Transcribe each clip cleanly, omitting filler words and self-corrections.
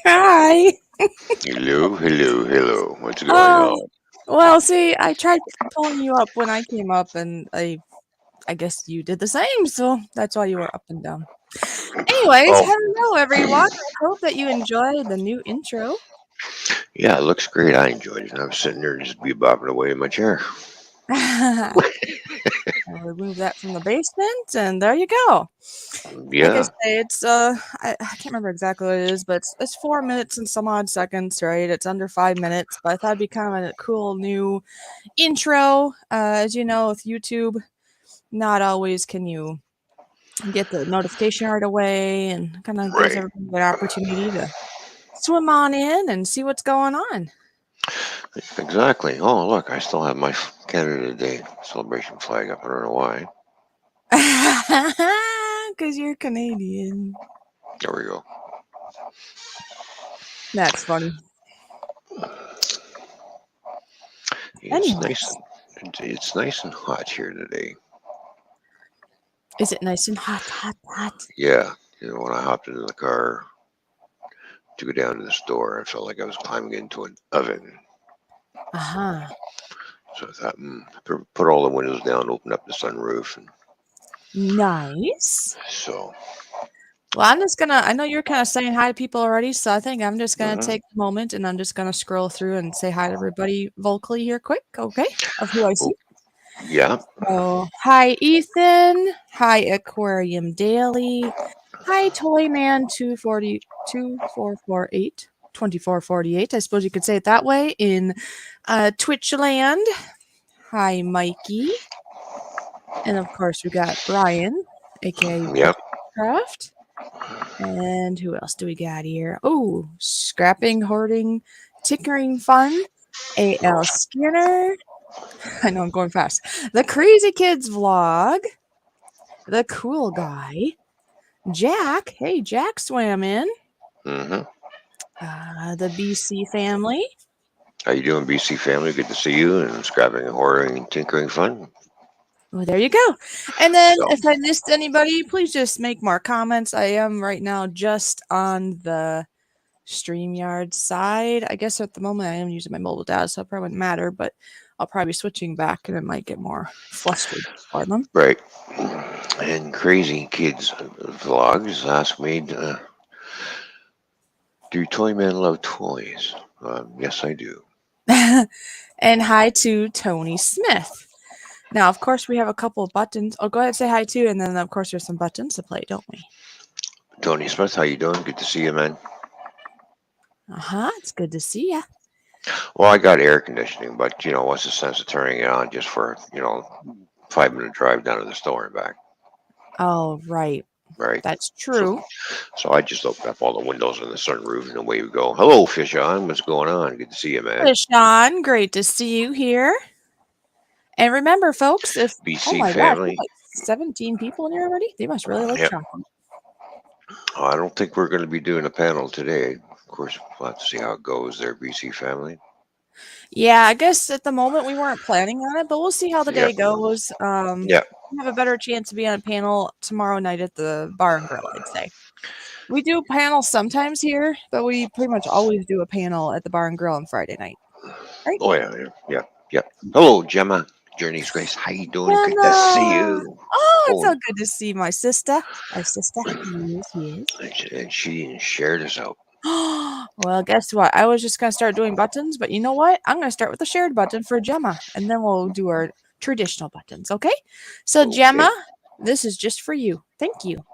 Hi. Hello, hello, hello. What's going Oh, on? well, see, I tried pulling you up when I came up, and I guess you did the same, so that's why you were up and down. Anyways, Oh, hello everyone. I hope that you enjoyed the new intro. yeah, it looks great. I enjoyed it. I'm sitting there just bebopping away in my chair. I'll remove that from the basement, and there you go. Like I Yeah, say, it's I can't remember exactly what it is, but it's 4 minutes and some odd seconds, right? It's under 5 minutes, but I thought it'd be kind of a cool new intro. As you know, with YouTube, not always can you get the notification right away, and kind of gives right. everybody the opportunity to swim on in and see what's going on. Exactly. Oh, look, I still have my Canada Day celebration flag up. I don't know why. Because you're Canadian. There we go. That's funny. It's nice. Anyways, It's nice and hot here today. is it nice and hot, hot, hot? Yeah, when I hopped into the car to go down to the store, I felt like I was climbing into an oven. Uh huh. So I thought, put all the windows down, open up the sunroof, and Nice. so. Well, I know you're kind of saying hi to people already, so I think I'm just going to Mhm. take a moment and I'm just going to scroll through and say hi to everybody vocally here quick, okay? Of who I Oh, see. yeah. So, hi, Ethan. Hi, Aquarium Daily. Hi, Toyman 2448. I suppose you could say it that way in Twitch land. Hi, Mikey. And of course, we got Brian, aka Yep. Craft. And who else do we got here? Oh, Scrapping, Hoarding, Tinkering Fun, A.L. Skinner. I know I'm going fast. The Crazy Kids Vlog, The Cool Guy, Jack. Hey, Jack swam in. Hmm. The BC family. How you doing, BC family? Good to see you. And scrapping and hoarding and tinkering fun. Well, there you go. And then So, if I missed anybody, please just make more comments. I am right now just on the StreamYard side. I guess at the moment I am using my mobile data, so it probably wouldn't matter, but I'll probably be switching back and it might get more flustered for them. right. And crazy kids vlogs ask me, do Toyman love toys? Yes, I do. And hi to Tony Smith. Now, of course, we have a couple of buttons. Oh, go ahead and say hi too, and then of course there's some buttons to play, don't we? Tony Smith, how you doing? Good to see you, man. Uh-huh. It's good to see ya. Well, I got air conditioning, but what's the sense of turning it on just for 5 minute drive down to the store and back, Oh, right. right? That's So, true. so I just opened up all the windows in the sunroof, and away we go. Hello, Fish On. What's going on? Good to see you, man. Hey, Sean, great to see you here. And remember, folks, if oh BC my gosh, we have family. like 17 people in here already. They must really like Yep. chocolate. I don't think we're going to be doing a panel today. Of course, we'll have to see how it goes there, BC family. Yeah, I guess at the moment we weren't planning on it, but we'll see how the Yep. day goes. Yep. We have a better chance to be on a panel tomorrow night at the bar and grill, I'd say. We do panels sometimes here, but we pretty much always do a panel at the bar and grill on Friday night, right? Oh, yeah. Yeah. Yep. Yep. Hello, Gemma. Journey's Grace. How you doing? Good to see Gemma! you. Oh, it's Oh, so good to see my sister. Our sister. Yes, yes. and she shared us out. Well, guess what? I was just going to start doing buttons, but you know what? I'm going to start with the shared button for Gemma, and then we'll do our traditional buttons, okay? So, Okay. Gemma, this is just for you. Thank you.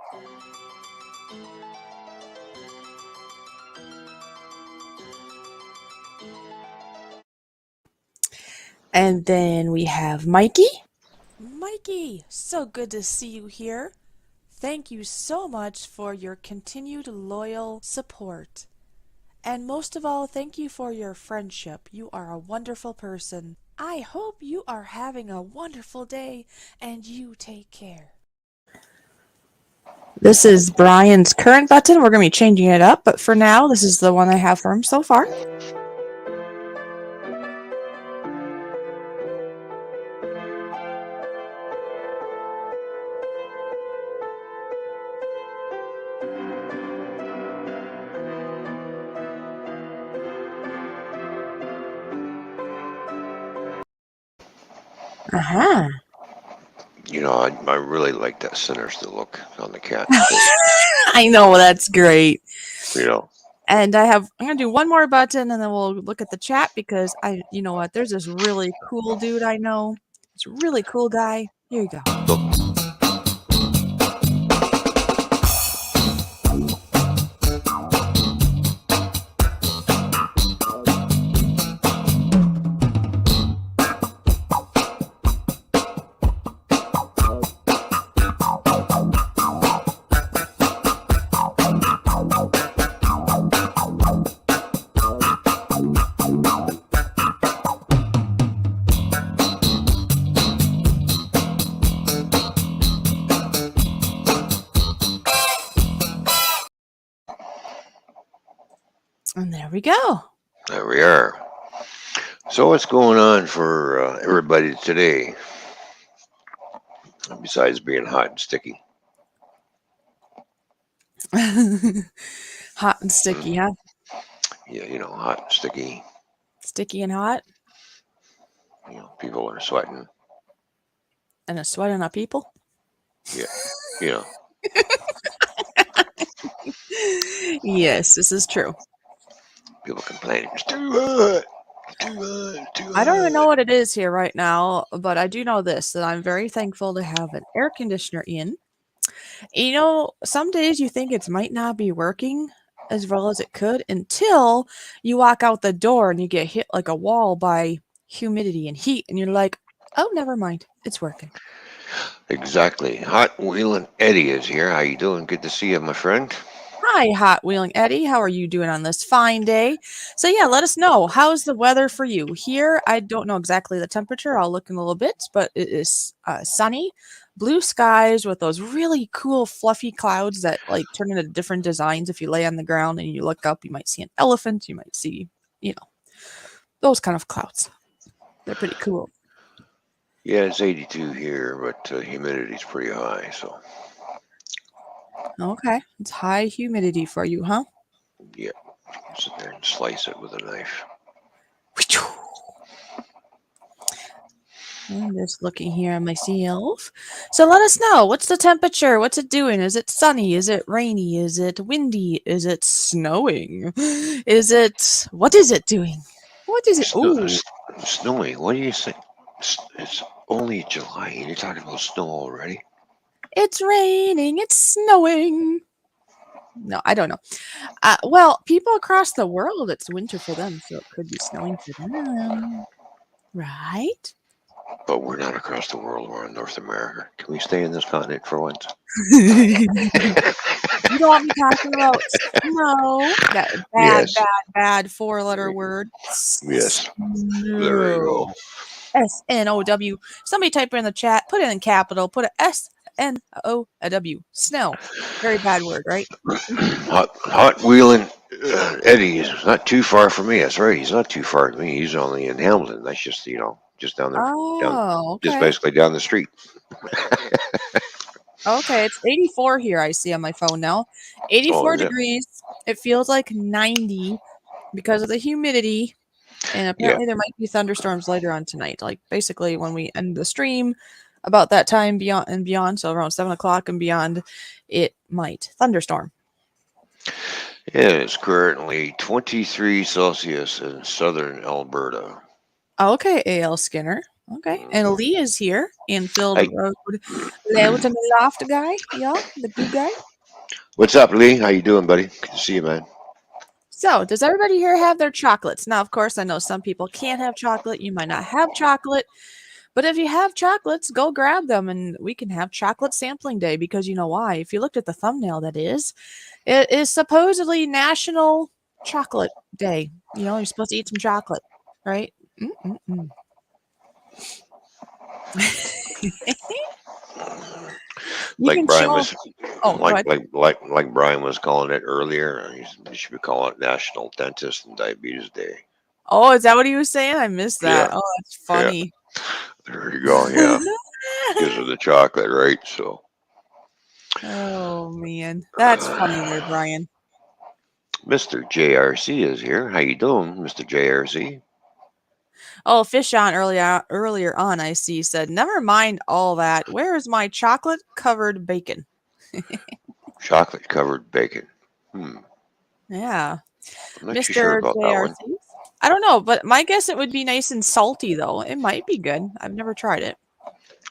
And then we have Mikey. Mikey, so good to see you here. Thank you so much for your continued loyal support. And most of all, thank you for your friendship. You are a wonderful person. I hope you are having a wonderful day and you take care. This is Brian's current button. We're going to be changing it up, but for now, this is the one I have for him so far. Uh-huh. I really like that sinister look on the cat's face. I know, that's great. You know, And I'm gonna do one more button and then we'll look at the chat because you know what, there's this really cool dude I know. It's a really cool guy. Here you go. And there we go. there we are. So what's going on for everybody today, besides being hot and sticky? Hot and Mm, sticky, huh? yeah, hot and sticky. Sticky and hot People are sweating. and a sweating on people. Yeah, you know, Yes, this is true. people complaining. It's too hot. It's too hot. It's too I don't even know hot. what it is here right now, but I do know this that I'm very thankful to have an air conditioner in. Some days you think it might not be working as well as it could until you walk out the door and you get hit like a wall by humidity and heat, and you're like, oh, never mind, it's working. Exactly. Hot Wheeling Eddie is here. How you doing? Good to see you, my friend. Hi, Hot Wheeling Eddie. How are you doing on this fine day? So, yeah, let us know. How's the weather for you? Here, I don't know exactly the temperature. I'll look in a little bit, but it is sunny, blue skies with those really cool, fluffy clouds that like turn into different designs. If you lay on the ground and you look up, you might see an elephant. You might see, you know, those kind of clouds. They're pretty cool. Yeah, it's 82 here, but humidity's pretty high. So Okay. It's high humidity for you, huh? yeah, sit there and slice it with a knife. I'm just looking here at myself. So let us know. What's the temperature? What's it doing? Is it sunny? Is it rainy? Is it windy? Is it snowing? What is it doing? What is it? Snow, Oh, snowy. What do you say? It's only July, and you're talking about snow already. it's raining. It's snowing. No, I don't know. Well, people across the world, it's winter for them, so it could be snowing for them. Right? But we're not across the world. We're in North America. Can we stay in this continent for once? You don't want me talking about snow? That bad, Yes. bad, bad four-letter word. Yes. There you go. Snow. SNOW. Somebody type it in the chat. Put it in capital. Put a SNOW. Snow. Very bad word, right? Hot Wheeling Eddie is not too far from me. That's right. He's not too far from me. He's only in Hamilton. That's just just down there, Oh, just okay. basically down the street. Okay, it's 84 here. I see on my phone now. Oh, 84 is it? degrees. It feels like 90 because of the humidity. And Yeah. apparently there might be thunderstorms later on tonight. Like basically when we end the stream, about that time beyond and beyond, so around 7 o'clock and beyond, it might thunderstorm. Yeah, it's currently 23 Celsius in southern Alberta. Okay, AL Skinner. Okay. And Mhm. Lee is here in Field Hey, Road Layout and Loft guy. Yeah, the good guy. what's up, Lee? How you doing, buddy? Good to see you, man. So, does everybody here have their chocolates? Now, of course, I know some people can't have chocolate. You might not have chocolate. But if you have chocolates, go grab them and we can have chocolate sampling day because you know why? If you looked at the thumbnail, that is, it is supposedly National Chocolate Day. You're supposed to eat some chocolate, right? Mm-mm-mm. You Like can Brian show. was, Oh, go ahead. like Brian was calling it earlier. You should be calling it National Dentist and Diabetes Day. Oh, is that what he was saying? I missed Yeah, that. Oh, that's yeah. funny. There you go. Yeah, because of the chocolate, right? So, Oh man, that's funny there, Brian. Mr. JRC is here. How you doing, Mr. JRC? Oh, Fish on earlier on, I see, said, never mind all that. Where is my chocolate covered bacon? Chocolate covered bacon. Hmm. Yeah. I'm not too sure Mr. about that one. JRC. I don't know, but my guess it would be nice and salty though. It might be good. I've never tried it.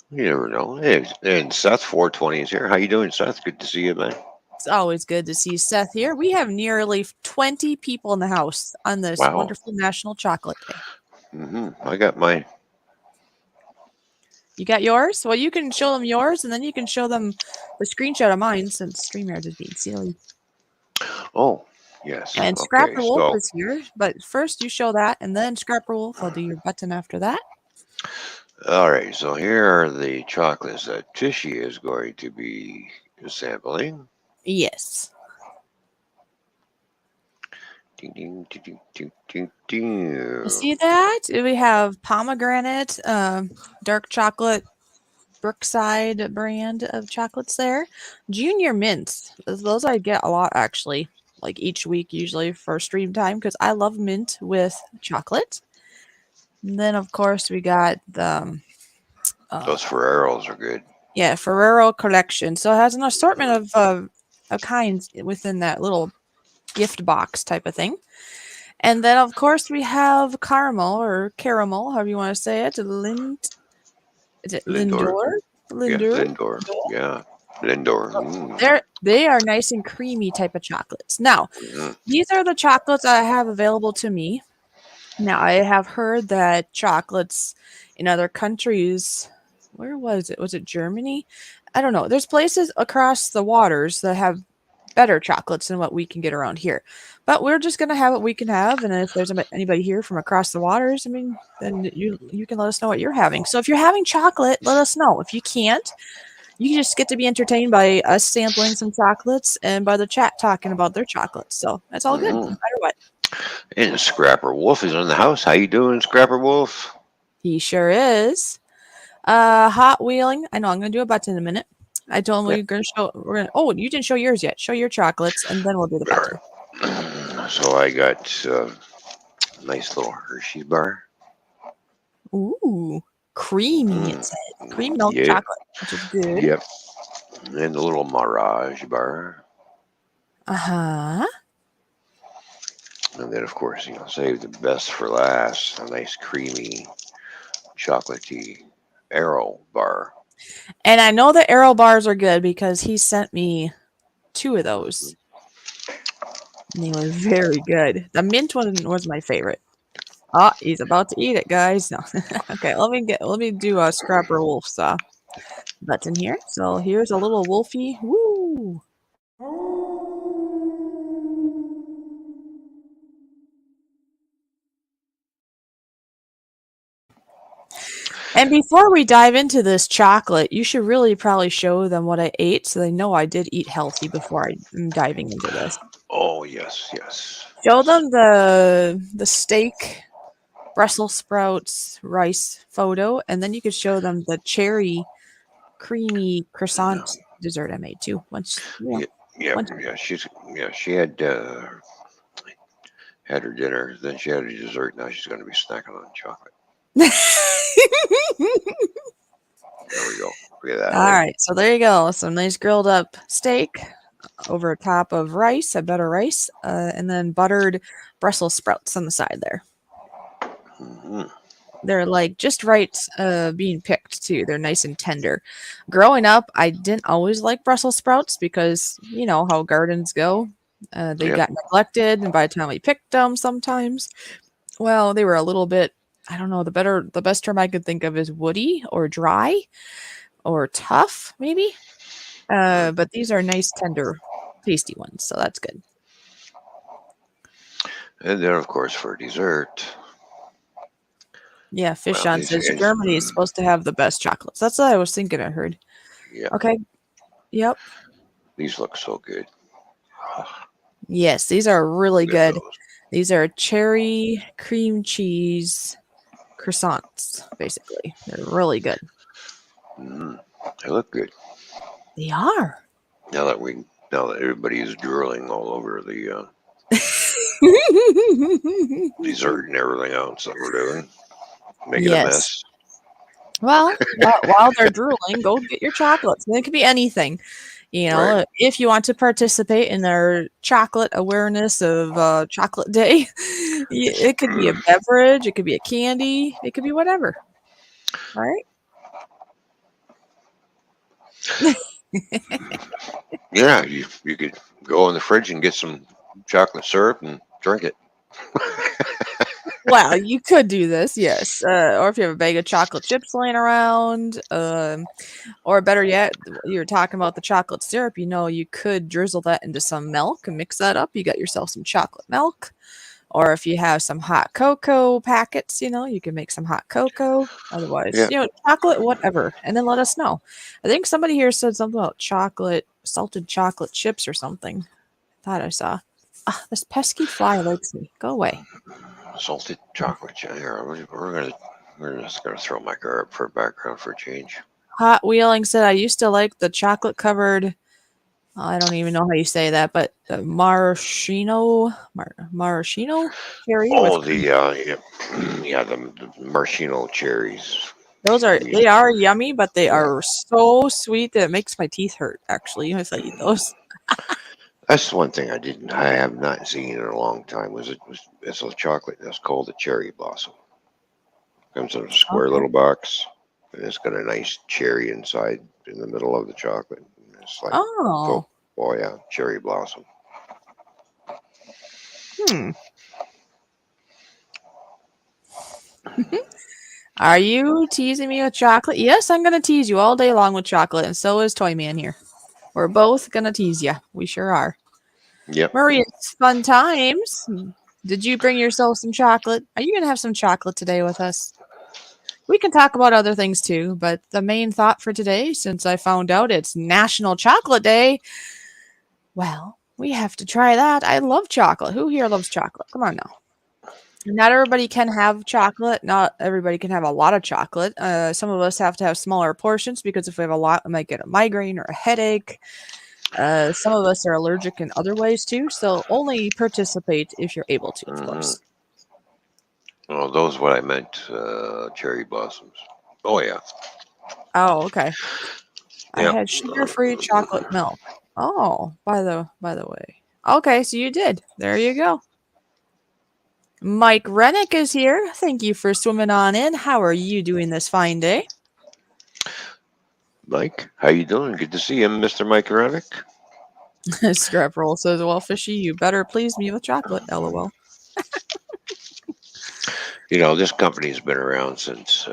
You never know. Hey, and Seth 420 is here. How you doing, Seth? Good to see you, man. It's always good to see Seth here. We have nearly 20 people in the house on this Wow. wonderful National Chocolate Day. I got my. You got yours? Well, you can show them yours, and then you can show them the screenshot of mine since StreamYard is being silly. Oh, yes. And Okay. Scrapper Wolf So, is here, but first you show that, and then Scrapper Wolf, I'll do your button after that. all right. So here are the chocolates that Fishy is going to be sampling. Yes. Ding, ding, ding, ding, ding, You ding. see that? We have pomegranate, dark chocolate, Brookside brand of chocolates there. Junior mints. Those I get a lot actually, like each week usually for stream time because I love mint with chocolate. And then of course we got the Those uh, Ferreros are good. yeah, Ferrero collection. So it has an assortment of kinds within that little gift box type of thing. And then of course we have caramel, however you want to say it. Is it Lindor. Lindor? Yeah, Lindor? Lindor. Yeah. Lindor. They are nice and creamy type of chocolates. Now, Mm. these are the chocolates I have available to me. Now, I have heard that chocolates in other countries, where was it? Was it Germany? I don't know. There's places across the waters that have better chocolates than what we can get around here. But we're just gonna have what we can have, and if there's anybody here from across the waters, I mean, then you can let us know what you're having. So if you're having chocolate, let us know. If you can't, you just get to be entertained by us sampling some chocolates and by the chat talking about their chocolates. So that's all good, no Mm. matter what. And Scrapper Wolf is in the house. How you doing, Scrapper Wolf? He sure is. Hot wheeling. I know I'm gonna do a button in a minute. I told him Yeah. we are gonna show. We're gonna. Oh, you didn't show yours yet. Show your chocolates, and then we'll do the All button. right. So I got a nice little Hershey bar. Ooh, creamy. It Mm. says cream milk Yeah. chocolate, which is good. Yep. And the little Mirage bar. Uh huh. And then, of course, save the best for last. A nice creamy, chocolatey Arrow bar. And I know the arrow bars are good because he sent me 2 of those. And they were very good. The mint one was my favorite. Oh, he's about to eat it, guys. No. Okay, let me do a Scrapper Wolf's button here. So here's a little wolfie. Woo! And before we dive into this chocolate, you should really probably show them what I ate so they know I did eat healthy before I'm diving into this. Oh, yes, yes, Show yes. them the steak, Brussels sprouts, rice photo, and then you could show them the cherry creamy croissant dessert I made too. Yeah, yeah, Once she had her dinner, then she had her dessert. Now she's going to be snacking on chocolate. There we go. Look at that. All Eh? right, so there you go. Some nice grilled up steak over top of rice, a butter rice, and then buttered Brussels sprouts on the side there. Mm-hmm. They're like just right being picked too. They're nice and tender. Growing up, I didn't always like Brussels sprouts because you know how gardens go. They Yep. got neglected, and by the time we picked them, sometimes, well, they were a little bit. I don't know. The best term I could think of is woody or dry or tough, maybe. But these are nice, tender, tasty ones, so that's good. And then, of course, for dessert, Yeah, Fish well, on these, says and, Germany is supposed to have the best chocolates. That's what I was thinking. I heard. yeah, Okay. Yep. these look so good. Yes, these are really Look at good. those. These are cherry cream cheese croissants, basically. They're really good. Mm, they look good. They are. Now that everybody is drooling all over the dessert and everything else that we're doing. making a Yes. mess. Well, while they're drooling, go get your chocolates. And it could be anything. Right. If you want to participate in their chocolate awareness of Chocolate Day, it could be a beverage, it could be a candy, it could be whatever. All right. Yeah, you could go in the fridge and get some chocolate syrup and drink it. Well, you could do this, yes. Or if you have a bag of chocolate chips laying around, or better yet, you're talking about the chocolate syrup. You could drizzle that into some milk and mix that up. You got yourself some chocolate milk. Or if you have some hot cocoa packets, you can make some hot cocoa. Otherwise, Yeah. chocolate, whatever. And then let us know. I think somebody here said something about salted chocolate chips or something. Thought I saw. Ah, this pesky fly likes me. Go away. Salted chocolate. Here, we're just gonna throw my car up for background for a change. Hot Wheeling said I used to like the chocolate covered. I don't even know how you say that, but the maraschino cherry with Oh, yeah, yeah, the maraschino cherries. they We are yummy, but they Yeah, are so sweet that it makes my teeth hurt. Actually, if I eat those. that's one thing I have not seen in a long time. It's a chocolate that's called a cherry blossom. Comes in a square Okay. little box, and it's got a nice cherry inside in the middle of the chocolate. It's like, Oh, oh, oh yeah, cherry blossom. hmm. Are you teasing me with chocolate? Yes, I'm gonna tease you all day long with chocolate, and so is Toyman here. We're both gonna tease you. We sure are. Yep. Marie, it's fun times. Did you bring yourself some chocolate? Are you gonna have some chocolate today with us? We can talk about other things too, but the main thought for today, since I found out it's National Chocolate Day, well, we have to try that. I love chocolate. Who here loves chocolate? Come on now. Not everybody can have chocolate. Not everybody can have a lot of chocolate. Some of us have to have smaller portions because if we have a lot, we might get a migraine or a headache. Some of us are allergic in other ways too, so only participate if you're able to, of Hmm. course. Oh, those what I meant. Cherry blossoms. Oh yeah. Oh, okay. I Yep. had sugar-free chocolate milk. Oh, by the way. Okay, so you did. There you go. Mike Rennick is here. Thank you for swimming on in. How are you doing this fine day? Mike, how you doing? Good to see you, Mr. Mike Ronick. Scrap Roll says, "Well, Fishy, you better please me with chocolate." LOL. This company's been around since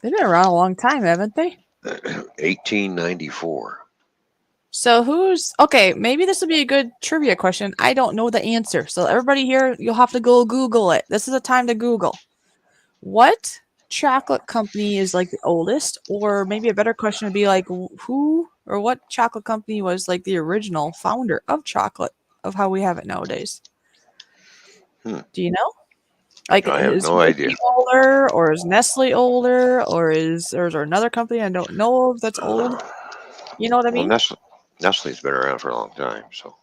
They've been around a long time, haven't they? 1894. So who's okay? Maybe this will be a good trivia question. I don't know the answer, so everybody here, you'll have to go Google it. This is a time to Google. What chocolate company is like the oldest? Or maybe a better question would be like who or what chocolate company was like the original founder of chocolate of how we have it nowadays? Hmm. Do you know? Like I have is no idea. Hershey older or is Nestle older or is there another company I don't know of that's old? You know what I Well, mean? Nestle's been around for a long time, so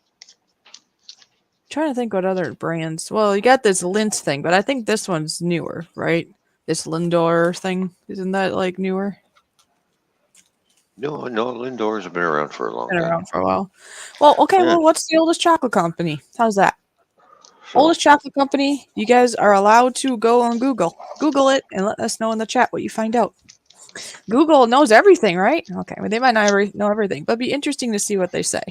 Trying to think what other brands. Well, you got this Lindt thing, but I think this one's newer, right? This Lindor thing. Isn't that like newer? no, Lindors have been around for a long Been time. around for a while. Well, okay, Yeah. well, what's the oldest chocolate company? How's that? So Oldest chocolate company, you guys are allowed to go on Google. Google it and let us know in the chat what you find out. Google knows everything, right? Okay, well, they might not know everything, but it'd be interesting to see what they say.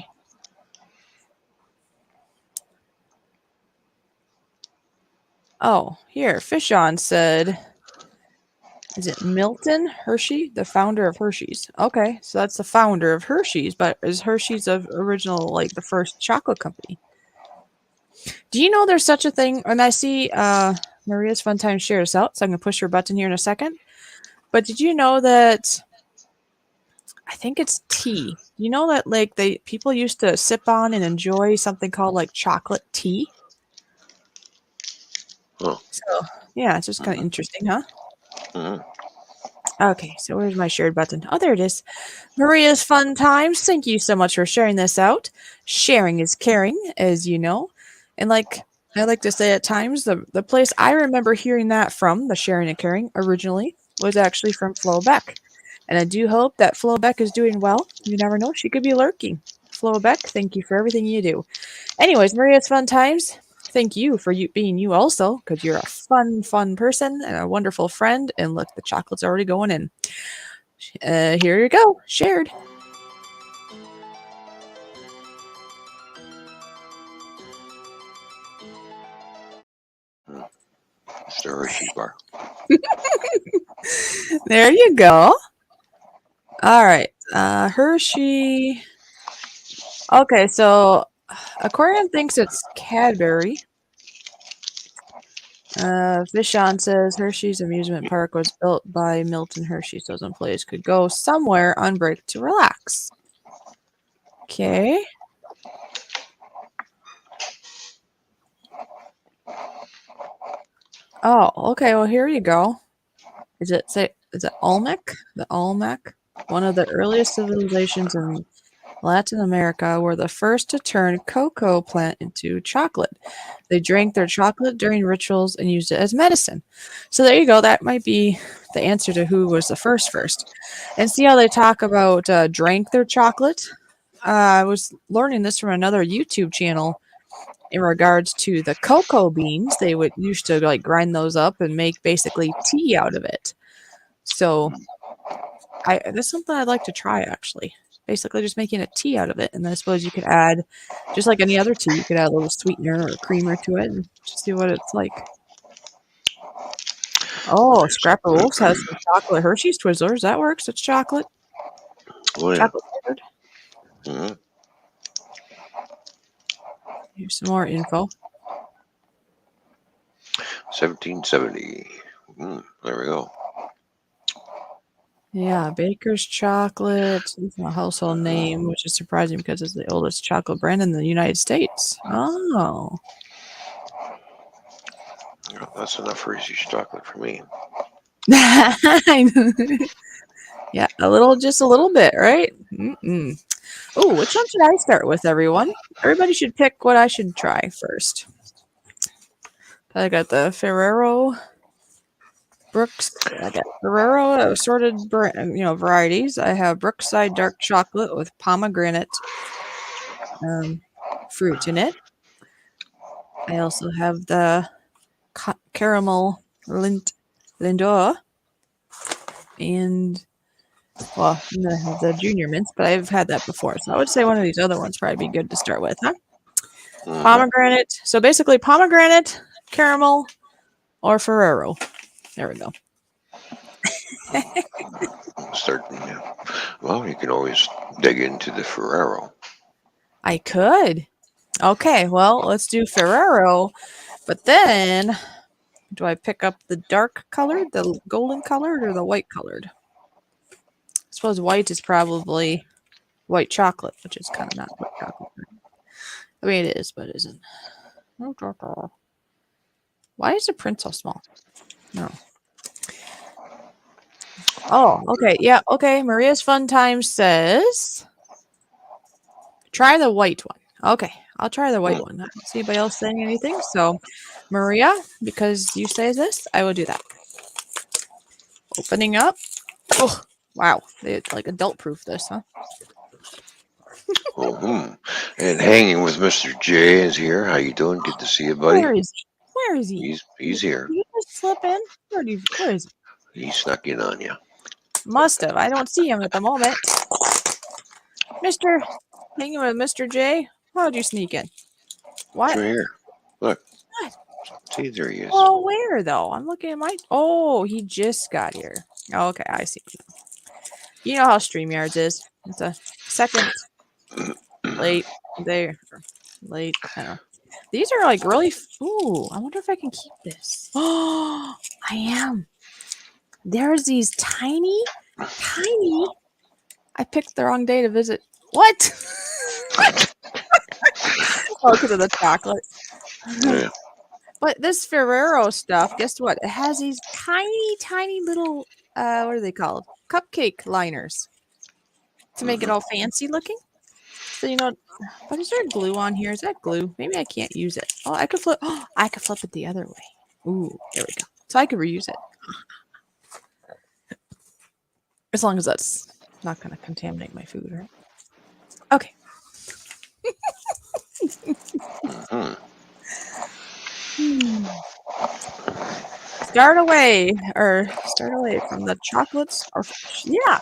Oh, here, Fishon said, is it Milton Hershey, the founder of Hershey's? Okay, so that's the founder of Hershey's, but is Hershey's of original, like the first chocolate company? Do you know there's such a thing? And I see Maria's Fun Time shares out, so I'm gonna push her button here in a second. But did you know that I think it's tea? You know that like people used to sip on and enjoy something called like chocolate tea? oh, So yeah, it's just kind of interesting, huh? mhm. Okay, so where's my shared button? Oh, there it is. Maria's Fun Times. Thank you so much for sharing this out. Sharing is caring, as you know. And like I like to say at times the place I remember hearing that from, the sharing and caring, originally was actually from Flo Beck. And I do hope that Flo Beck is doing well. You never know, she could be lurking. Flo Beck, thank you for everything you do. Anyways, Maria's fun times. Thank you for you being you also, because you're a fun person and a wonderful friend. And look, the chocolate's already going in. Here you go, shared. It's the Hershey's bar. There you go. All right, Hershey. Okay, so Aquarium thinks it's Cadbury. Fish on says Hershey's amusement park was built by Milton Hershey, so some employees could go somewhere on break to relax. Okay. Oh, okay. Well, here you go. Is it Olmec? The Olmec, one of the earliest civilizations in Latin America, were the first to turn cocoa plant into chocolate. They drank their chocolate during rituals and used it as medicine. So there you go. That might be the answer to who was the first. And see how they talk about drank their chocolate? I was learning this from another YouTube channel in regards to the cocoa beans. They would used to like grind those up and make basically tea out of it. So that's something I'd like to try actually. Basically just making a tea out of it. And then I suppose you could add, just like any other tea, you could add a little sweetener or creamer to it and just see what it's like. Oh, Scrapper Wolves has some chocolate Hershey's Twizzlers. That works. It's chocolate. Oh, yeah. Chocolate flavored. Mm-hmm. Here's some more info. 1770. There we go. Yeah, Baker's Chocolate. It's a household name, which is surprising because it's the oldest chocolate brand in the United States. Oh. Oh, that's enough Hershey's chocolate for me. Yeah, just a little bit, right? Oh, which one should I start with, everyone? Everybody should pick what I should try first. I got the Ferrero Brooks. I got Ferrero assorted, varieties. I have Brookside dark chocolate with pomegranate fruit in it. I also have the caramel Lindor, and I'm gonna have the junior mints, but I've had that before, so I would say one of these other ones probably be good to start with, huh? Mm-hmm. Pomegranate. So basically, pomegranate, caramel, or Ferrero. There we go. Yeah. Well, you can always dig into the Ferrero. I could. Okay, well, let's do Ferrero, but then do I pick up the dark colored, the golden colored, or the white colored? I suppose white is probably white chocolate, which is kind of not white chocolate. I mean, it is, but it isn't. Why is the print so small? No. Oh, okay. Yeah, okay. Maria's Fun Time says try the white one. Okay, I'll try the white one. I don't see anybody else saying anything. So, Maria, because you say this, I will do that. Opening up. Oh, wow. They like adult proof this, huh? And hanging with Mr. J is here. How you doing? Good to see you, buddy. Where is he? Where is he? He's here. Did you just slip in? Where is he? He snuck in on you. Must have. I don't see him at the moment. Mr. Hanging with Mr. J? How'd you sneak in? What? He's right here. Look. What? See, there he is. Oh, where though? I'm looking at my. Oh, he just got here. Oh, okay, I see. You know how StreamYards is. It's a second late there. Late. I don't know. These are like really. Ooh, I wonder if I can keep this. Oh, I am. There's these tiny. I picked the wrong day to visit. What? Oh, because of the chocolate. Yeah. But this Ferrero stuff, guess what? It has these tiny little, what are they called? Cupcake liners to make it all fancy looking. So but is there glue on here? Is that glue? Maybe I can't use it. Oh, I could flip. Oh, I could flip it the other way. Ooh, there we go. So I could reuse it as long as that's not going to contaminate my food, right? Okay. Hmm. Start away from the chocolates. Or yeah.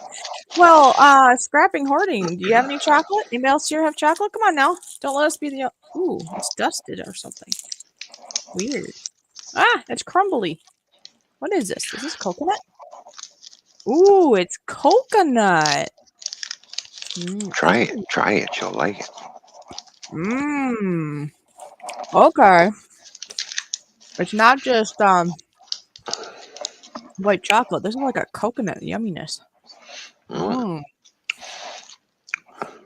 Well, scrapping hoarding. Do you have any chocolate? Anybody else here have chocolate? Come on now. Don't let us be the. Ooh, it's dusted or something. Weird. Ah, it's crumbly. What is this? Is this coconut? Ooh, it's coconut. Try it. Try it. You'll like it. Mmm. Okay. It's not just white chocolate. There's like a coconut yumminess. Mm. Mmm.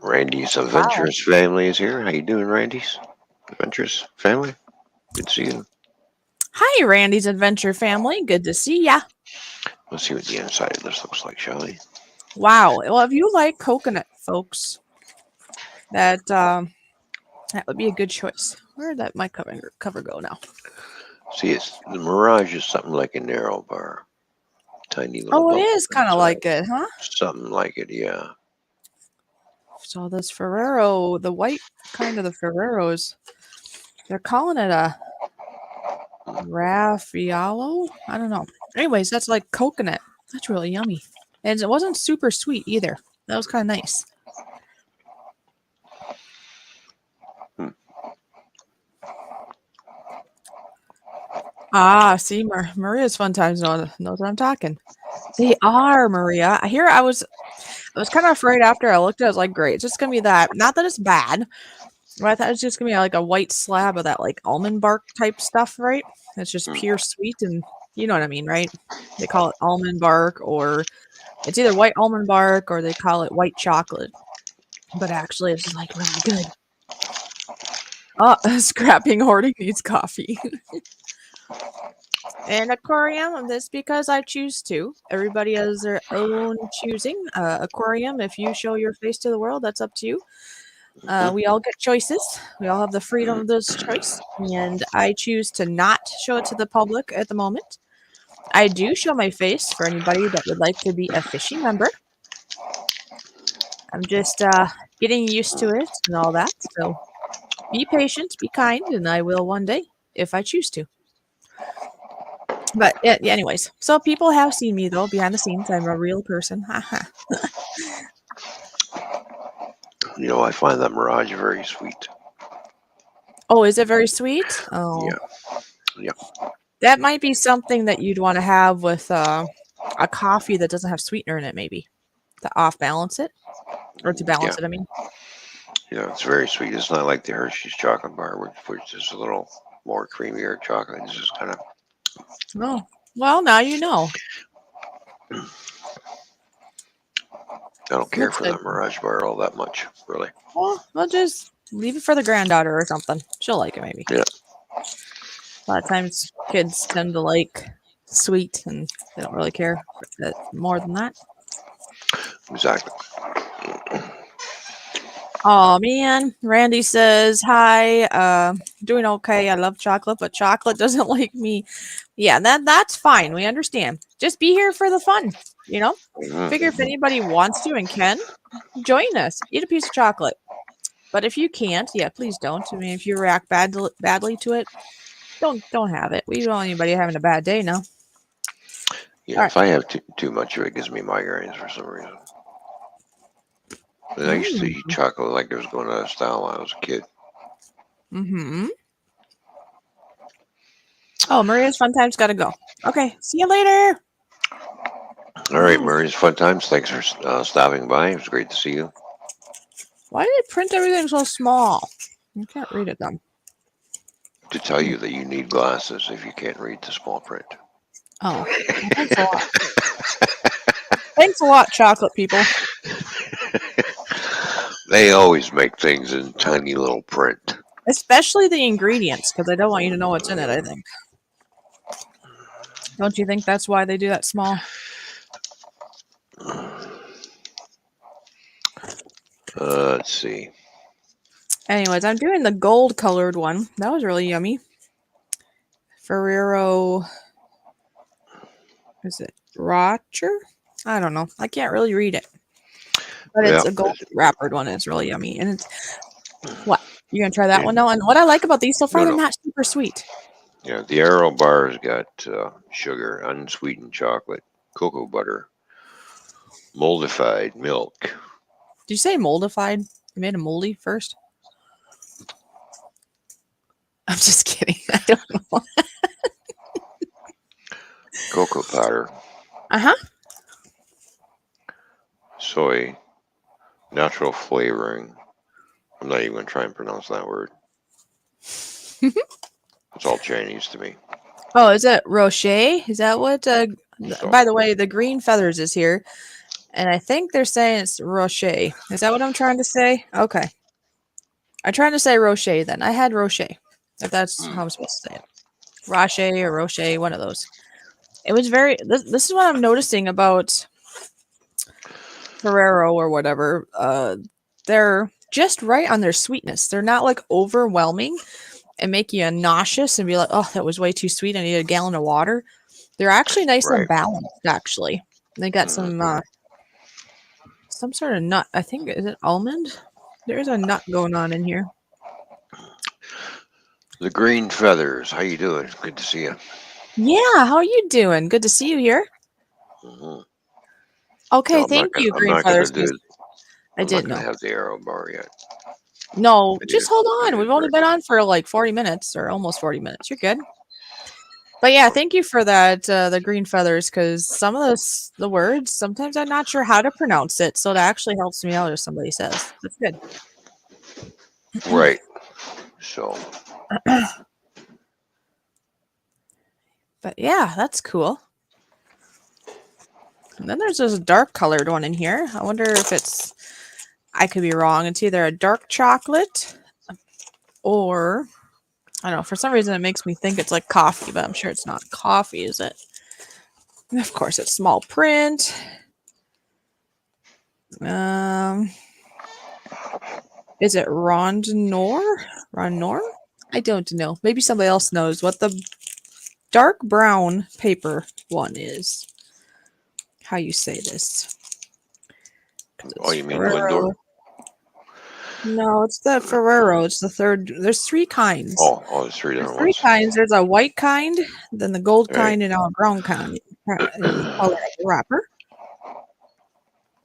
Randy's Wow. adventurous family is here. How you doing, Randy's adventurous family? Good to see you. Hi, Randy's Adventure family. Good to see ya. Let's see what the inside of this looks like, shall we? Wow. Well, if you like coconut, folks, that would be a good choice. Where did that my cover go now? See, it's the Mirage is something like a narrow bar, tiny little Oh, it bubbles is kind of inside. like it, huh? Something like it, yeah. So this Ferrero, the white kind of the Ferreros, they're calling it a Raffaello? I don't know. Anyways, that's like coconut. That's really yummy. And it wasn't super sweet either. That was kind of nice. Hmm. Ah, see, Maria's fun times knows what I'm talking. They are, Maria. I was kind of afraid after I looked at it. I was like, great, it's just gonna be that. Not that it's bad, but I thought it was just gonna be like a white slab of that like almond bark type stuff, right? It's just Hmm. pure sweet, and you know what I mean, right? They call it almond bark, or it's either white almond bark, or they call it white chocolate. But actually, it's like really good. Oh, scrapping hoarding needs coffee. An aquarium of this because I choose to. Everybody has their own choosing. Aquarium, if you show your face to the world, that's up to you. Hmm. We all get choices. We all have the freedom of this choice. And I choose to not show it to the public at the moment. I do show my face for anybody that would like to be a fishy member. I'm just getting used to it and all that. So be patient, be kind, and I will one day if I choose to. But yeah, anyways, so people have seen me though behind the scenes. I'm a real person. Haha. I find that Mirage very sweet. Oh, is it very sweet? Oh, Yeah. Yeah. that might be something that you'd want to have with a coffee that doesn't have sweetener in it, maybe to off balance it or to Yeah. balance it. I mean, It's very sweet. It's not like the Hershey's chocolate bar, which is a little more creamier chocolate. It's just kind of. oh, well, now you know. I don't care That's for good. that Mirage bar all that much, really. Well, we'll just leave it for the granddaughter or something. She'll like it maybe. Yeah. A lot of times, kids tend to like sweet, and they don't really care more than that. Exactly. Oh man, Randy says hi. Doing okay. I love chocolate, but chocolate doesn't like me. Yeah, that's fine. We understand. Just be here for the fun. You know, figure if Mm-hmm. anybody wants to and can join us, eat a piece of chocolate. But if you can't, yeah, please don't. I mean, if you react badly to it, don't have it. We don't want anybody having a bad day. No. Yeah, All right. if I have too much of it, it gives me migraines for some reason. And I used to Mm. eat chocolate like it was going out of style when I was a kid. Hmm. Oh, Maria's fun time's got to go. Okay. See you later. All right, Murray's fun times. Thanks for stopping by. It was great to see you. Why did it print everything so small? You can't read it then. To tell you that you need glasses if you can't read the small print. Oh, well, thanks a lot. Thanks a lot, chocolate people. They always make things in tiny little print. Especially the ingredients, because I don't want you to know what's in it, I think. Don't you think that's why they do that small? Let's see. Anyways, I'm doing the gold colored one. That was really yummy. Ferrero, is it Rocher? I don't know. I can't really read it. But Yeah, it's a gold wrappered one. It's really yummy. And it's what? You gonna try that one now? And what I like about these so far, no, they're no. not super sweet. Yeah, the Arrow bar's got sugar, unsweetened chocolate, cocoa butter, moldified milk. Did you say moldified? You made a moldy first? I'm just kidding. I don't know. Cocoa powder, Uh-huh. soy, natural flavoring. I'm not even going to try and pronounce that word. It's all Chinese to me. Oh, is it Rocher? Is that what So, by the way, the green feathers is here. And I think they're saying it's Rocher. Is that what I'm trying to say? Okay. I'm trying to say Rocher then. I had Rocher. If that's how I'm supposed to say it. Rocher or Rocher, one of those. It was very this is what I'm noticing about Ferrero or whatever. They're just right on their sweetness. They're not like overwhelming and make you nauseous and be like, oh, that was way too sweet. I need a gallon of water. They're actually nice and right. balanced, actually. They got some sort of nut. I think is it almond? There's a nut going on in here. The green feathers. How you doing? Good to see you. Yeah, how are you doing? Good to see you here. Hmm. Okay, So thank you, I'm Green not gonna Feathers, do. because I I'm not didn't gonna know. have the Arrow bar yet. No, I need just a, hold I on. need a We've only been drink. on for like 40 minutes or almost 40 minutes. You're good. But yeah, thank you for that, the green feathers, because some of the words, sometimes I'm not sure how to pronounce it, so it actually helps me out if somebody says. That's good. Right. So, But yeah, that's cool. And then there's this dark colored one in here. I wonder if it's, I could be wrong. It's either a dark chocolate or, I don't know, for some reason it makes me think it's like coffee, but I'm sure it's not coffee, is it? And of course, it's small print. Um, is it Rondnor? Rondnor? I don't know. Maybe somebody else knows what the dark brown paper one is. How you say this? Because oh, it's you mean Lindor? Ferrero. No, it's the Ferrero. It's the third. There's three kinds. Oh, there's three There's different three ones. kinds. There's a white kind, then the gold Right. kind, and now a brown kind. In the color of the wrapper.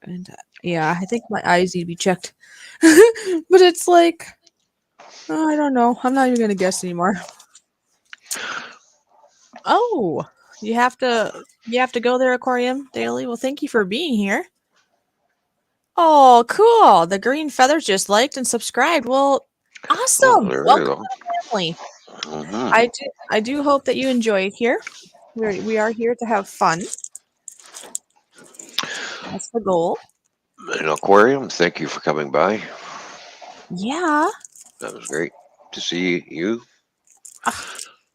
And yeah, I think my eyes need to be checked. But it's like, oh, I don't know. I'm not even gonna guess anymore. Oh, you have to go there, Aquarium Daily. Well, thank you for being here. Oh, cool. The green feathers just liked and subscribed. Well, Oh, awesome. there you Welcome go. to the family. Hmm. I do hope that you enjoy it here. We are here to have fun. That's the goal. An aquarium. Thank you for coming by. Yeah. That was great to see you. Ugh,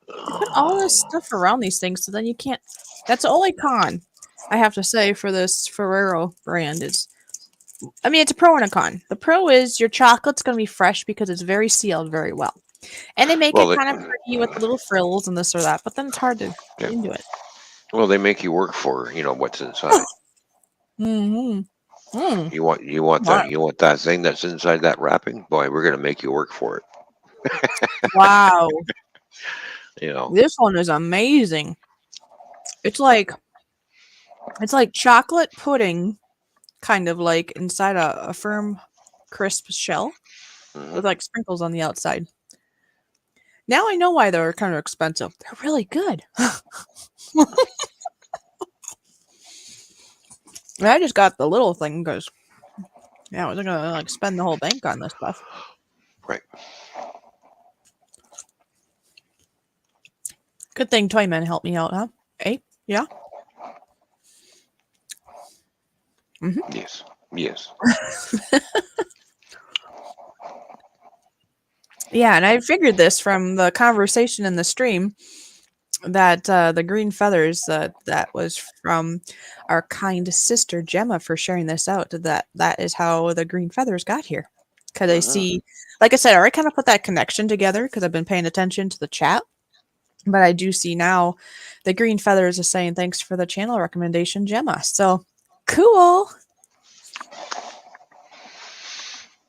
I put all this stuff around these things so then you can't. That's the only con I have to say for this Ferrero brand is, I mean, it's a pro and a con. The pro is your chocolate's going to be fresh because it's very sealed very well. And they make Well, it they, kind of pretty with little frills and this or that, but then it's hard to yeah. get into it. Well, they make you work for what's inside. Mm-hmm. Mm. Wow. You want that thing that's inside that wrapping. Boy, we're gonna make you work for it. Wow. You know. This one is amazing. It's like chocolate pudding, kind of like inside a firm, crisp shell Hmm. with like sprinkles on the outside. Now I know why they're kind of expensive. They're really good. And I just got the little thing because yeah, I wasn't gonna like spend the whole bank on this stuff. Right. Good thing Toyman helped me out, huh? Hey, yeah. Hmm. Yes. Yes. Yeah, and I figured this from the conversation in the stream that the green feathers that was from our kind sister Gemma for sharing this out. That is how the green feathers got here, because I Hmm. see, like I said, I already kind of put that connection together because I've been paying attention to the chat. But I do see now the Green Feathers is saying thanks for the channel recommendation, Gemma. So cool.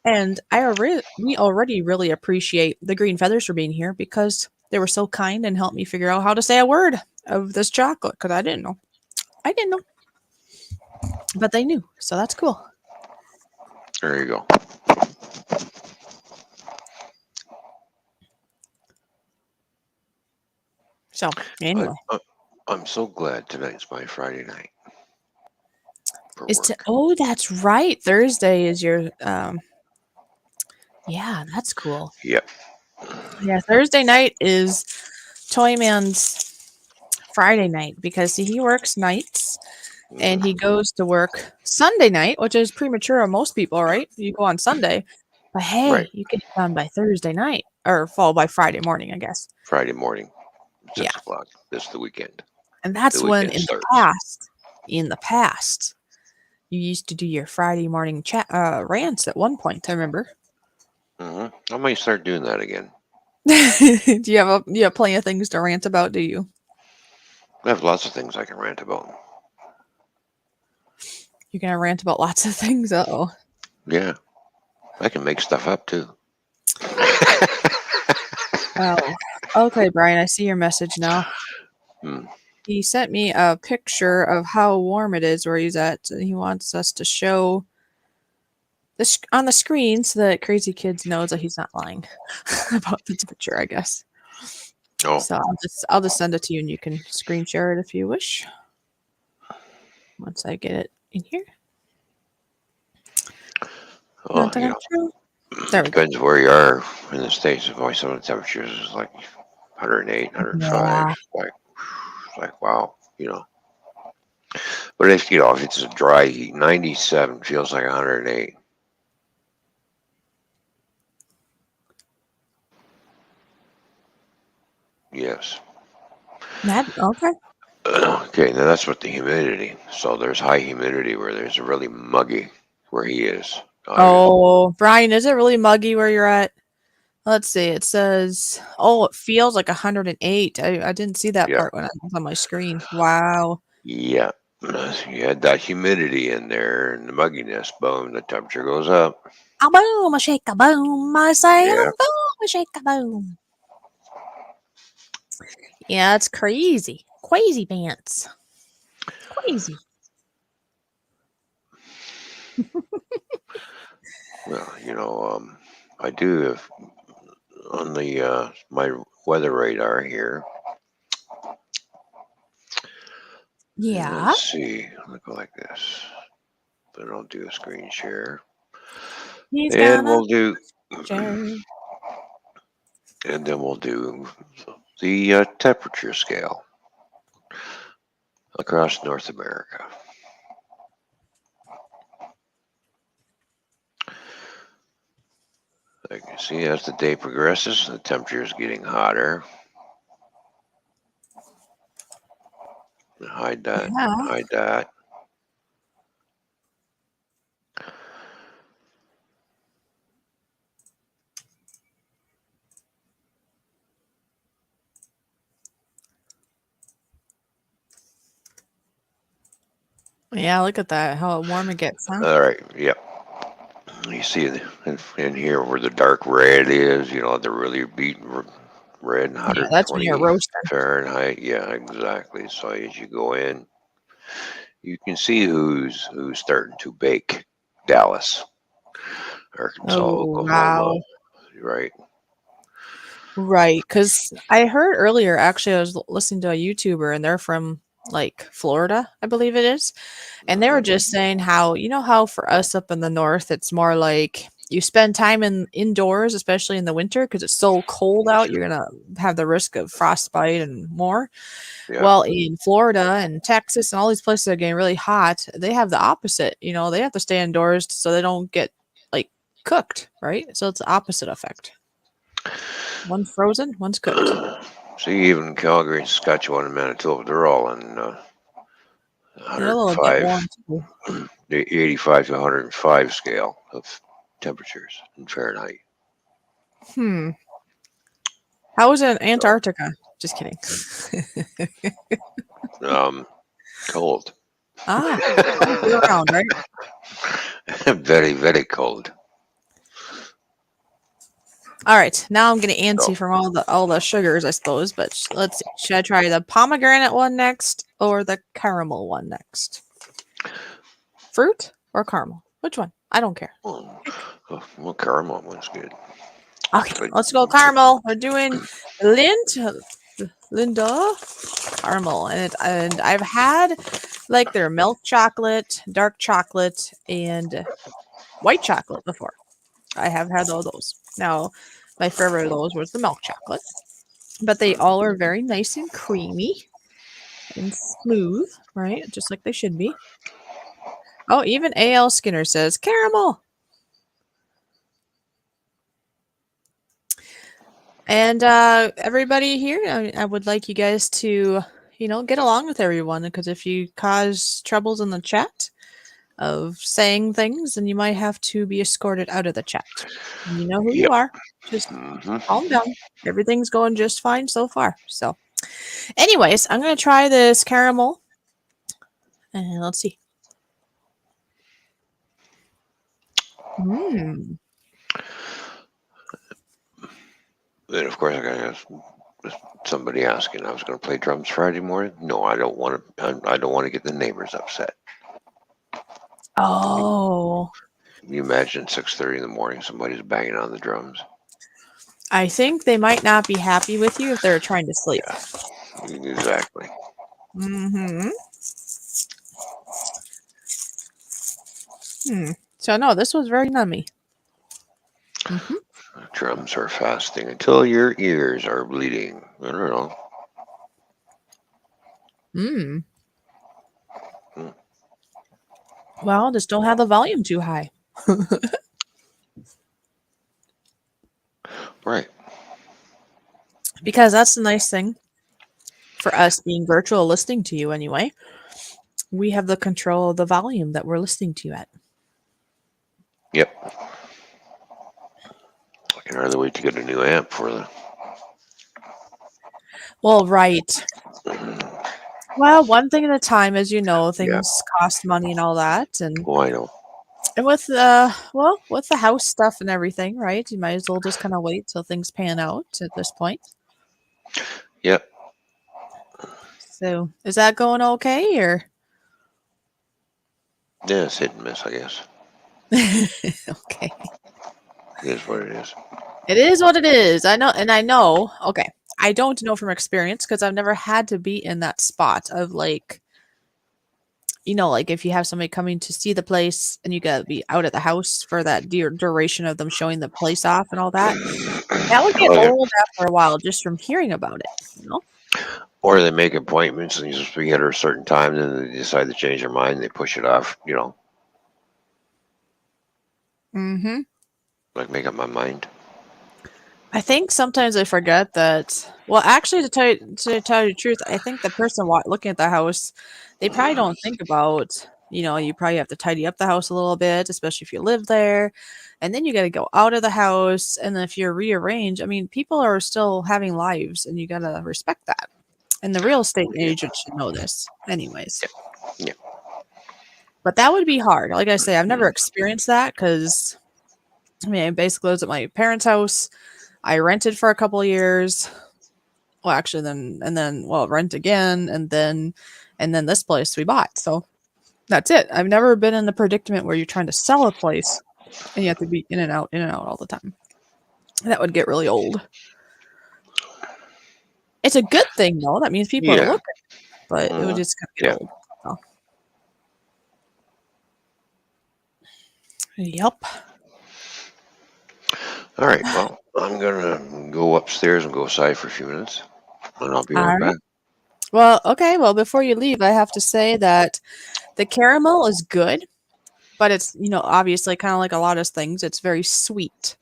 And we already really appreciate the Green Feathers for being here because they were so kind and helped me figure out how to say a word of this chocolate because I didn't know. I didn't know, but they knew. So that's cool. There you go. So I, anyway, I, I'm so glad tonight's my Friday night for it's to, work. oh, that's right. Thursday is your yeah, that's cool. Yep. Yeah, Thursday night is Toyman's Friday night because see, he works nights and he Hmm. goes to work Sunday night, which is premature on most people, right? You go on Sunday, but Right. hey, you get it done by Thursday night or fall by Friday morning, I guess. Friday morning, Yeah, 6 o'clock. This is the weekend. and The that's when weekend starts. in the past, you used to do your Friday morning chat rants at one point. I remember. I might start doing that again. Do you have plenty of things to rant about? Do you? I have lots of things I can rant about. You're gonna rant about lots of things. Oh, Yeah, I can make stuff up too. oh. Okay, Brian. I see your message now. Hmm. He sent me a picture of how warm it is where he's at. And he wants us to show this on the screen so that crazy kids knows that he's not lying about the temperature. I guess. Oh, So I'll just send it to you and you can screen share it if you wish. Once I get it in here. well, you know, There we go. depends where you are in the States. If some of the temperatures is like 108, 105, Yeah. like wow, you know. But if it's a dry heat, 97 feels like 108. Yes. That okay. Okay, now that's with the humidity. So there's high humidity where there's really muggy where he is. Oh, Brian, is it really muggy where you're at? Let's see. It says, oh, it feels like 108. I didn't see that Yeah, part when I was on my screen. Wow. yeah. You had that humidity in there and the mugginess. Boom, the temperature goes up. A boom, a shake a boom. I say, a Yeah. boom, a shake a boom. Yeah, it's crazy. Crazy pants. Crazy. Well, I do have on the my weather radar here. And Yeah. let's see. Look like this. But I'll do a screen share. He's And gonna we'll do share. and then we'll do the temperature scale across North America. Like you see, as the day progresses, the temperature is getting hotter. Hide that. Yeah. Hide that. Yeah, look at that. How warm it gets, huh? All right. Yep. You see in here where the dark red is. The really beaten red, Yeah, that's when you're 120 roasting. Fahrenheit. Yeah, exactly. So as you go in, you can see who's starting to bake. Dallas, Arkansas, Oh, Oklahoma, wow. right? Right, because I heard earlier, actually, I was listening to a YouTuber and they're from like Florida, I believe it is. And they were Hmm. just saying how, you know, how for us up in the north, it's more like you spend time indoors, especially in the winter, because it's so cold out, you're gonna have the risk of frostbite and more. Yeah. Well, in Florida and Texas and all these places that are getting really hot, they have the opposite. You know, they have to stay indoors so they don't get like cooked, right? So it's the opposite effect. One's frozen, one's cooked. See, even Calgary, Saskatchewan, and Manitoba, they're all in They're a little bit 105, warm too. the 85 to 105 scale of temperatures in Fahrenheit. Hmm. How is it in So, Antarctica? Just kidding. um, cold. Ah, cold year round, right? Very, very cold. All right, now I'm getting So, antsy from all the sugars, I suppose. But let's see. Should I try the pomegranate one next or the caramel one next? Fruit or caramel? Which one? I don't care. well, Pick. well, caramel one's good. Okay, But, let's go caramel. We're doing Linda caramel, and I've had like their milk chocolate, dark chocolate, and white chocolate before. I have had all those. Now, my favorite of those was the milk chocolate, but they all are very nice and creamy and smooth, right? Just like they should be. Oh, even A.L. Skinner says caramel. And everybody here, I would like you guys to, get along with everyone because if you cause troubles in the chat of saying things, then you might have to be escorted out of the chat. And you know who you yep. are. Just Hmm. calm down. Everything's going just fine so far. So, anyways, I'm going to try this caramel and let's see. Mmm. Then, of course, I got somebody asking, I was going to play drums Friday morning. No, I don't want to. I don't want to get the neighbors upset. Oh, You imagine 6:30 in the morning, somebody's banging on the drums. I think they might not be happy with you if they're trying to sleep. Yeah, exactly. Mm-hmm. Hmm. So no, this was very nummy. Mm-hmm. Drums are fasting until your ears are bleeding. I don't know. Mm. Mm, Well, just don't have the volume too high. right. Because that's the nice thing for us being virtual listening to you anyway. We have the control of the volume that we're listening to you at. Yep. I can hardly wait to get a new amp for the. Well, right. Well, one thing at a time, as you know, Yeah. things cost money and all that, and Oh, I know. with with the house stuff and everything, right? You might as well just kind of wait till things pan out at this point. Yep. So, is that going okay, or Yeah, it's hit and miss, I guess. okay? It is what it is. It is what it is. I know, and I know. Okay, I don't know from experience because I've never had to be in that spot of like, like if you have somebody coming to see the place and you gotta be out at the house for that duration of them showing the place off and all that. That would get Oh, yeah. old after a while just from hearing about it. Or they make appointments and you're supposed to be at a certain time, then they decide to change their mind. They push it off. Mm-hmm. Like, make up my mind. I think sometimes I forget that. Well, actually, to tell you the truth, I think the person looking at the house, they probably don't think about. You probably have to tidy up the house a little bit, especially if you live there, and then you got to go out of the house. And then if you're rearranged, I mean, people are still having lives, and you got to respect that. And the real estate Yeah. agent should know this, anyways. Yeah. But that would be hard. Like I say, I've never experienced that because I mean, I basically was at my parents' house. I rented for a couple of years. Well, actually, rent again, and then this place we bought. So that's it. I've never been in the predicament where you're trying to sell a place and you have to be in and out all the time. That would get really old. It's a good thing though. That means people are Yeah. looking, but it would Mhm. just kind of get Yeah. old. So, yep. All right. Well, I'm gonna go upstairs and go outside for a few minutes, and I'll be All right right. back. Well, okay. Well, before you leave, I have to say that the caramel is good, but it's obviously kind of like a lot of things. It's very sweet.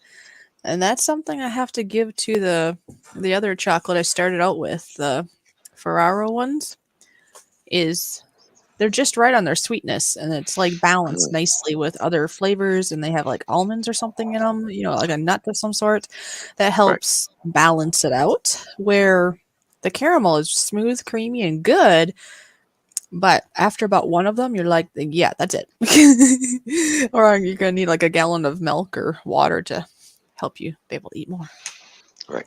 And that's something I have to give to the other chocolate I started out with, the Ferraro ones, is they're just right on their sweetness, and it's like balanced nicely with other flavors, and they have like almonds or something in them, like a nut of some sort that Right. helps balance it out. Where the caramel is smooth, creamy, and good, but after about one of them, you're like, yeah, that's it. Or you're gonna need like a gallon of milk or water to help you be able to eat more. Right.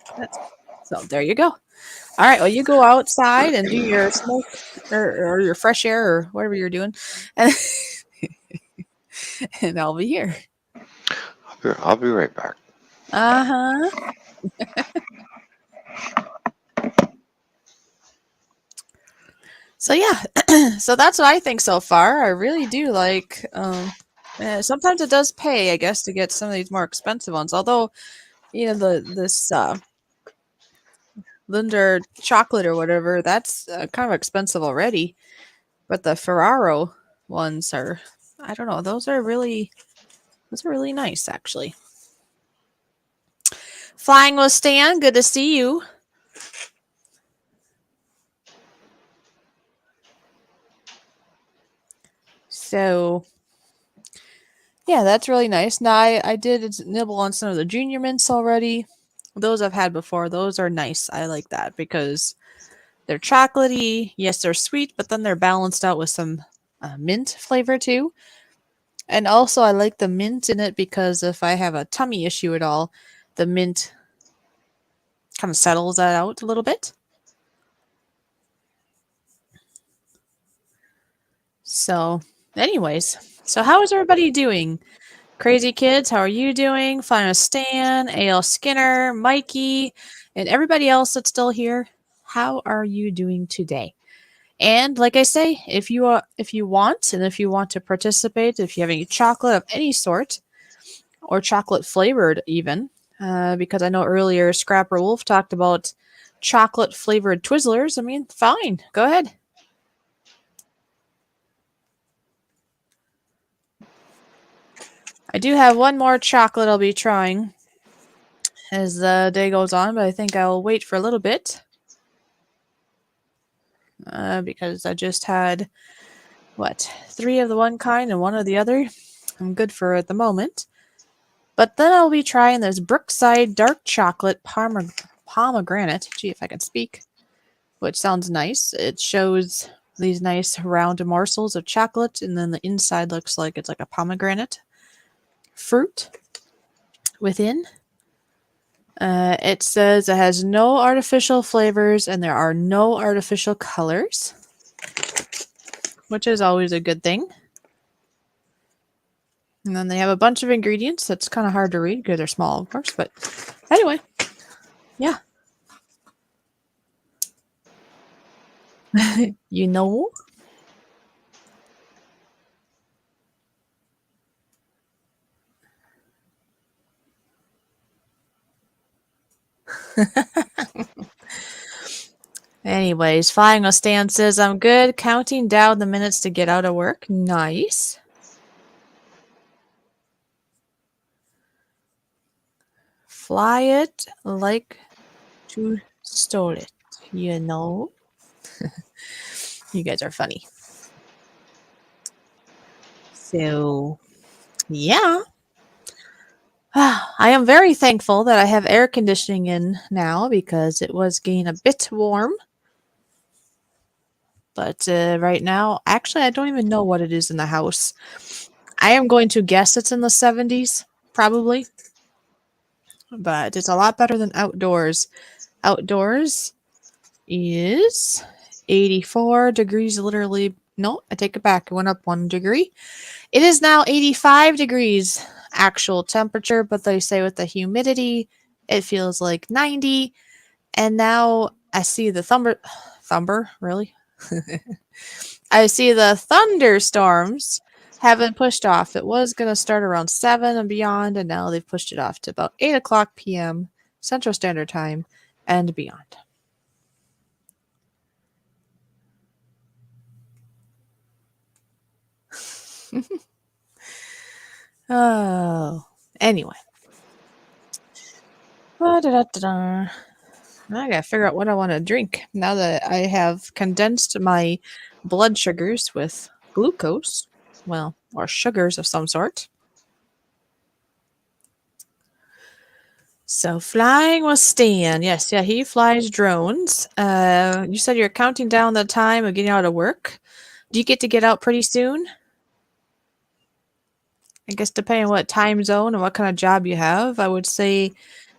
So there you go. All right, well, you go outside and do your smoke or your fresh air or whatever you're doing, and, and I'll be here. I'll be right back. Uh huh. So yeah, so that's what I think so far. I really do like. Sometimes it does pay, I guess, to get some of these more expensive ones. Although this Linder chocolate or whatever, that's kind of expensive already. But the Ferraro ones are, I don't know, those are really nice actually. Flying with Stan, good to see you. So yeah, that's really nice. Now I did nibble on some of the junior mints already. Those I've had before. Those are nice. I like that because they're chocolatey. Yes, they're sweet, but then they're balanced out with some mint flavor too. And also, I like the mint in it because if I have a tummy issue at all, the mint kind of settles that out a little bit. So, anyways, so how is everybody doing? Crazy Kids, how are you doing? Final Stan, A.L. Skinner, Mikey, and everybody else that's still here. How are you doing today? And like I say, if you want, and if you want to participate, if you have any chocolate of any sort, or chocolate flavored even, because I know earlier Scrapper Wolf talked about chocolate flavored Twizzlers. I mean, fine, go ahead. I do have one more chocolate I'll be trying as the day goes on, but I think I'll wait for a little bit because I just had, 3 of the one kind and 1 of the other. I'm good for at the moment. But then I'll be trying this Brookside Dark Chocolate Pomegranate. Gee, if I can speak. Which sounds nice. It shows these nice round morsels of chocolate, and then the inside looks like it's like a pomegranate fruit within. It says it has no artificial flavors and there are no artificial colors, which is always a good thing. And then they have a bunch of ingredients that's kind of hard to read because they're small, of course. But anyway, yeah. You know? Anyways, Flying with Stan says, I'm good. Counting down the minutes to get out of work. Nice. Fly it like to stole it, you know? You guys are funny. So, yeah. I am very thankful that I have air conditioning in now because it was getting a bit warm. But right now, actually, I don't even know what it is in the house. I am going to guess it's in the 70s, probably. But it's a lot better than outdoors. Outdoors is 84 degrees, literally. No, I take it back. It went up 1 degree. It is now 85 degrees actual temperature, but they say with the humidity, it feels like 90. And now I see the thumber, really? I see the thunderstorms haven't pushed off. It was going to start around 7 and beyond, and now they've pushed it off to about 8 o'clock p.m. Central Standard Time and beyond. Oh, anyway. I gotta figure out what I want to drink now that I have condensed my blood sugars with glucose, well, or sugars of some sort. So flying with Stan. Yes, yeah, he flies drones. You said you're counting down the time of getting out of work. Do you get to get out pretty soon? I guess depending on what time zone and what kind of job you have, I would say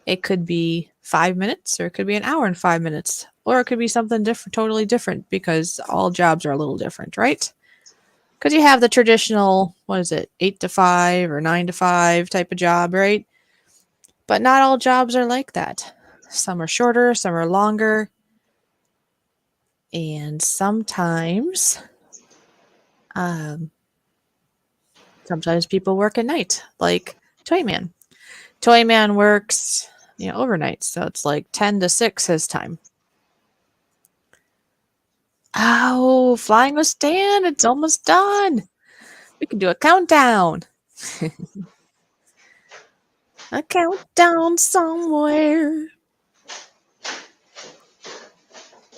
it could be 5 minutes or it could be an hour and 5 minutes. Or it could be something different, totally different, because all jobs are a little different, right? Because you have the traditional, what is it, 8 to 5 or 9 to 5 type of job, right? But not all jobs are like that. Some are shorter, some are longer, and um, sometimes people work at night, like Toyman. Toyman works, overnight, so it's like 10 to 6 his time. Oh, flying with Stan, it's almost done. We can do a countdown. A countdown somewhere.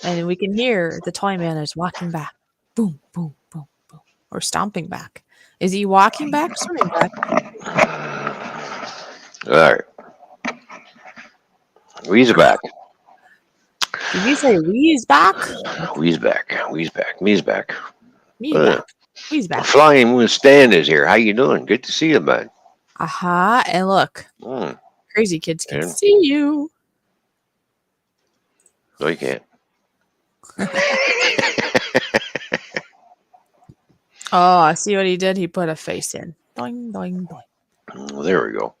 And we can hear the Toyman is walking back. Boom, boom, boom, boom. Or stomping back. Is he walking back or swimming back? All right. We's back. Did you say we's back? We's back. We's back. Me's back. Me Uh, back. We's back. Flying with Stan is here. How you doing? Good to see you, man. Aha, and look. Mm. Crazy kids can And see you. no, you can't. Oh, I see what he did. He put a face in. Doing, doing, doing. Well, there we go.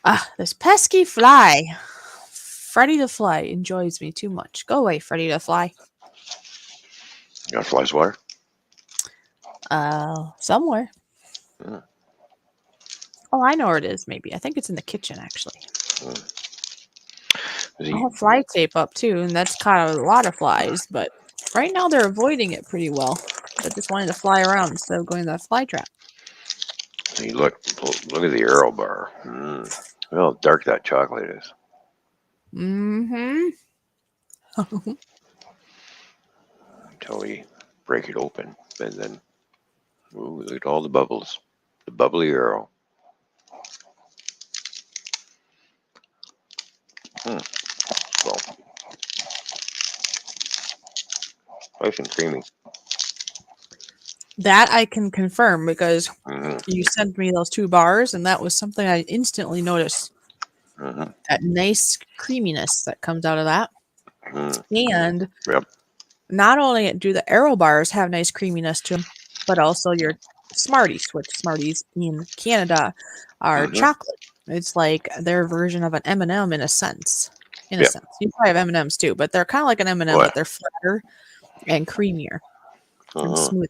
Ah, this pesky fly. Freddy the Fly enjoys me too much. Go away, Freddy the Fly. You got fly swatter? Somewhere. Mm. Oh, I know where it is, maybe. I think it's in the kitchen, actually. Mm. I have fly tape up, too, and that's caught a lot of flies, but right now they're avoiding it pretty well. They're just wanting to fly around instead of going to the fly trap. See, look at the arrow bar. Mm. Look how dark that chocolate is. Mm-hmm. Until we break it open, and then ooh, look at all the bubbles. The bubbly arrow. Well, nice and creamy. That I can confirm because Mm-hmm. you sent me those 2 bars, and that was something I instantly noticed. Mm-hmm. That nice creaminess that comes out of that. Mm-hmm. And Yep. not only do the arrow bars have nice creaminess to them, but also your Smarties, which Smarties in Canada are Mm-hmm. chocolate. It's like their version of an M&M in a sense. In a Yep. sense, you probably have M&Ms too, but they're kind of like an M&M, What? but they're flatter and creamier and Uh-huh. smoother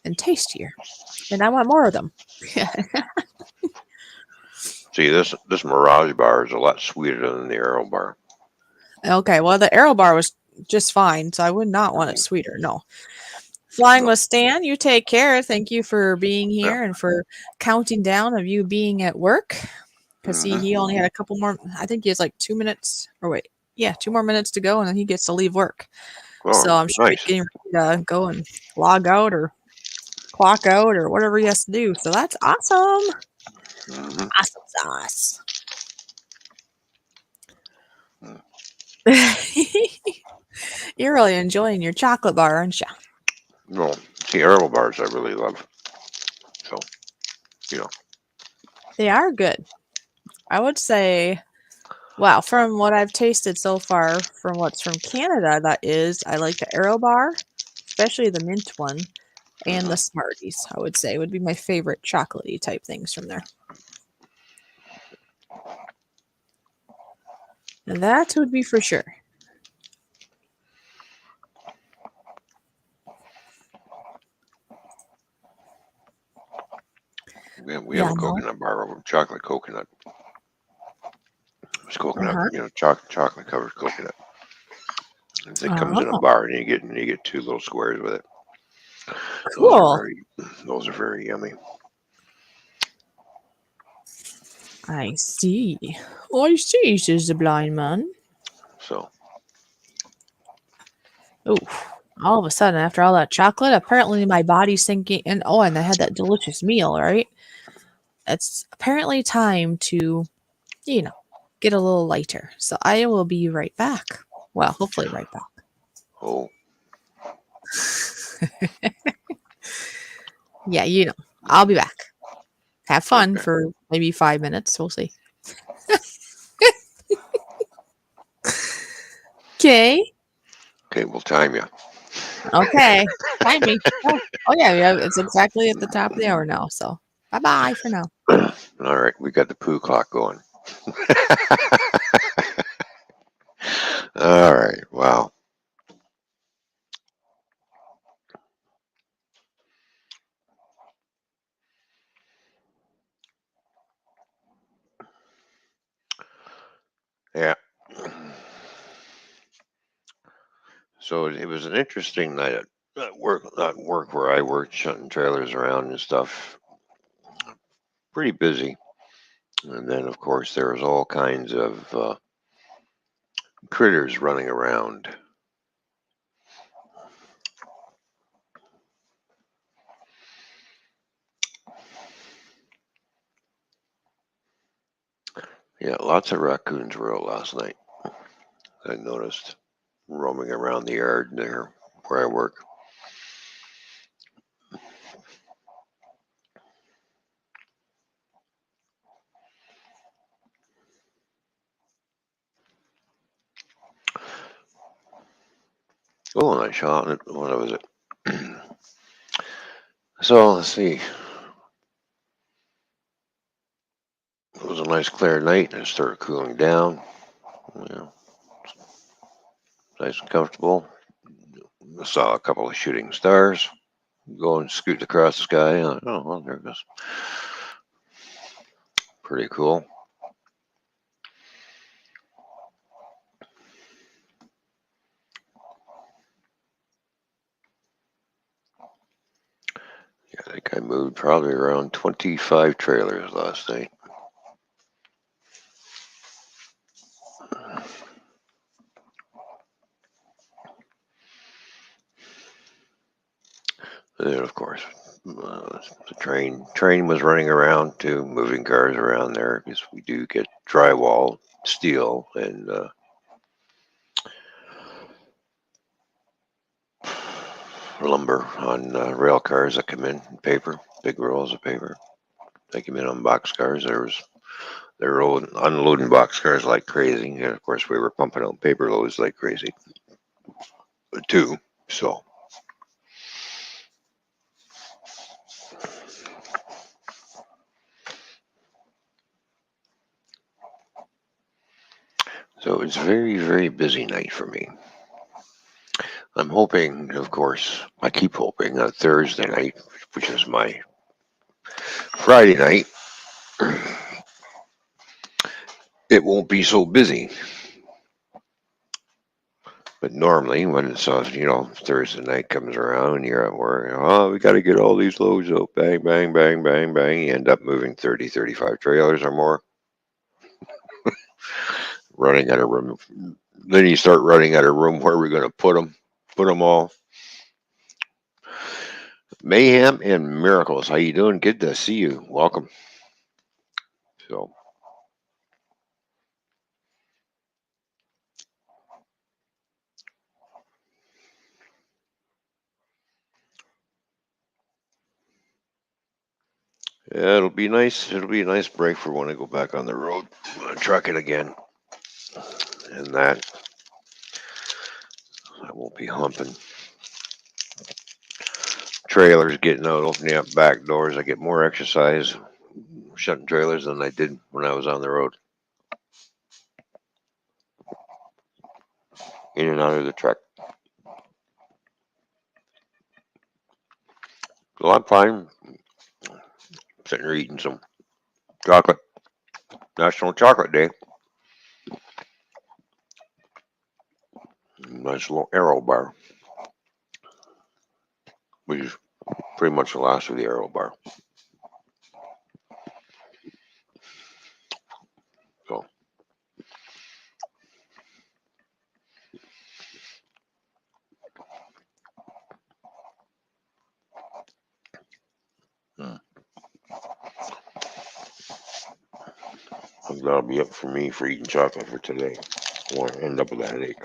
and tastier. And I want more of them. See, this Mirage bar is a lot sweeter than the arrow bar. Okay, well, the arrow bar was just fine, so I would not want it sweeter. No. Flying No. with Stan, you take care. Thank you for being Yeah. here and for counting down of you being at work. Because Mm-hmm. he only had a couple more. I think he has like 2 minutes. Or wait, yeah, 2 more minutes to go, and then he gets to leave work. So Oh, I'm sure he's nice. getting ready to go and log out or clock out or whatever he has to do. So that's awesome. Mm-hmm. Awesome sauce. Mm. You're really enjoying your chocolate bar, aren't you? No, see, arrow bars I really love. So, you know. They are good. I would say, wow, from what I've tasted so far, from what's from Canada, that is, I like the Arrow Bar, especially the mint one, and Mm-hmm. the Smarties, I would say, would be my favorite chocolatey type things from there. And that would be for sure. We have Yeah, a no. coconut bar over chocolate coconut. It's coconut, Uh-huh. chocolate covered coconut. It comes in a Oh, bar, and you get 2 little squares with it. cool. Those are very yummy. I see. I see, says the blind man. So, Oof. All of a sudden, after all that chocolate, apparently my body's thinking, and oh, and I had that delicious meal, right? It's apparently time to, you know, get a little lighter. So I will be right back. Well, hopefully, right back. Oh, Yeah, I'll be back. Have fun okay. for maybe 5 minutes. We'll see. Okay. Okay, we'll time you. Okay. Time me. Oh, yeah, yeah. It's exactly at the top of the hour now. So bye bye for now. All right, we got the poo clock going. All right, wow. Yeah. So it was an interesting night at work, not work where I worked, shutting trailers around and stuff. Pretty busy. And then, of course, there was all kinds of critters running around. Yeah, lots of raccoons were out last night. I noticed roaming around the yard there where I work. Oh, and I shot it. What was it? So let's see. It was a nice clear night. It started cooling down. You know, nice and comfortable. I saw a couple of shooting stars going scooting across the sky. Oh, well, there it goes. Pretty cool. Yeah, I think I moved probably around 25 trailers last night. And then, of course, the train was running around too, moving cars around there because we do get drywall, steel, and lumber on rail cars that come in, paper, big rolls of paper. They come in on box cars. They were unloading box cars like crazy, and of course we were pumping out paper loads like crazy too. So so it's a very busy night for me. I'm hoping, of course, I keep hoping on Thursday night, which is my Friday night, it won't be so busy. But normally, when it's Thursday night comes around and you're at work, oh, we got to get all these loads out, bang, bang, bang, bang, bang. You end up moving 30, 35 trailers or more, running out of room. Then you start running out of room where we're going to put them all. Mayhem and miracles. How you doing? Good to see you. Welcome. So yeah, it'll be nice. It'll be a nice break for when I go back on the road, truck it again, and that I won't be humping trailers, getting out, opening up back doors. I get more exercise shutting trailers than I did when I was on the road, in and out of the truck. So I'm fine. Sitting here eating some chocolate. National Chocolate Day. Nice little Arrow bar, which is pretty much the last of the Arrow bar. So That'll be it for me for eating chocolate for today. I won't end up with a headache.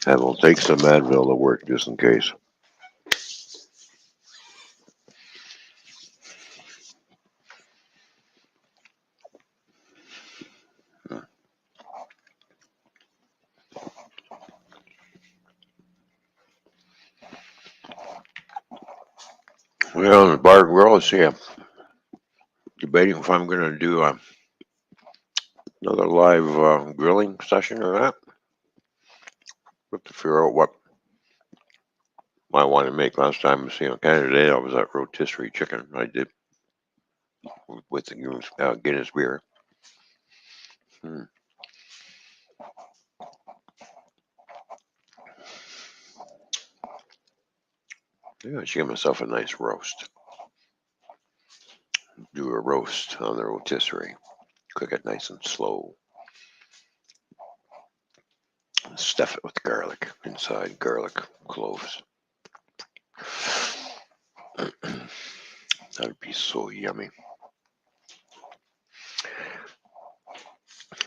And we'll take some Advil to work just in case. Well, in the bar grill, I see I'm debating if I'm going to do another live grilling session or not. Have to figure out what I want to make. Last time, Canada, I was at rotisserie chicken. I did with the Guinness beer. Hmm. Yeah, I should give myself a nice roast. Do a roast on the rotisserie. Cook it nice and slow. Stuff it with garlic inside, garlic cloves. That'd be so yummy.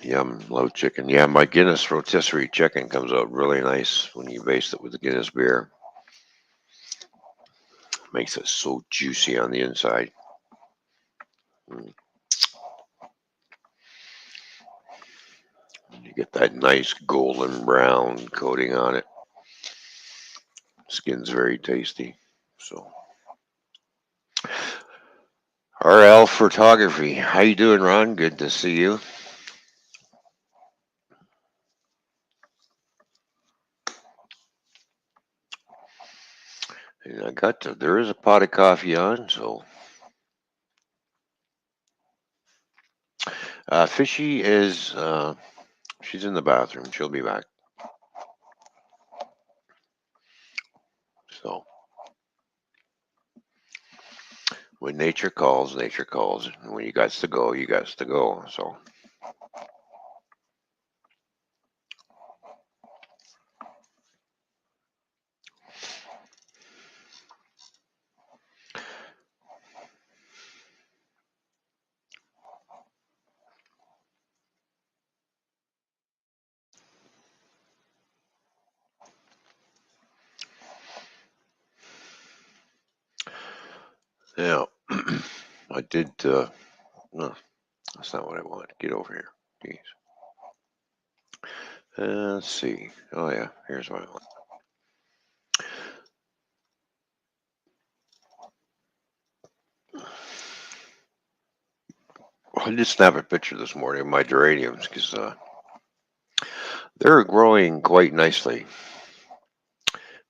Yum, love chicken. Yeah, my Guinness rotisserie chicken comes out really nice when you baste it with the Guinness beer. Makes it so juicy on the inside. Mm. You get that nice golden brown coating on it. Skin's very tasty. So, RL Photography. How you doing, Ron? Good to see you. And there is a pot of coffee on, so. Fishy is, she's in the bathroom. She'll be back. So, when nature calls, nature calls. And when you got to go, you got to go. So, yeah. I did, no, that's not what I want. Get over here. Jeez. Let's see. Oh, yeah. Here's what I want. I did snap a picture this morning of my geraniums because they're growing quite nicely.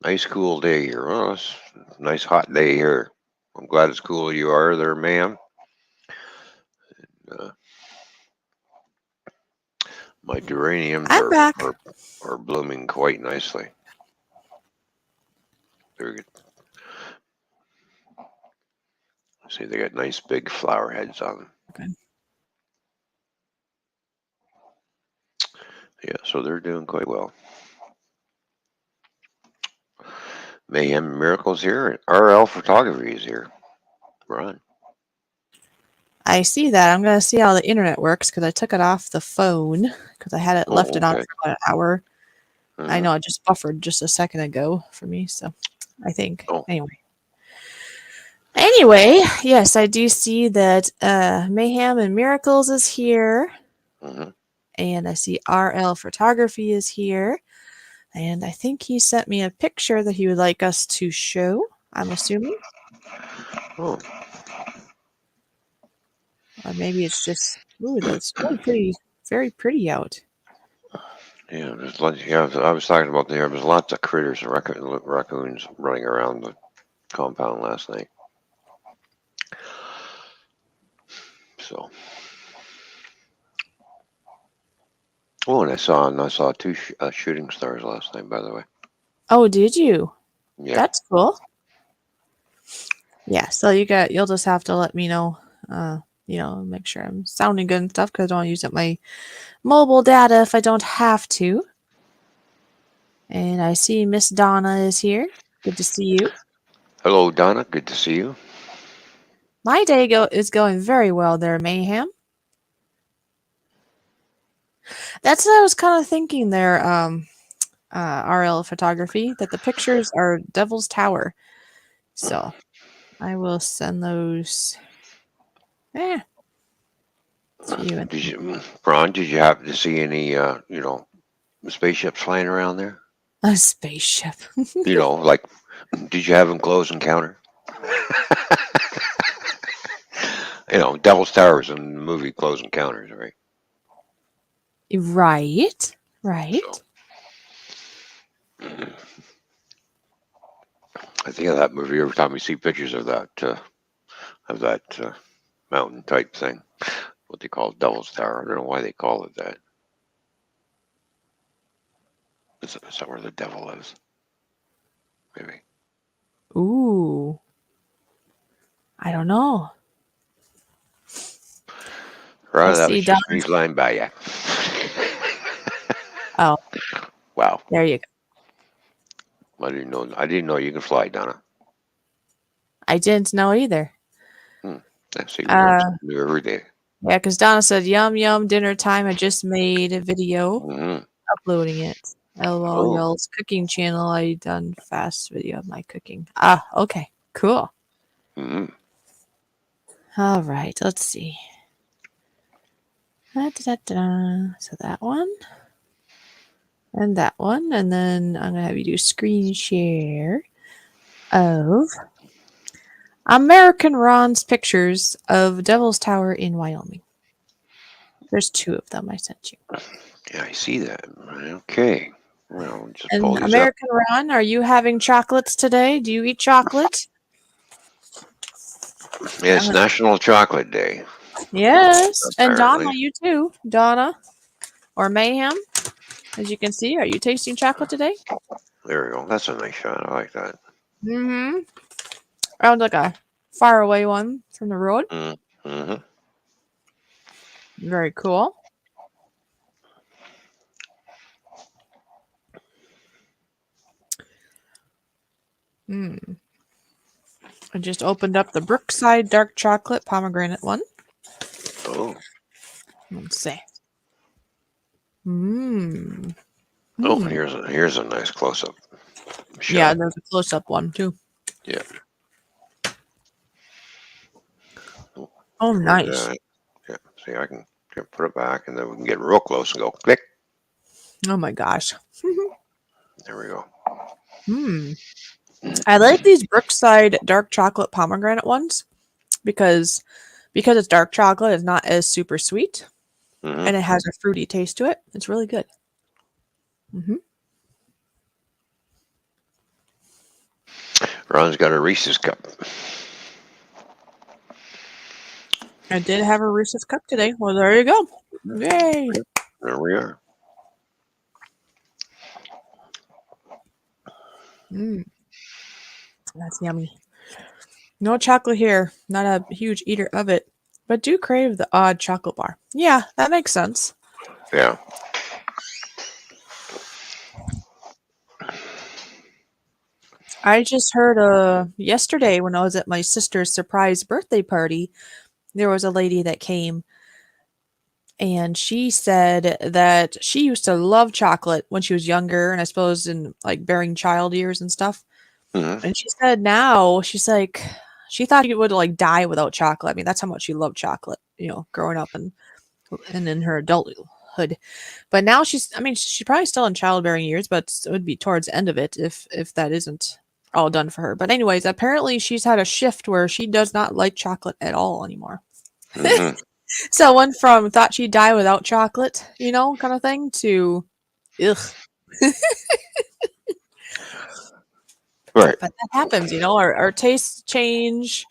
Nice cool day here. Oh, it's a nice hot day here. I'm glad it's cool you are there, ma'am. Uh, my geraniums I'm back. are blooming quite nicely. They're good. See, they got nice big flower heads on them. Okay. Yeah, so they're doing quite well. Mayhem Miracles here. RL Photography is here. Ron. I see that. I'm going to see how the internet works because I took it off the phone because I had it left it on Okay. for about an hour. I Mhm. know it just buffered just a second ago for me, so I think. Oh, Anyway, yes, I do see that Mayhem and Miracles is here, mhm. and I see RL Photography is here, and I think he sent me a picture that he would like us to show, I'm assuming. Oh, Or maybe it's just, ooh, that's really pretty, very pretty out. yeah. Yeah, I was talking about there was lots of critters and raccoons running around the compound last night. So, oh, and I saw two shooting stars last night. By the way, Oh, did you? yeah. That's cool. Yeah, so you'll just have to let me know, make sure I'm sounding good and stuff because I don't want to use up my mobile data if I don't have to. And I see Miss Donna is here. Good to see you. Hello, Donna. Good to see you. My day is going very well there, Mayhem. That's what I was kind of thinking there, RL Photography, that the pictures are Devil's Tower. So I will send those to you. Did you, Ron? Did you happen to see any, spaceships flying around there? A spaceship. Like, did you have them close encounter? Devil's Towers in the movie Close Encounters, right? Right. So Right. I think of that movie every time we see pictures of that mountain type thing. What they call Devil's Tower. I don't know why they call it that. Is that where the devil lives? Maybe. Ooh. I don't know. I Right, that was see Don. just me flying by you. Oh, Wow. there you go. I didn't know you could fly, Donna. I didn't know either. Hmm. I see, we learn Uh, something new every day. yeah, because Donna said, "Yum yum, dinner time." I just made a video Mm-hmm. uploading it. LOL, Oh. y'all's cooking channel. I done fast video of my cooking. Ah, okay, cool. Mm-hmm. All right, let's see. Da-da-da-da. So that one and that one, and then I'm gonna have you do screen share of American Ron's pictures of Devil's Tower in Wyoming. There's two of them I sent you. Yeah, I see that. Okay. Well, just pull And these up. American Ron, are you having chocolates today? Do you eat chocolate? Yeah, it's National Chocolate Day, Yes. And Donna, apparently. you too. Donna or Mayhem, as you can see. Are you tasting chocolate today? There we go. That's a nice shot. I like that. Mm-hmm. Sounds like a far away one from the road. Mm-hmm. Very cool. Mm. I just opened up the Brookside dark chocolate pomegranate one. Oh. Let's see. Mmm. Oh, Hmm. here's a nice close up Yeah, shot. there's a close up one too. Yeah. Oh, Oh, there's nice. that. Yeah. See, I can put it back, and then we can get real close and go click. Oh my gosh. There we go. Hmm. I like these Brookside dark chocolate pomegranate ones because it's dark chocolate, it's not as super sweet Mm-hmm. and it has a fruity taste to it. It's really good. Hmm. Ron's got a Reese's cup. I did have a Reese's cup today. Well, there you go. Yay. There we are. Mm, that's yummy. No chocolate here. Not a huge eater of it, but do crave the odd chocolate bar. Yeah, that makes sense. Yeah. I just heard yesterday when I was at my sister's surprise birthday party, there was a lady that came and she said that she used to love chocolate when she was younger and I suppose in like bearing child years and stuff. Mm-hmm. And she said now she's like she thought she would like die without chocolate. I mean, that's how much she loved chocolate, growing up and in her adulthood. But now I mean, she's probably still in childbearing years, but it would be towards the end of it if that isn't all done for her. But anyways, apparently she's had a shift where she does not like chocolate at all anymore. Mm-hmm. So went from thought she'd die without chocolate, kind of thing, to ugh. Right. But that happens, our tastes change.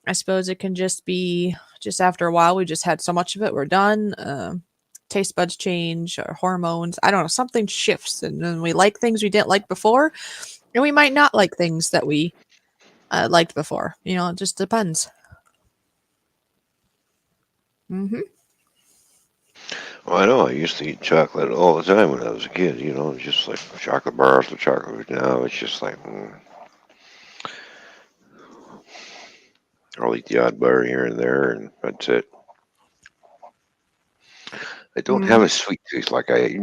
I suppose it can just be just after a while we just had so much of it, we're done. Taste buds change or hormones. I don't know, something shifts and then we like things we didn't like before, and we might not like things that we liked before. It just depends. Hmm. Well, I know I used to eat chocolate all the time when I was a kid. Just like chocolate bar after chocolate. Now it's just like, I'll eat the odd bar here and there, and that's it. I don't have Mm. a sweet tooth like I,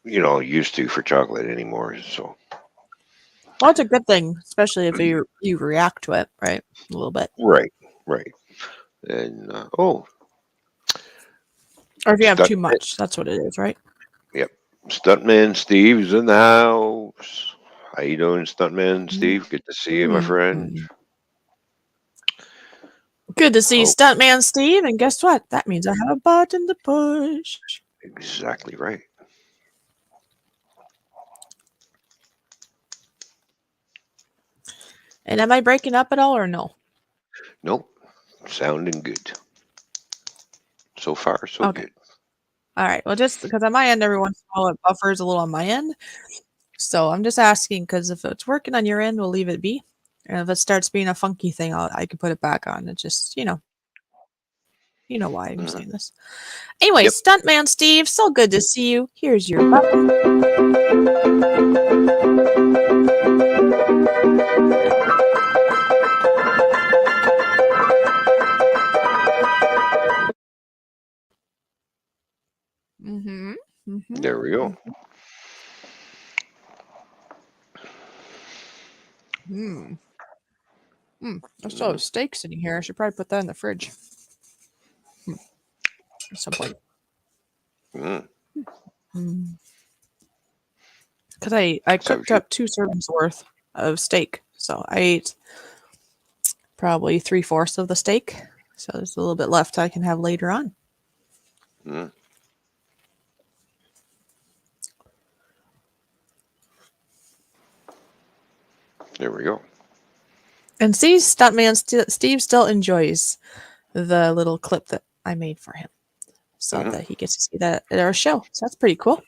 used to for chocolate anymore. So Well, it's a good thing, especially if you react to it, right? A little bit. right, right, and Or if you have too stuntman, much, that's what it is, right? yep, stuntman Steve's in the house. How you doing, stuntman Steve? Good to see you, my friend. Mm. Good to see Oh, Stuntman Steve, and guess what? That means I have a button to push. exactly right. And am I breaking up at all or no? Nope, sounding good. So far, so Okay. good. All right. Well, just because on my end, every once in a while it buffers a little on my end. So I'm just asking because if it's working on your end, we'll leave it be. And if it starts being a funky thing, I can put it back on. It just, you know why I'm Mhm. saying this. Anyway, Yep, Stuntman Steve, so good to see you. Here's your button. Mm-hmm. there we go. Mm-hmm. Mm-hmm. I still have Mm, steak sitting here. I should probably put that in the fridge at some point. mm. Because I So cooked up 2 servings worth of steak. So I ate probably 3/4 of the steak. So there's a little bit left I can have later on. mm, there we go. And see, Steve still enjoys the little clip that I made for him so Hmm. that he gets to see that at our show. So that's pretty cool.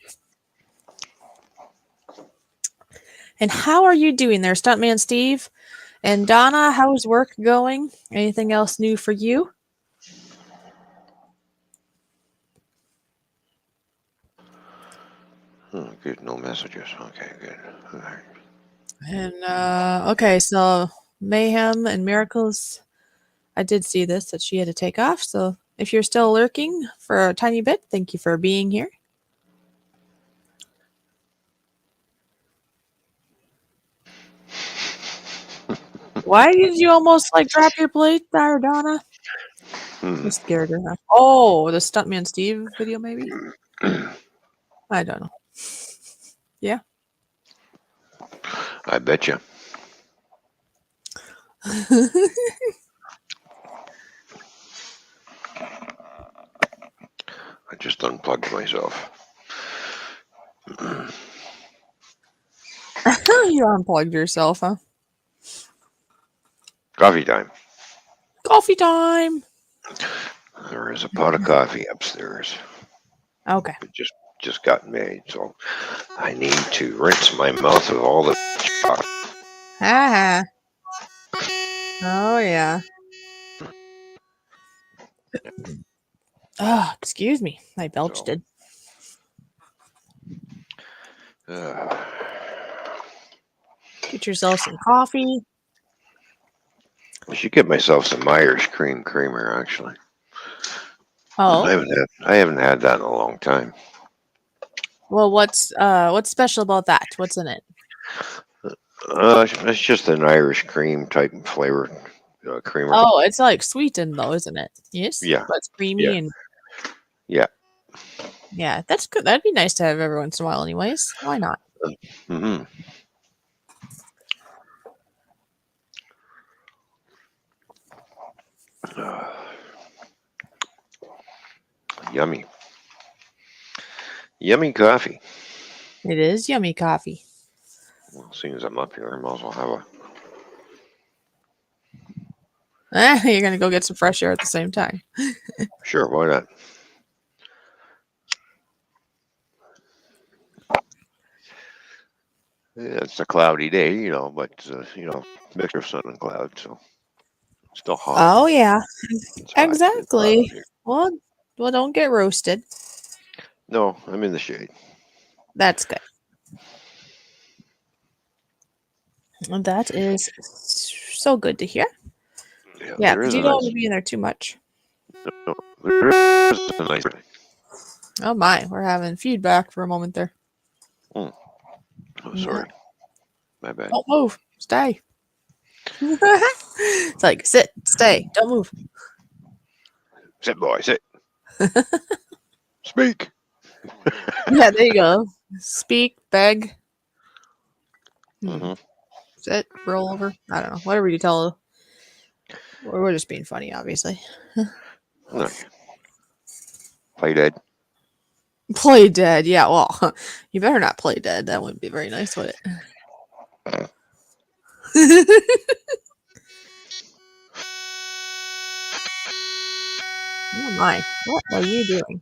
And how are you doing there, Stuntman Steve? And Donna, how's work going? Anything else new for you? Oh, good. No messages. Okay, good. All right. And okay, so Mayhem and Miracles. I did see this that she had to take off. So if you're still lurking for a tiny bit, thank you for being here. Why did you almost like drop your plate there, Donna? Hmm. You scared her. Huh? Oh, the Stuntman Steve video, maybe? I don't know. Yeah. I bet you. I just unplugged myself. You unplugged yourself, huh? Coffee time. Coffee time. There is a pot of coffee upstairs. Okay. It just got made, so I need to rinse my mouth of all the coffee. Ha. Oh, yeah. Oh, excuse me. I belched So it. uh, Get yourself some coffee. I should get myself some Irish cream creamer. Actually, Oh, I haven't had that in a long time. well, what's special about that? What's in it? It's just an Irish cream type flavor creamer. Oh, it's like sweetened though, isn't it? Yes, Yeah, but it's yeah, creamy and yeah. yeah, that's good. That'd be nice to have every once in a while, anyways. Why not? Hmm. Yummy, yummy coffee. It is yummy coffee. Well, seeing as I'm up here, I might as well have a. You're gonna go get some fresh air at the same time. Sure, why not? Yeah, it's a cloudy day, but mixture of sun and cloud, so it's still hot. Oh yeah, It's hot and exactly. cloudy. Well, well, don't get roasted. No, I'm in the shade. That's good. That is so good to hear. Yeah, there because is you a don't want to nice. be in there too much. No, there is a nice. Oh my, we're having feedback for a moment there. Oh, Yeah. sorry, my bad. Don't move. Stay. It's like sit, stay, don't move. Sit, boy, sit. Speak. Yeah, there you go. Speak, beg, Mm-hmm. sit, roll over. I don't know. Whatever you tell. We're just being funny, obviously. No, play dead. Play dead. Yeah, well, you better not play dead. That wouldn't be very nice, would it? Oh my, what are you doing?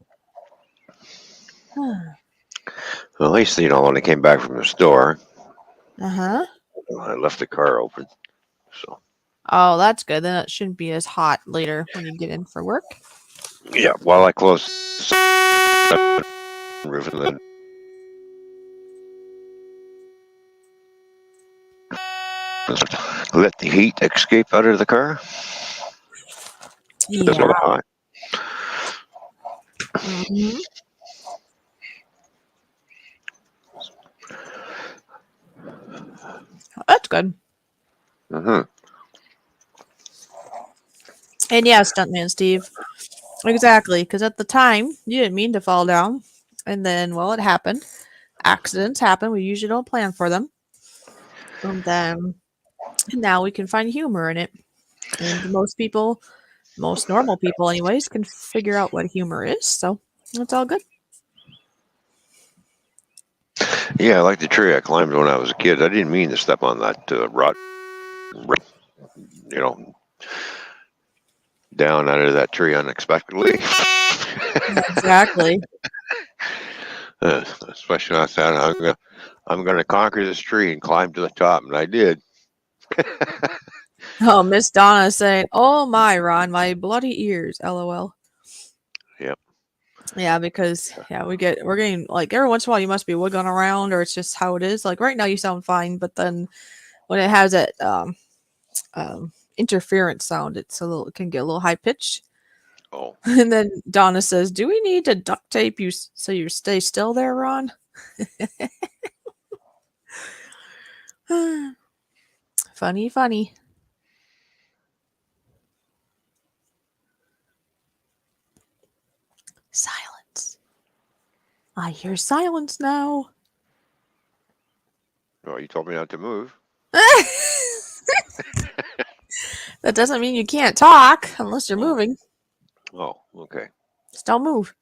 Well, at least when I came back from the store, Uh-huh. I left the car open. So Oh, that's good. Then it shouldn't be as hot later when you get in for work. yeah, while I closed the roof and then let the heat escape out of the car. Doesn't Yeah. get hot. Hmm. That's good. Mm-hmm. And yeah, stuntman Steve. Exactly, because at the time you didn't mean to fall down, and then well, it happened. Accidents happen. We usually don't plan for them, and then now we can find humor in it. And most people, most normal people, anyways, can figure out what humor is. So it's all good. Yeah, I like the tree I climbed when I was a kid. I didn't mean to step on that rod, you know, down out of that tree unexpectedly. Exactly. Especially I thought I'm gonna conquer this tree and climb to the top, and I did. Oh, Miss Donna saying, "Oh my, Ron, my bloody ears." LOL. Yep. Yeah, because yeah, we're getting like every once in a while you must be wiggling around, or it's just how it is. Like right now you sound fine, but then when it has that interference sound, it can get a little high pitched. Oh, And then Donna says, "Do we need to duct tape you so you stay still there, Ron?" Funny, funny. Silence. I hear silence now. well, you told me not to move. That doesn't mean you can't talk unless you're Oh, moving. oh, okay. Just don't move.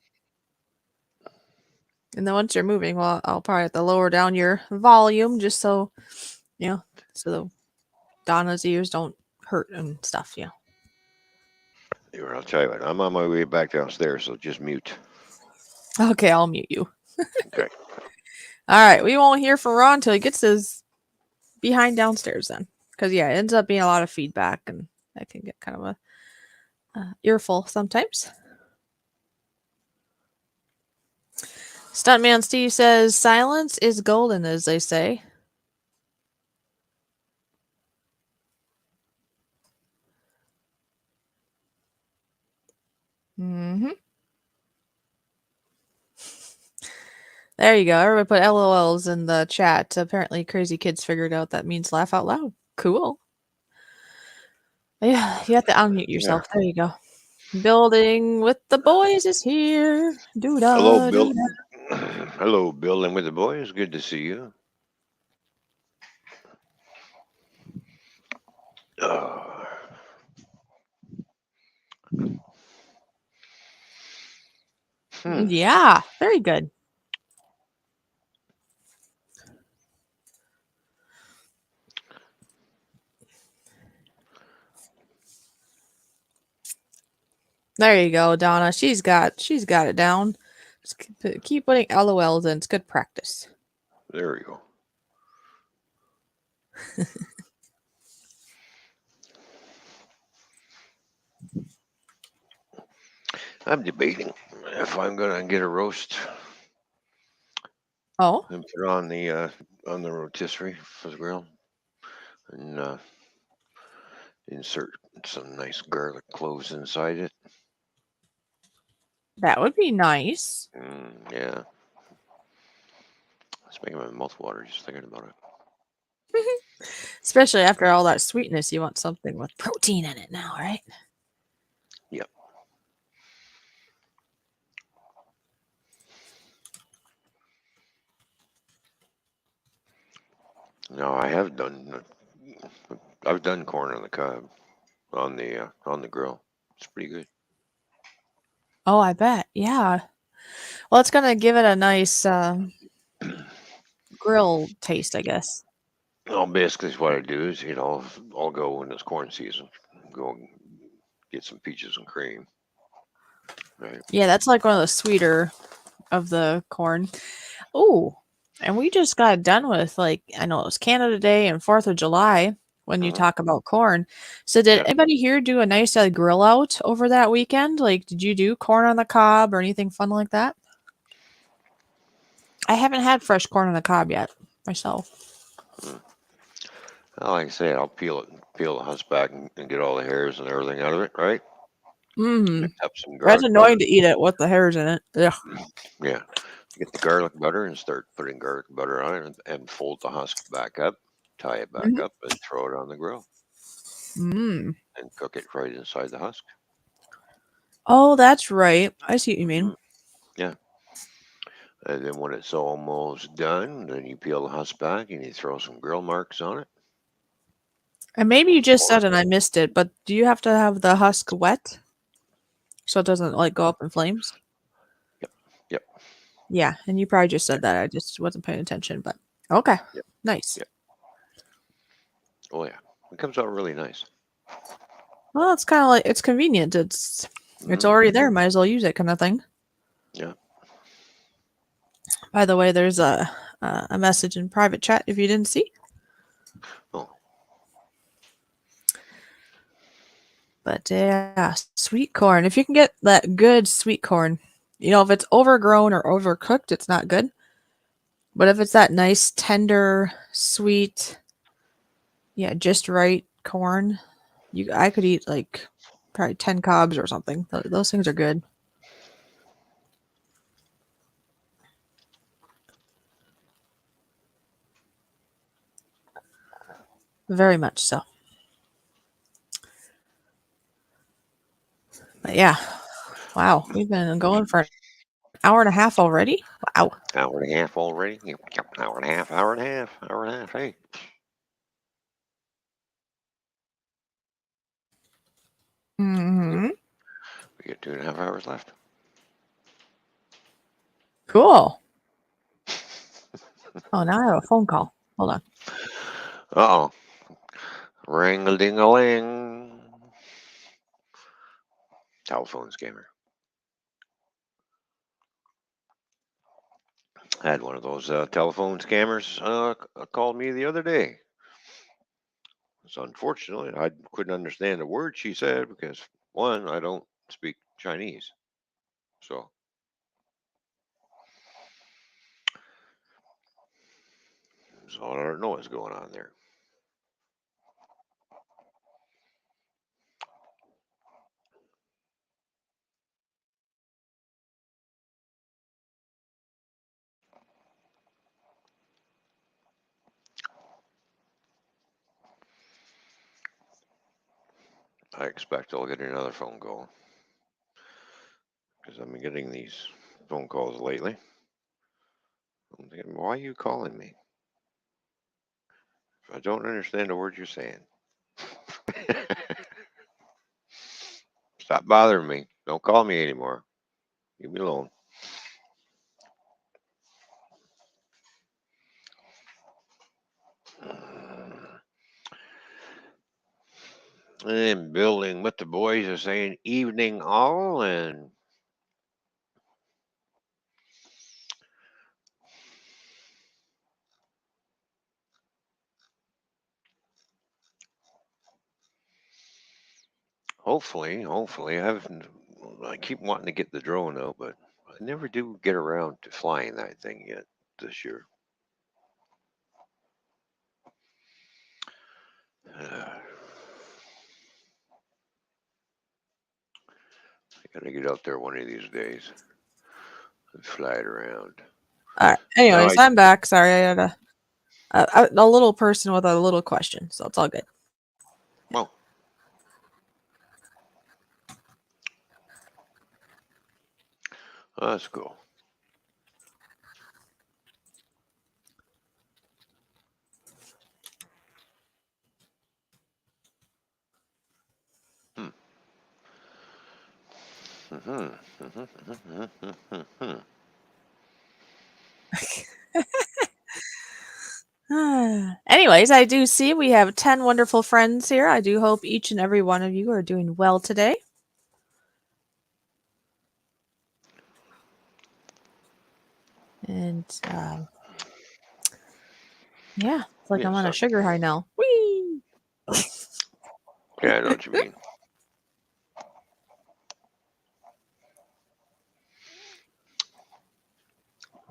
And then once you're moving, well, I'll probably have to lower down your volume just so, you know, so Donna's ears don't hurt and stuff, Here, I'll tell you what. I'm on my way back downstairs, so just mute. Okay, I'll mute you. Okay. All right, we won't hear from Ron until he gets his behind downstairs then. Because, yeah, it ends up being a lot of feedback and that can get kind of a earful sometimes. Stuntman Steve says, silence is golden, as they say. Mm-hmm. There you go. Everybody put LOLs in the chat. Apparently, crazy kids figured out that means laugh out loud. Cool. Yeah, you have to unmute Yeah. yourself. There you go. Building with the boys is here. Doo Hello, da Bill. doo da. Hello, building with the boys. Good to see you. Uh, hmm. Yeah, very good. There you go, Donna. She's got it down. Just keep putting LOLs in. It's good practice. There we go. I'm debating if I'm gonna get a roast Oh, and put on the rotisserie for the grill, and insert some nice garlic cloves inside it. That would be nice. Yeah, it's making my mouth water just thinking about it. Especially after all that sweetness, you want something with protein in it now, right? Yep. No, I have done. I've done corn on the cob on the grill. It's pretty good. Oh, I bet. Yeah. Well, it's gonna give it a nice grill taste, I guess. Well, basically, what I do is, I'll go when it's corn season, go and get some peaches and cream. Right. Yeah, that's like one of the sweeter of the corn. Oh, and we just got done with like I know it was Canada Day and 4th of July when you Uh-huh. talk about corn. So did Yeah. anybody here do a nice grill out over that weekend? Like did you do corn on the cob or anything fun like that? I haven't had fresh corn on the cob yet myself. Mm. Well, like I say, I'll peel the husk back and get all the hairs and everything out of it. Right. Mhm. Mix up some That's garlic annoying butter. to eat it with the hairs in it. Ugh. Yeah. Get the garlic butter and start putting garlic butter on it and fold the husk back up, tie it back Mhm. up, and throw it on the grill Mm. and cook it right inside the husk. Oh, that's right. I see what you mean. Hmm. Yeah. And then when it's almost done, then you peel the husk back and you throw some grill marks on it. And maybe We'll you just pour said it. and I missed it, but do you have to have the husk wet so it doesn't like go up in flames? Yep. Yep. Yeah, and you probably just Yep. said that. I just wasn't paying attention, but okay. Yep. Nice. Yep. Oh yeah. It comes out really nice. Well, it's kind of like it's convenient. It's Hmm. already there. Might as well use it, kind of thing. Yeah. By the way, there's a message in private chat if you didn't see. Oh. But yeah, sweet corn. If you can get that good sweet corn, if it's overgrown or overcooked, it's not good. But if it's that nice, tender, sweet, yeah, just right corn, I could eat like probably 10 cobs or something. Those things are good. Very much so. But yeah, wow, we've been going for an hour and a half already. Wow. Hour and a half already. Yep. Yep. Hour and a half. Hour and a half. Hour and a half. Hey. Yep. Hmm. We got 2.5 hours left. Cool. Oh, now I have a phone call. Hold on. Uh oh. Ring a ding a ling. Telephone scammer. I had one of those telephone scammers called me the other day. So unfortunately, I couldn't understand a word she said because one, I don't speak Chinese, so I don't know what's going on there. I expect I'll get another phone call because I've been getting these phone calls lately. I'm thinking, why are you calling me? If I don't understand a word you're saying, stop bothering me. Don't call me anymore. Leave me alone. And building with the boys are saying evening all, and hopefully, I keep wanting to get the drone out, but I never do get around to flying that thing yet this year. Gotta get out there one of these days and fly it around. All right. Now Anyways, I I'm back. Sorry, I had a little person with a little question, so it's all good. well, that's cool. Hmm. Anyways, I do see we have 10 wonderful friends here. I do hope each and every one of you are doing well today. And yeah, it's like Yeah, I'm on a sorry. sugar high now. Whee! Yeah, I know what you mean.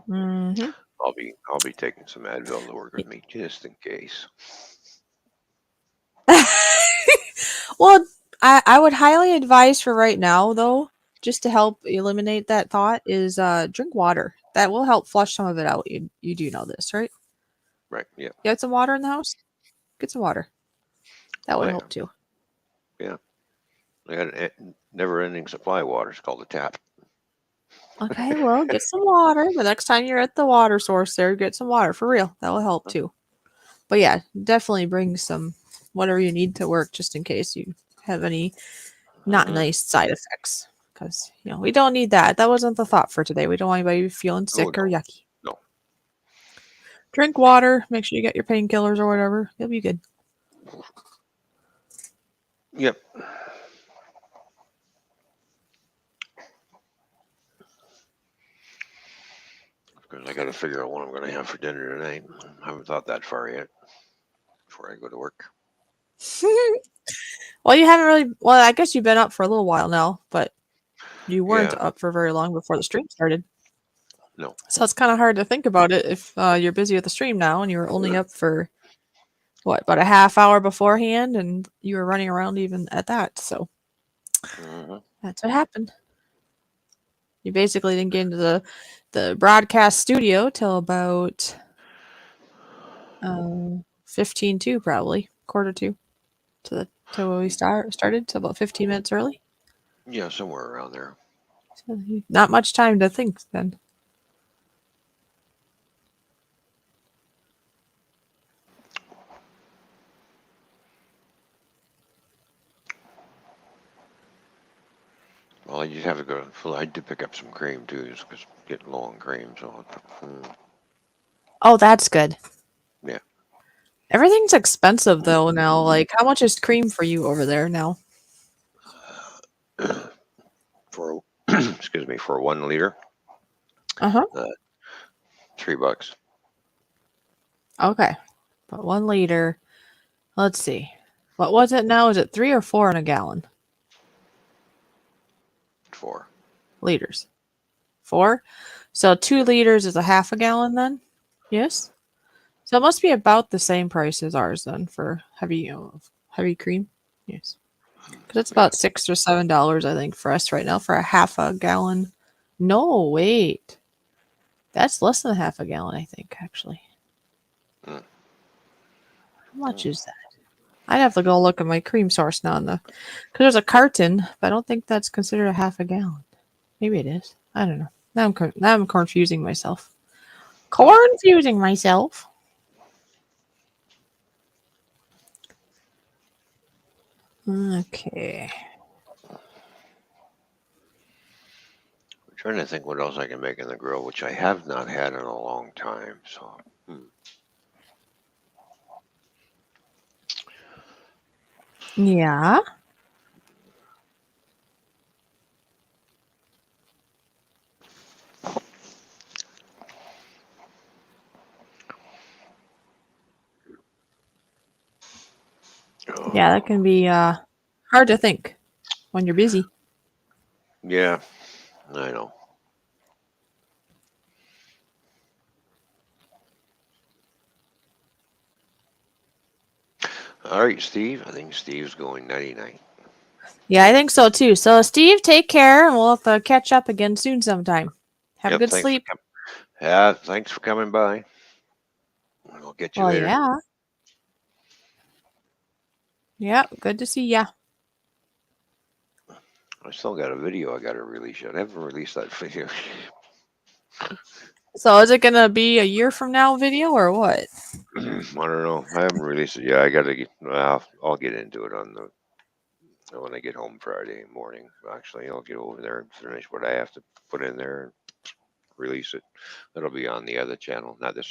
Mm-hmm. I'll be taking some Advil to work with me just in case. Well, I would highly advise for right now, though, just to help eliminate that thought, is drink water. That will help flush some of it out. You do know this, right? Right. Yeah. You got some water in the house? Get some water. That Oh would yeah. help too. Yeah. I got a never-ending supply of water. It's called the tap. Okay, well, get some water. The next time you're at the water source there, get some water for real. That will help too. But yeah, definitely bring some whatever you need to work just in case you have any not Mm-hmm. nice side effects. Because, we don't need that. That wasn't the thought for today. We don't want anybody feeling Oh sick or no, yucky. no. Drink water. Make sure you get your painkillers or whatever. You'll be good. Yep. Because I got to figure out what I'm going to have for dinner tonight. I haven't thought that far yet before I go to work. Well, you haven't really. Well, I guess you've been up for a little while now, but you weren't Yeah. up for very long before the stream started. No. So it's kind of hard to think about it if you're busy with the stream now and you were only up for what, about a half hour beforehand, and you were running around even at that. So Mm-hmm. that's what happened. You basically didn't get into the broadcast studio till about 15 to probably quarter to the till when we started, so about 15 minutes early. Yeah, somewhere around there. So not much time to think then. Well, I just have to go. Well, I did pick up some cream too, just because I'm getting low on cream. So, Oh, that's good. yeah. Everything's expensive though now. Like, how much is cream for you over there now? For excuse me, for 1 liter, Uh huh. uh, $3. Okay, but 1 liter. Let's see. What was it now? Is it 3 or 4 in a gallon? For Liters. 4. So 2 liters is a half a gallon then. Yes. So it must be about the same price as ours then for heavy cream. Yes. Because it's yeah. about $6 or $7, I think, for us right now for a half a gallon. No, wait. That's less than a half a gallon, I think, actually. Mm, How much mm. is that? I'd have to go look at my cream source now because there's a carton, but I don't think that's considered a half a gallon. Maybe it is. I don't know. Now I'm confusing myself. Mm. Confusing myself. Okay. I'm trying to think what else I can make in the grill, which I have not had in a long time. So, Yeah. Yeah, that can be hard to think when you're busy. yeah, I know. All right, Steve. I think Steve's going 99. Yeah, I think so too. So, Steve, take care, and we'll have to catch up again soon sometime. Have a Yep. good sleep. Yeah. Thanks for coming by. I'll get you Well, later. yeah. Yeah, good to see ya. I still got a video I got to release yet. I haven't released that video. So, is it gonna be a year from now video or what? I don't know. I haven't released it yet. I got to get. Well, I'll get into it on the when I get home Friday morning. Actually, I'll get over there and finish what I have to put in there and release it. That'll be on the other channel, not the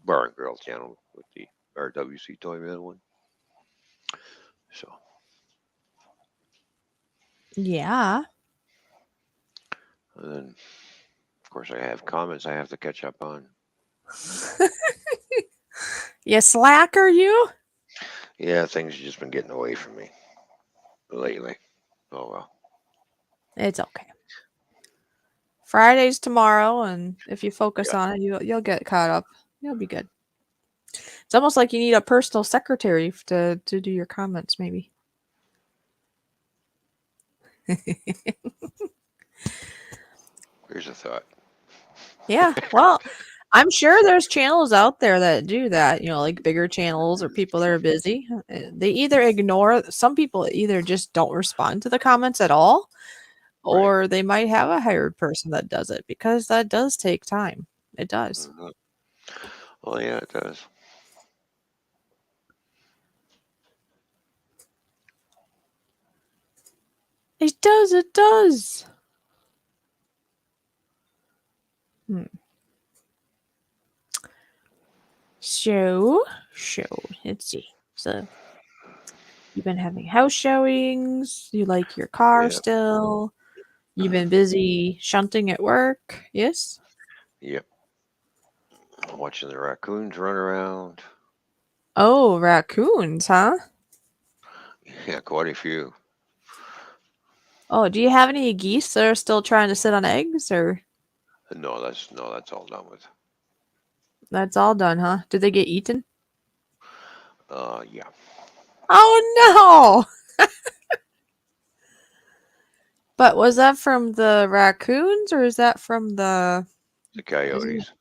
Bar and Grill channel with the RWC Toyman one. So, Yeah. and then of course I have comments I have to catch up on. You slacker, you? Yeah, things have just been getting away from me lately. Oh well. It's okay. Friday's tomorrow, and if you focus Yeah. on it, you'll get caught up. You'll be good. It's almost like you need a personal secretary to do your comments, maybe. Here's a thought. Yeah. Well, I'm sure there's channels out there that do that, like bigger channels or people that are busy. They either ignore, some people either just don't respond to the comments at all, Right. or they might have a hired person that does it because that does take time. It does. Hmm. Well, yeah, it does. It does. It does. Hmm. So, let's see. So, you've been having house showings. You like your car Yeah. still. You've been busy shunting at work. Yes. Yep. Watching the raccoons run around. Oh, raccoons, huh? Yeah, quite a few. Oh, do you have any geese that are still trying to sit on eggs, or No, that's all done with. that's all done, huh? Did they get eaten? Yeah. Oh no! But was that from the raccoons, or is that from the? The Isn't it? coyotes.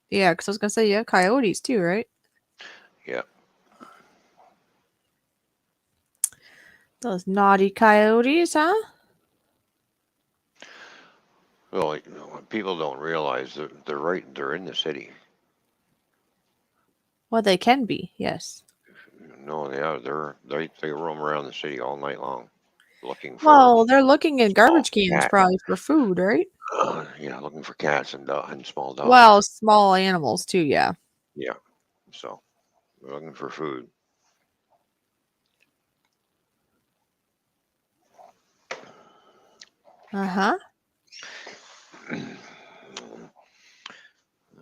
Yeah, because I was gonna say you have coyotes too, right? Yeah. Those naughty coyotes, huh? Well, people don't realize that they're right. They're in the city. Well, they can be, yes. No, yeah, they roam around the city all night long, looking for Well, they're looking in small garbage cans cat. probably for food, right? Yeah, looking for cats and small Well, dogs. small animals too, yeah. Yeah. So they're looking for food. Uh-huh.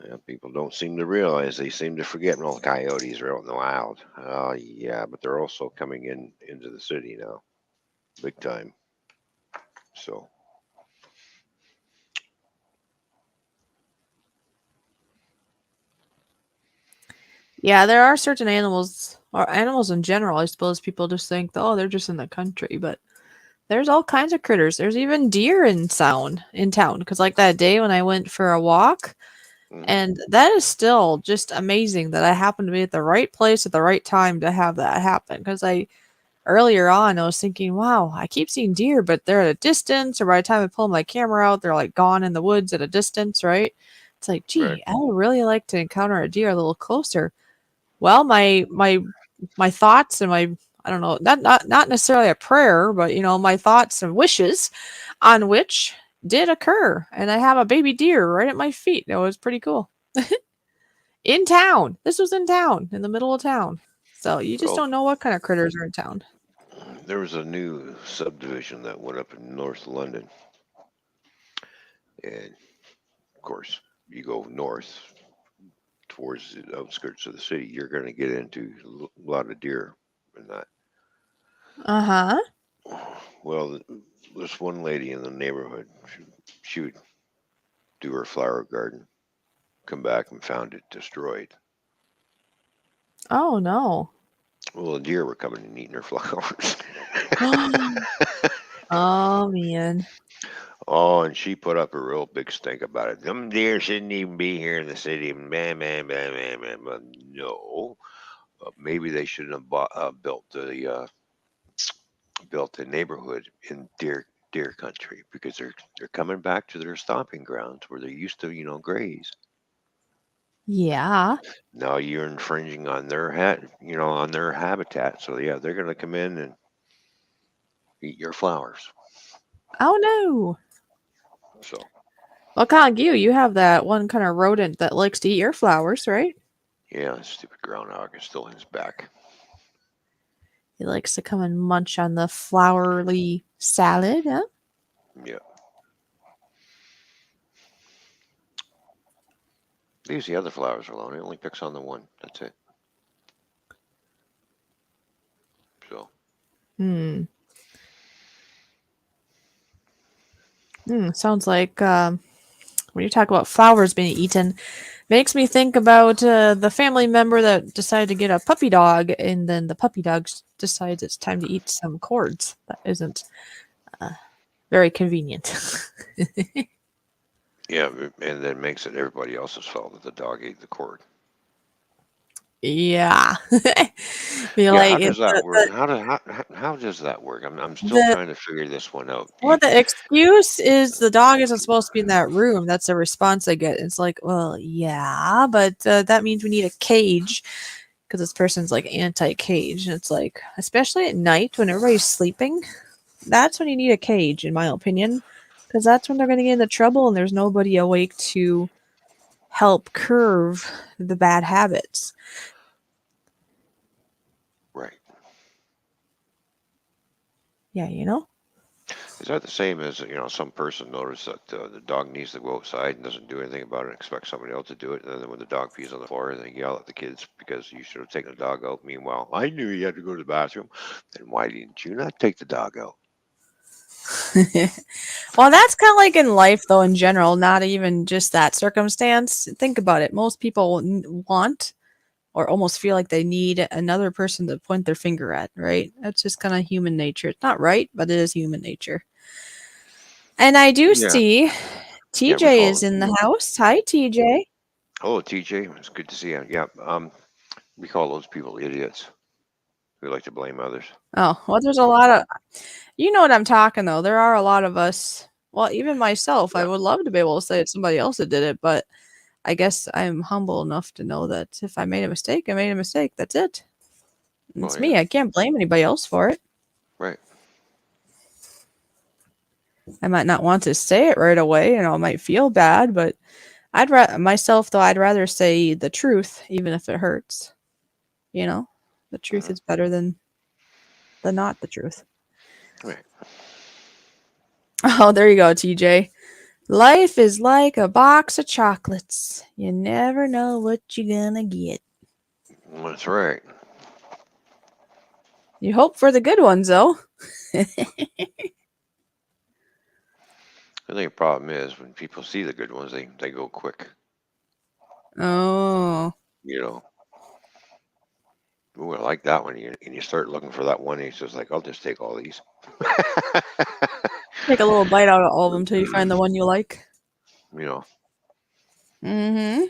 Yeah, people don't seem to realize. They seem to forget all the coyotes are out in the wild. Yeah, but they're also coming into the city now, big time. So Yeah, there are certain animals, or animals in general, I suppose people just think, oh, they're just in the country, but there's all kinds of critters. There's even deer in town. Because like that day when I went for a walk, mhm, and that is still just amazing that I happened to be at the right place at the right time to have that happen. Because earlier on, I was thinking, wow, I keep seeing deer, but they're at a distance, or by the time I pull my camera out, they're like gone in the woods at a distance, right? It's like, right. gee, I would really like to encounter a deer a little closer. Well, my thoughts and my, I don't know, not necessarily a prayer, but my thoughts and wishes on which did occur, and I have a baby deer right at my feet. That was pretty cool. In town. This was in town, in the middle of town. So you just Well, don't know what kind of critters are in town. there was a new subdivision that went up in North London, and of course, you go north towards the outskirts of the city, you're going to get into a lot of deer and that. Uh-huh. Well, this one lady in the neighborhood, she would do her flower garden, come back and found it destroyed. Oh no. Well, the deer were coming and eating her flowers. Oh man. Oh, and she put up a real big stink about it. Them deer shouldn't even be here in the city. Man, man, man, man, man. But no, maybe they shouldn't have built the neighborhood in deer country because they're coming back to their stomping grounds where they used to, graze. Yeah. Now you're infringing on on their habitat. So yeah, they're gonna come in and eat your flowers. Oh no. So Well, kind of you have that one kind of rodent that likes to eat your flowers, right? yeah, stupid groundhog is still in his back. He likes to come and munch on the flowery salad, huh? Yeah, leaves the other flowers alone. He only picks on the one. That's it. So Hmm. Sounds like when you talk about flowers being eaten, makes me think about the family member that decided to get a puppy dog, and then the puppy dog decides it's time to eat some cords. That isn't very convenient. yeah, and then makes it everybody else's fault that the dog ate the cord. Yeah. Be Yeah, like how does that work? How does that work? I'm still the trying to figure this one out. well, the excuse is the dog isn't supposed to be in that room. That's the response I get. It's like, well, yeah, but that means we need a cage because this person's like anti-cage, and it's like, especially at night when everybody's sleeping, that's when you need a cage, in my opinion, because that's when they're going to get into trouble and there's nobody awake to help curve the bad habits. Right. Yeah, you know. Is that the same as, some person noticed that the dog needs to go outside and doesn't do anything about it and expects somebody else to do it? And then when the dog pees on the floor, they yell at the kids because you should have taken the dog out. Meanwhile, I knew you had to go to the bathroom. Then why didn't you not take the dog out? Well, that's kind of like in life, though, in general, not even just that circumstance. Think about it. Most people want or almost feel like they need another person to point their finger at, right? That's just kind of human nature. It's not right, but it is human nature. And I do Yeah. see Yeah, we TJ call is it. in the house. Hi, TJ. Oh, TJ, it's good to see you. Yeah. We call those people idiots who like to blame others. Oh, well, there's a lot of, you know what I'm talking, though. There are a lot of us, well, even myself, I Yeah. would love to be able to say it's somebody else that did it, but I guess I'm humble enough to know that if I made a mistake, I made a mistake. That's it. Well, It's yeah. me. I can't blame anybody else for it. Right. I might not want to say it right away, I might feel bad, but myself though, I'd rather say the truth, even if it hurts. You know, the truth Hmm. is better than the not the truth. Right. Oh, there you go, TJ. Life is like a box of chocolates. You never know what you're gonna get. That's right. You hope for the good ones, though. I think the problem is when people see the good ones, they go quick. Oh, You know, ooh, I like that one. And you start looking for that one, and it's just like, I'll just take all these. take a little bite out of all of them till you find the one you like. you know, Mm-hmm.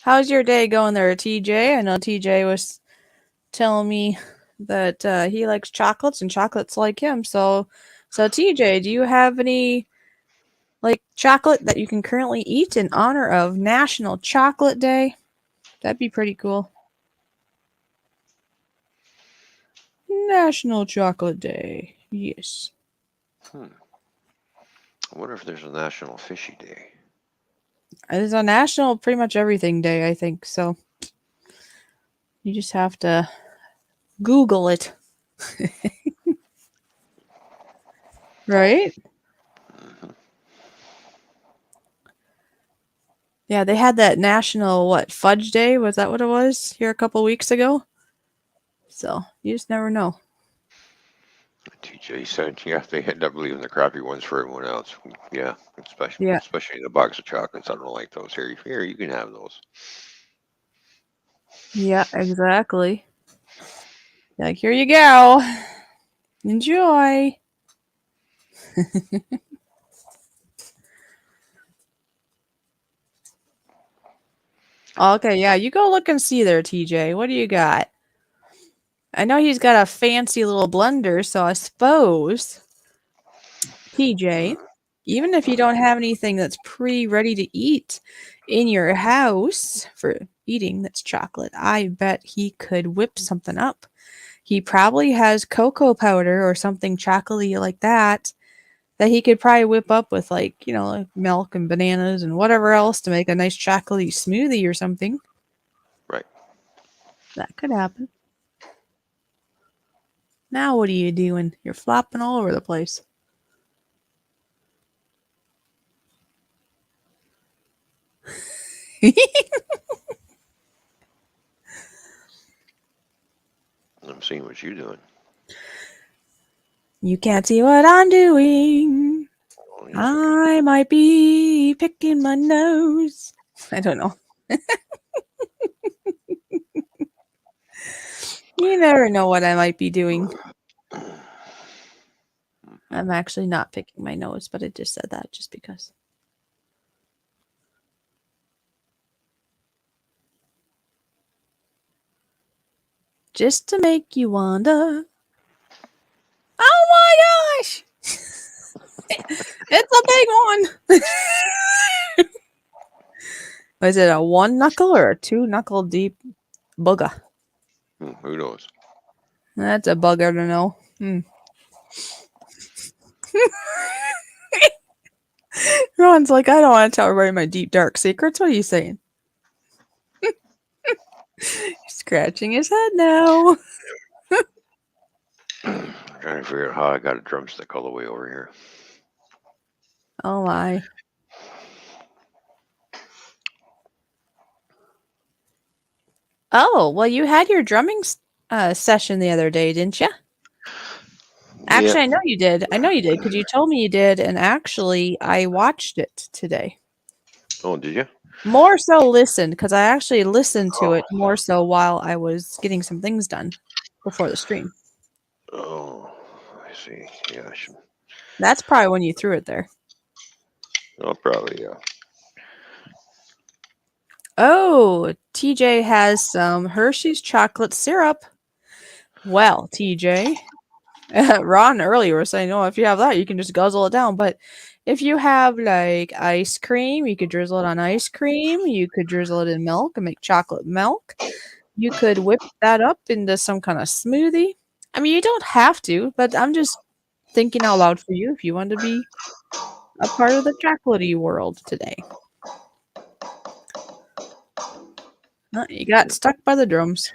How's your day going there, TJ? I know TJ was telling me that he likes chocolates and chocolates like him. So TJ, do you have any like chocolate that you can currently eat in honor of National Chocolate Day? That'd be pretty cool. National Chocolate Day. Yes. hmm. I wonder if there's a National Fishy Day. It's a national pretty much everything day, I think. So you just have to Google it. Right? Hmm. Yeah, they had that national what fudge day? Was that what it was here a couple weeks ago? So you just never know. TJ said, yeah, they end up leaving the crappy ones for everyone else. Yeah, Yeah. especially in a box of chocolates. I don't like those. Here, you can have those. Yeah, exactly. Like, here you go. Enjoy. Okay, yeah, you go look and see there, TJ. What do you got? I know he's got a fancy little blender, so I suppose, TJ, even if you don't have anything that's pre-ready to eat in your house for eating that's chocolate, I bet he could whip something up. He probably has cocoa powder or something chocolatey like that he could probably whip up with, like, like milk and bananas and whatever else to make a nice chocolatey smoothie or something. Right. That could happen. Now what are you doing? You're flopping all over the place. I'm seeing what you're doing. You can't see what I'm doing. Oh, yes, I can. I might be picking my nose. I don't know. You never know what I might be doing. I'm actually not picking my nose, but I just said that just because. Just to make you wonder. Oh my gosh! It's a big one! Is it a one knuckle or a two knuckle deep bugger? Who knows? That's a bugger to know. Ron's like, I don't want to tell everybody my deep dark secrets. What are you saying? He's scratching his head now. I'm trying to figure out how I got a drumstick all the way over here. Oh my. Oh, well, you had your drumming session the other day, didn't you? Yeah. Actually, I know you did. I know you did because you told me you did, and actually, I watched it today. Oh, did you? More so listened because I actually listened to Oh. it more so while I was getting some things done before the stream. Oh, I see. Yeah, I should. That's probably when you threw it there. Oh, probably, yeah. Oh, TJ has some Hershey's chocolate syrup. Well, TJ, Ron earlier was saying, oh, if you have that, you can just guzzle it down. But if you have like ice cream, you could drizzle it on ice cream. You could drizzle it in milk and make chocolate milk. You could whip that up into some kind of smoothie. I mean, you don't have to, but I'm just thinking out loud for you if you want to be a part of the chocolatey world today. You got stuck by the drums.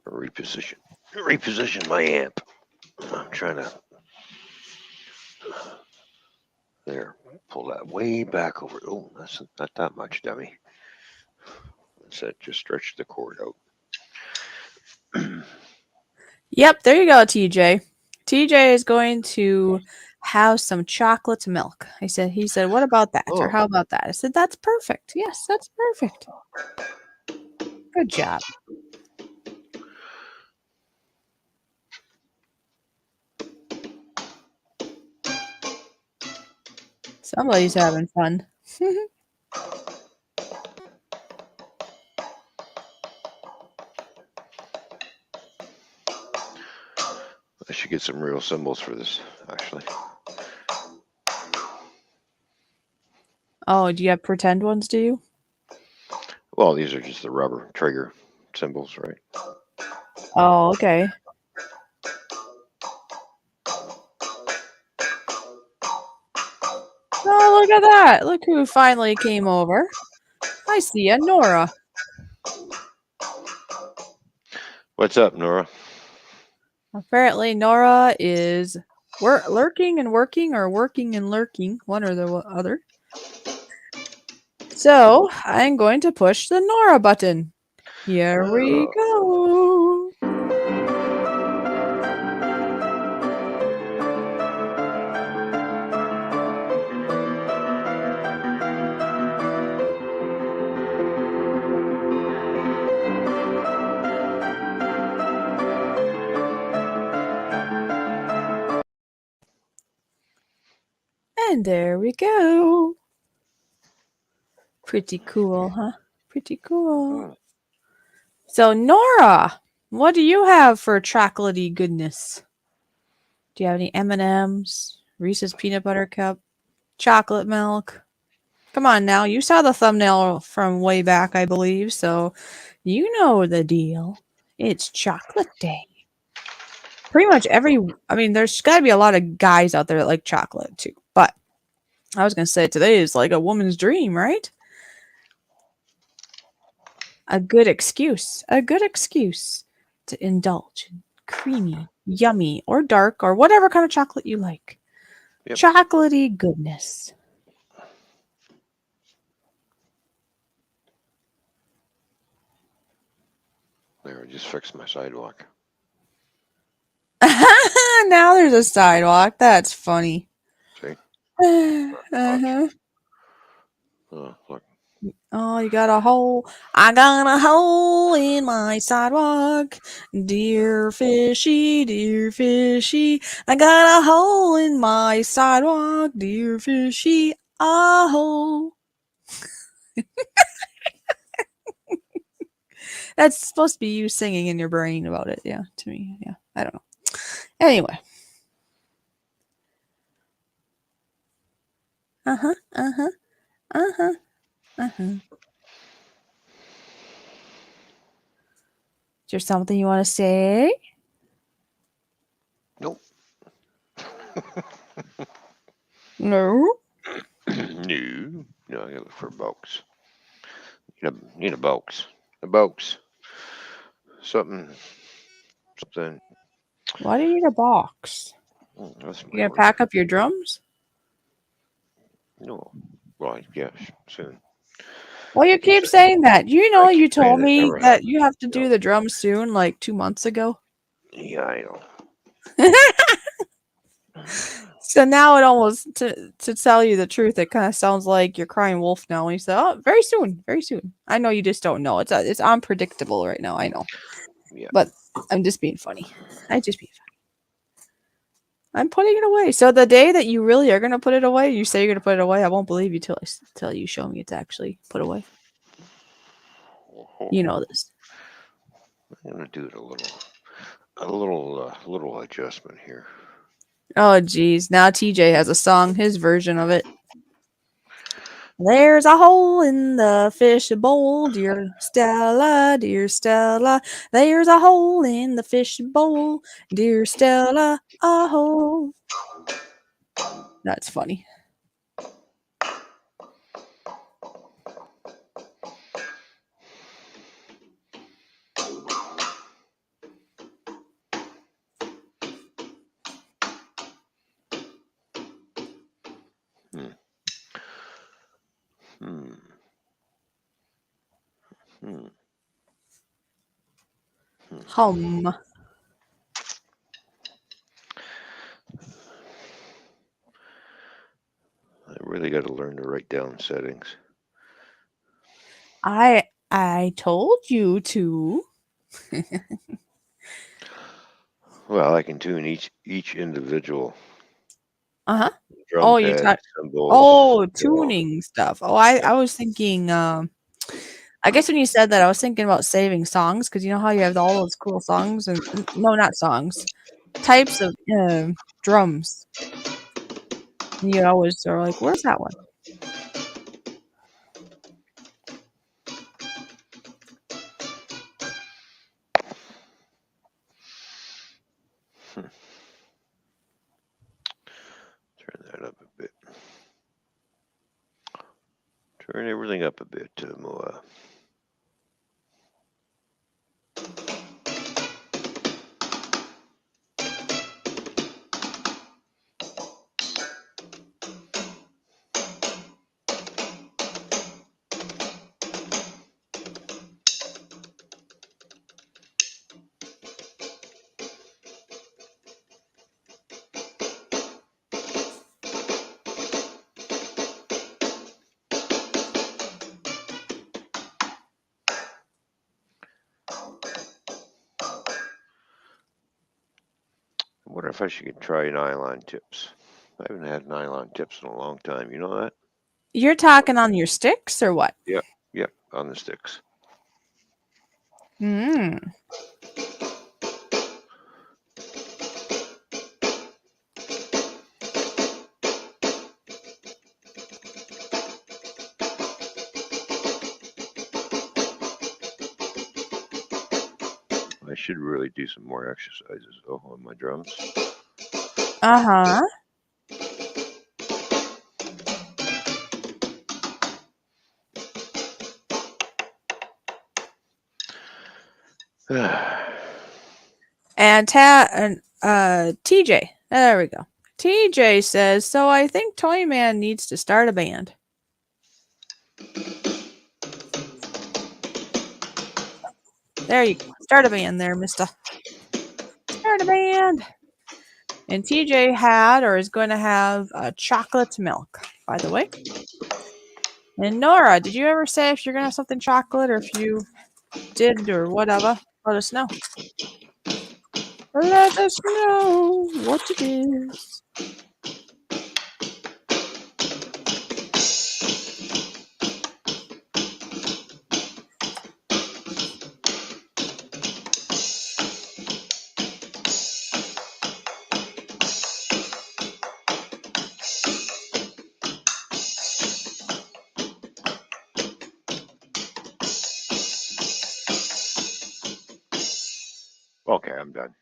Reposition my amp. I'm trying to there pull that way back over. Oh, that's not that much, dummy. That just stretch the cord out. Yep, there you go, TJ. TJ is going to have some chocolate milk. He said, what about that? Or Oh, how about that? I said, that's perfect. Yes, that's perfect. Good job. Somebody's having fun. I should get some real symbols for this, actually. Oh, do you have pretend ones, do you? Well, these are just the rubber trigger symbols, right? Oh, okay. Oh, look at that. Look who finally came over. I see ya, Nora. What's up, Nora? Apparently, Nora is lurking and working, or working and lurking, one or the other. So, I'm going to push the Nora button. Here we go. And there we go. Pretty cool, huh? Pretty cool. Mm. So, Nora, what do you have for chocolatey goodness? Do you have any M&Ms, Reese's peanut butter cup, chocolate milk? Come on now, you saw the thumbnail from way back, I believe, so you know the deal. It's chocolate day. Pretty much I mean, there's got to be a lot of guys out there that like chocolate too. But I was going to say today is like a woman's dream, right? A good excuse to indulge in creamy, yummy, or dark, or whatever kind of chocolate you like. Yep. Chocolatey goodness. There, I just fixed my sidewalk. Now there's a sidewalk. That's funny. See? Watch. Uh-huh. Look. Oh, you got a hole. I got a hole in my sidewalk. Dear fishy, dear fishy. I got a hole in my sidewalk. Dear fishy, a hole. That's supposed to be you singing in your brain about it. Yeah, to me. Yeah, I don't know. Anyway. Uh huh. Uh huh. Uh huh. Uh huh. Is there something you want to say? Nope. No. No. No, I gotta look for a box. Need a box. A box. Something. Something. Why do you need a box? That's You my gonna word. pack up your drums? No. Well, yes, soon. Well, you I keep keep saying. saying that. You I know, you keep saying told it me never that you happens. have to do the drums soon, like 2 months ago. Yeah, I know. So now it almost to tell you the truth, it kind of sounds like you're crying wolf now. When you say, "Oh, very soon, very soon." I know you just don't know. It's unpredictable right now. I know, Yeah. but I'm just being funny. I just being funny. I'm putting it away. So the day that you really are gonna put it away, you say you're gonna put it away. I won't believe you till you show me it's actually put away. You know this. I'm gonna do it a little adjustment here. Oh, geez. Now TJ has a song, his version of it. There's a hole in the fish bowl, dear Stella, dear Stella. There's a hole in the fish bowl, dear Stella, a hole. That's funny. Hmm. Hmm. Hmm. Hmm. Hum. I really got to learn to write down settings. I told you to. Well, I can tune each individual Uh-huh. drum Oh, you pad taught symbols. oh, You know. tuning stuff. Oh, I Yep. was thinking I guess when you said that I was thinking about saving songs because you know how you have all those cool songs and no, not songs. Types of drums. You always are like, "Where's that one?" Hmm. Turn that up a bit. Turn everything up a bit, Moa. I wonder if I should try nylon tips. I haven't had nylon tips in a long time. You know that? You're talking on your sticks or what? Yep, yep, on the sticks. Mm. I should really do some more exercises though on my drums. Uh-huh. And TJ. There we go. TJ says, so I think Toyman needs to start a band. There you go. Start a band there, mister. Start a band. And TJ had or is going to have chocolate milk, by the way. And Nora, did you ever say if you're going to have something chocolate or if you did or whatever? Let us know. Let us know what it is. Okay, I'm done.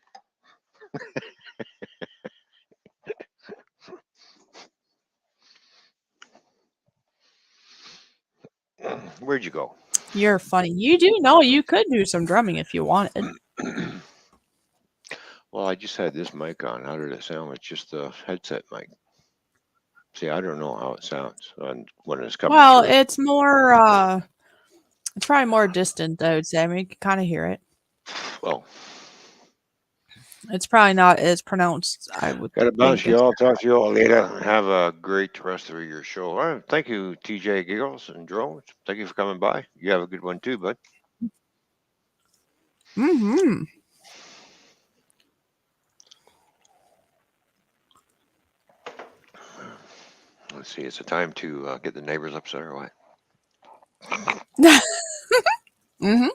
Where'd you go? You're funny. You do know you could do some drumming if you wanted. Well, I just had this mic on. How did it sound? It's just a headset mic. See, I don't know how it sounds when it's coming Well, through. it's more, it's probably more distant, I would say. I mean, you can kind of hear it. Well, It's probably not as pronounced, I would got to bounce think. you As all. Talk to you all later. Have a great rest of your show. All right, thank you, TJ Giggles and Drones. Thank you for coming by. You have a good one too, bud. mm-hmm. Let's see. It's a time to get the neighbors upset or what? mm-hmm.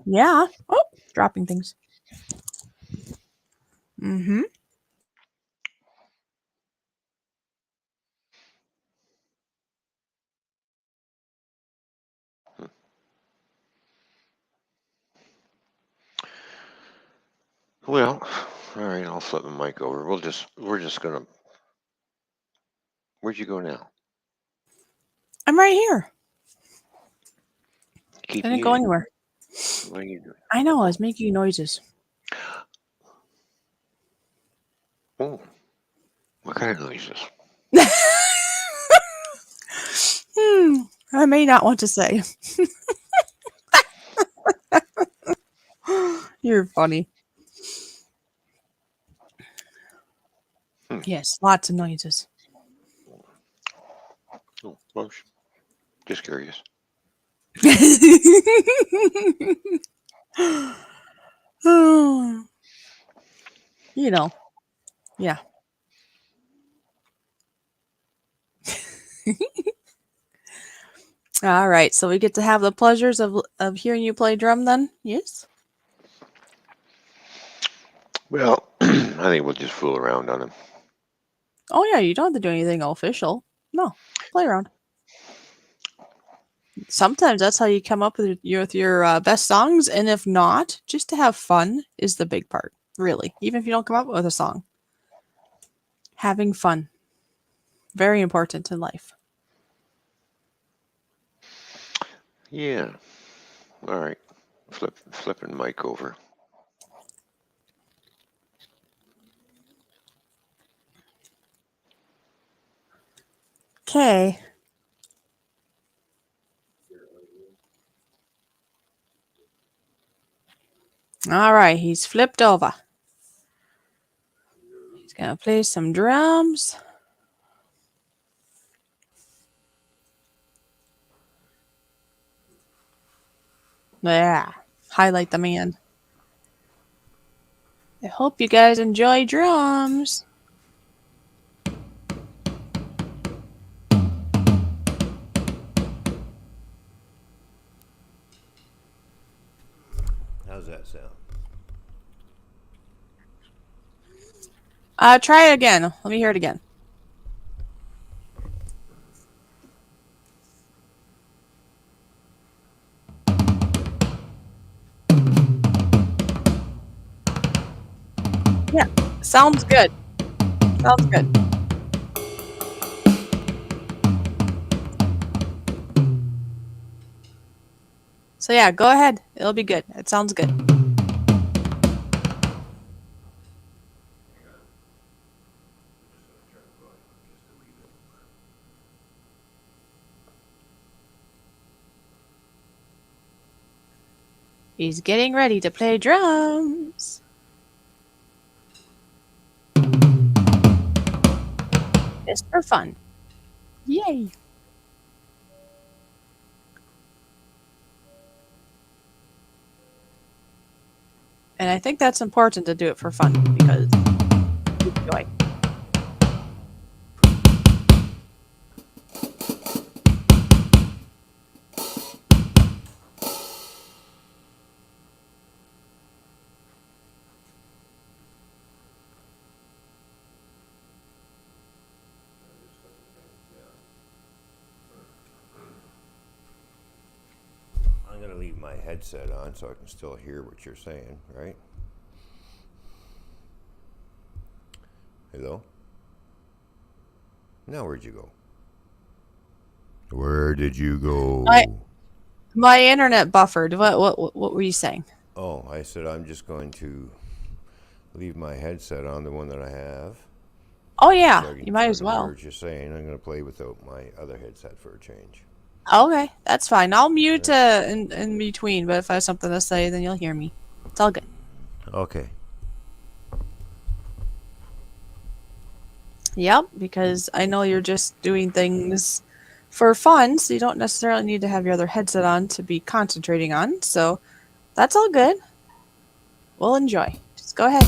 Yeah. Oh, dropping things. Mm-hmm. Well, all right. I'll flip the mic over. We're just gonna. Where'd you go now? I'm right here. Keep I didn't go muting. anywhere. What are you doing? I know, I was making noises. Oh, what kind of noises? I may not want to say. You're funny. Hmm. Yes, lots of noises. Oh, well, just curious. Oh, you know, yeah. All right, so we get to have the pleasures of hearing you play drum then? Yes? Well, I think we'll just fool around on them. Oh yeah, you don't have to do anything official. No, play around. Sometimes that's how you come up with your best songs, and if not, just to have fun is the big part, really. Even if you don't come up with a song. Having fun. Very important in life. Yeah. All right. Flipping mic over. Okay. All right, he's flipped over. He's gonna play some drums. Yeah, highlight the man. I hope you guys enjoy drums. does that sound? Try it again. Let me hear it again. Yeah, sounds good. Sounds good. So yeah, go ahead. It'll be good. It sounds good. He's getting ready to play drums. Just for fun. Yay. And I think that's important to do it for fun because enjoy. I'm going to leave my headset on so I can still hear what you're saying, right? Hello? Now where'd you go? Where did you go? My internet buffered. What were you saying? Oh, I said I'm just going to leave my headset on, the one that I have. Oh yeah, So you might as I can hear well. what you're saying. I'm going to play without my other headset for a change. Okay, that's fine. I'll mute in between, but if I have something to say, then you'll hear me. It's all good. Okay. Yep, because I know you're just doing things for fun, so you don't necessarily need to have your other headset on to be concentrating on. So that's all good. We'll enjoy. Just go ahead.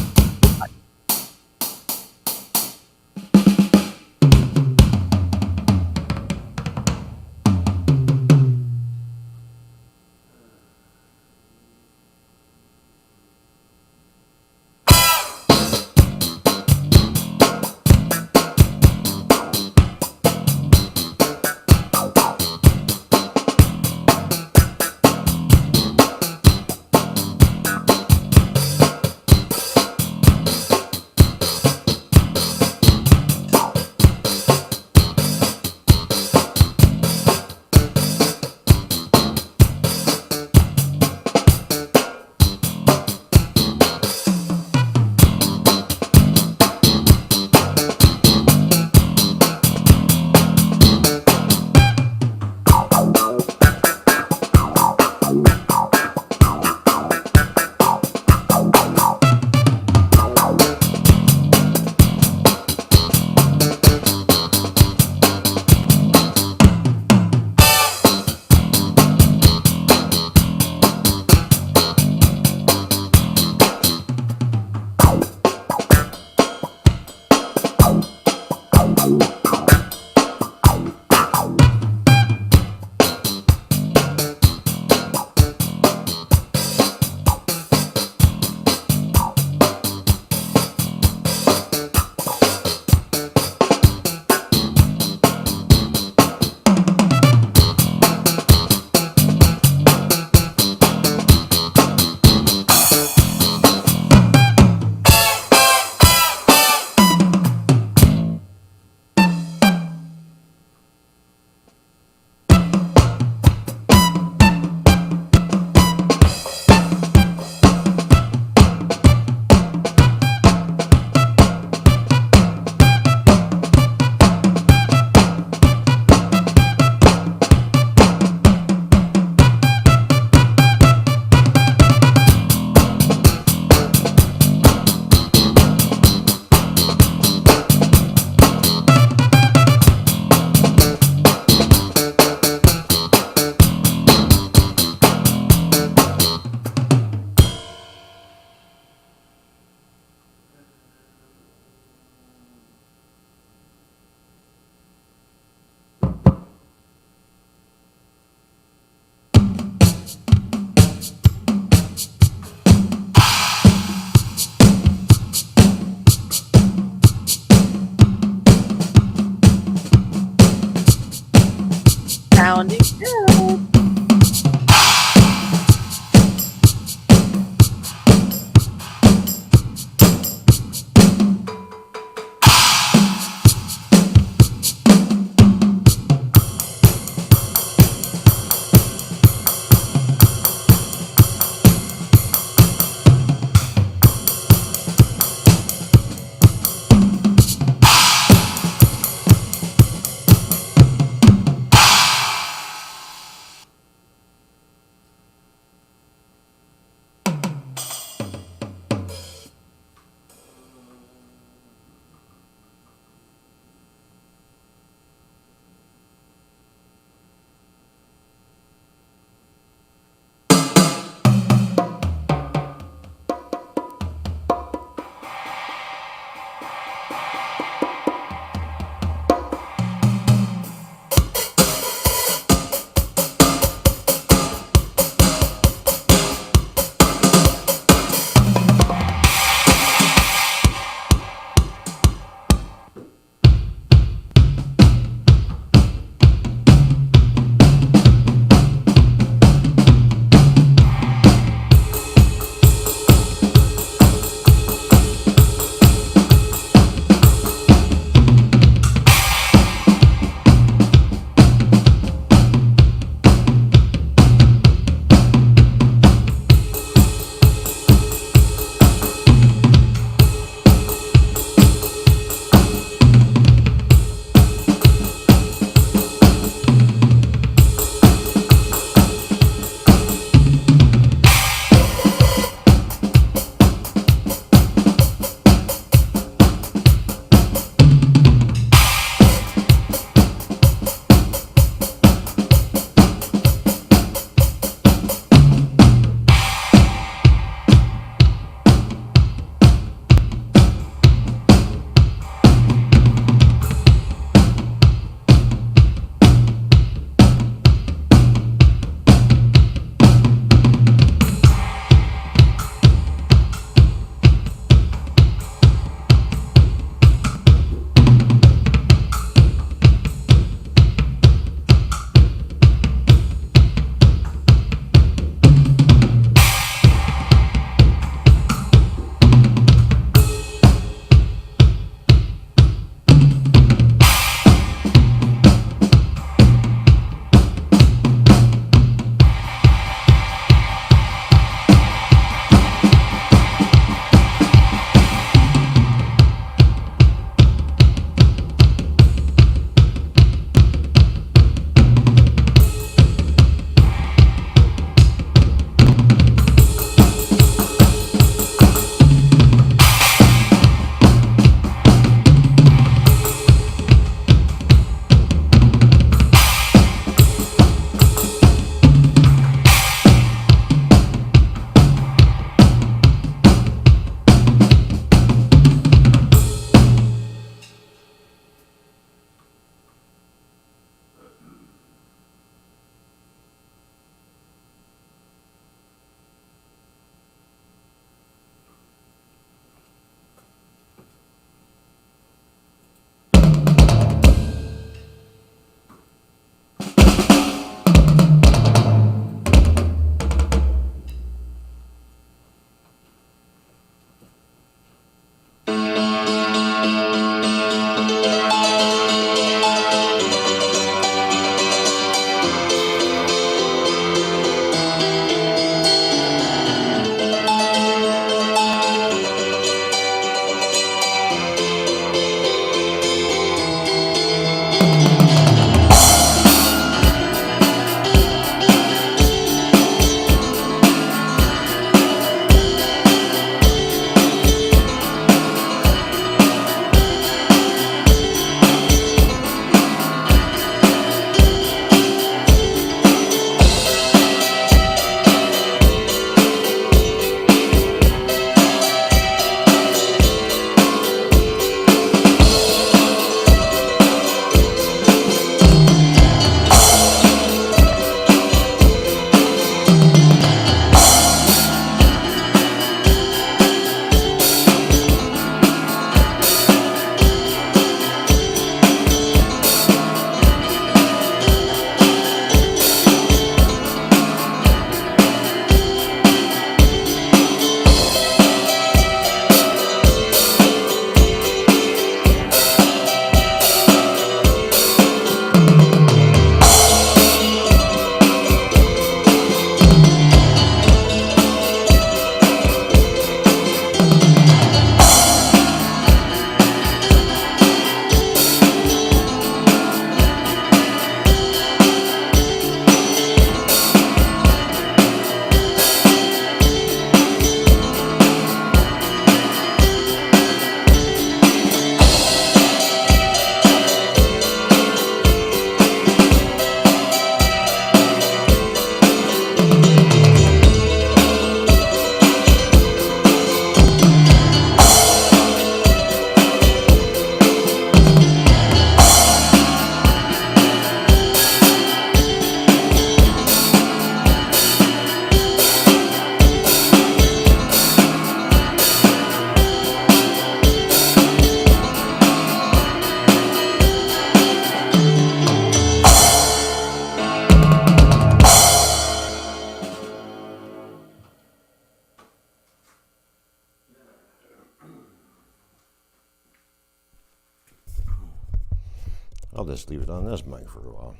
I'll just leave it on this mic for a while.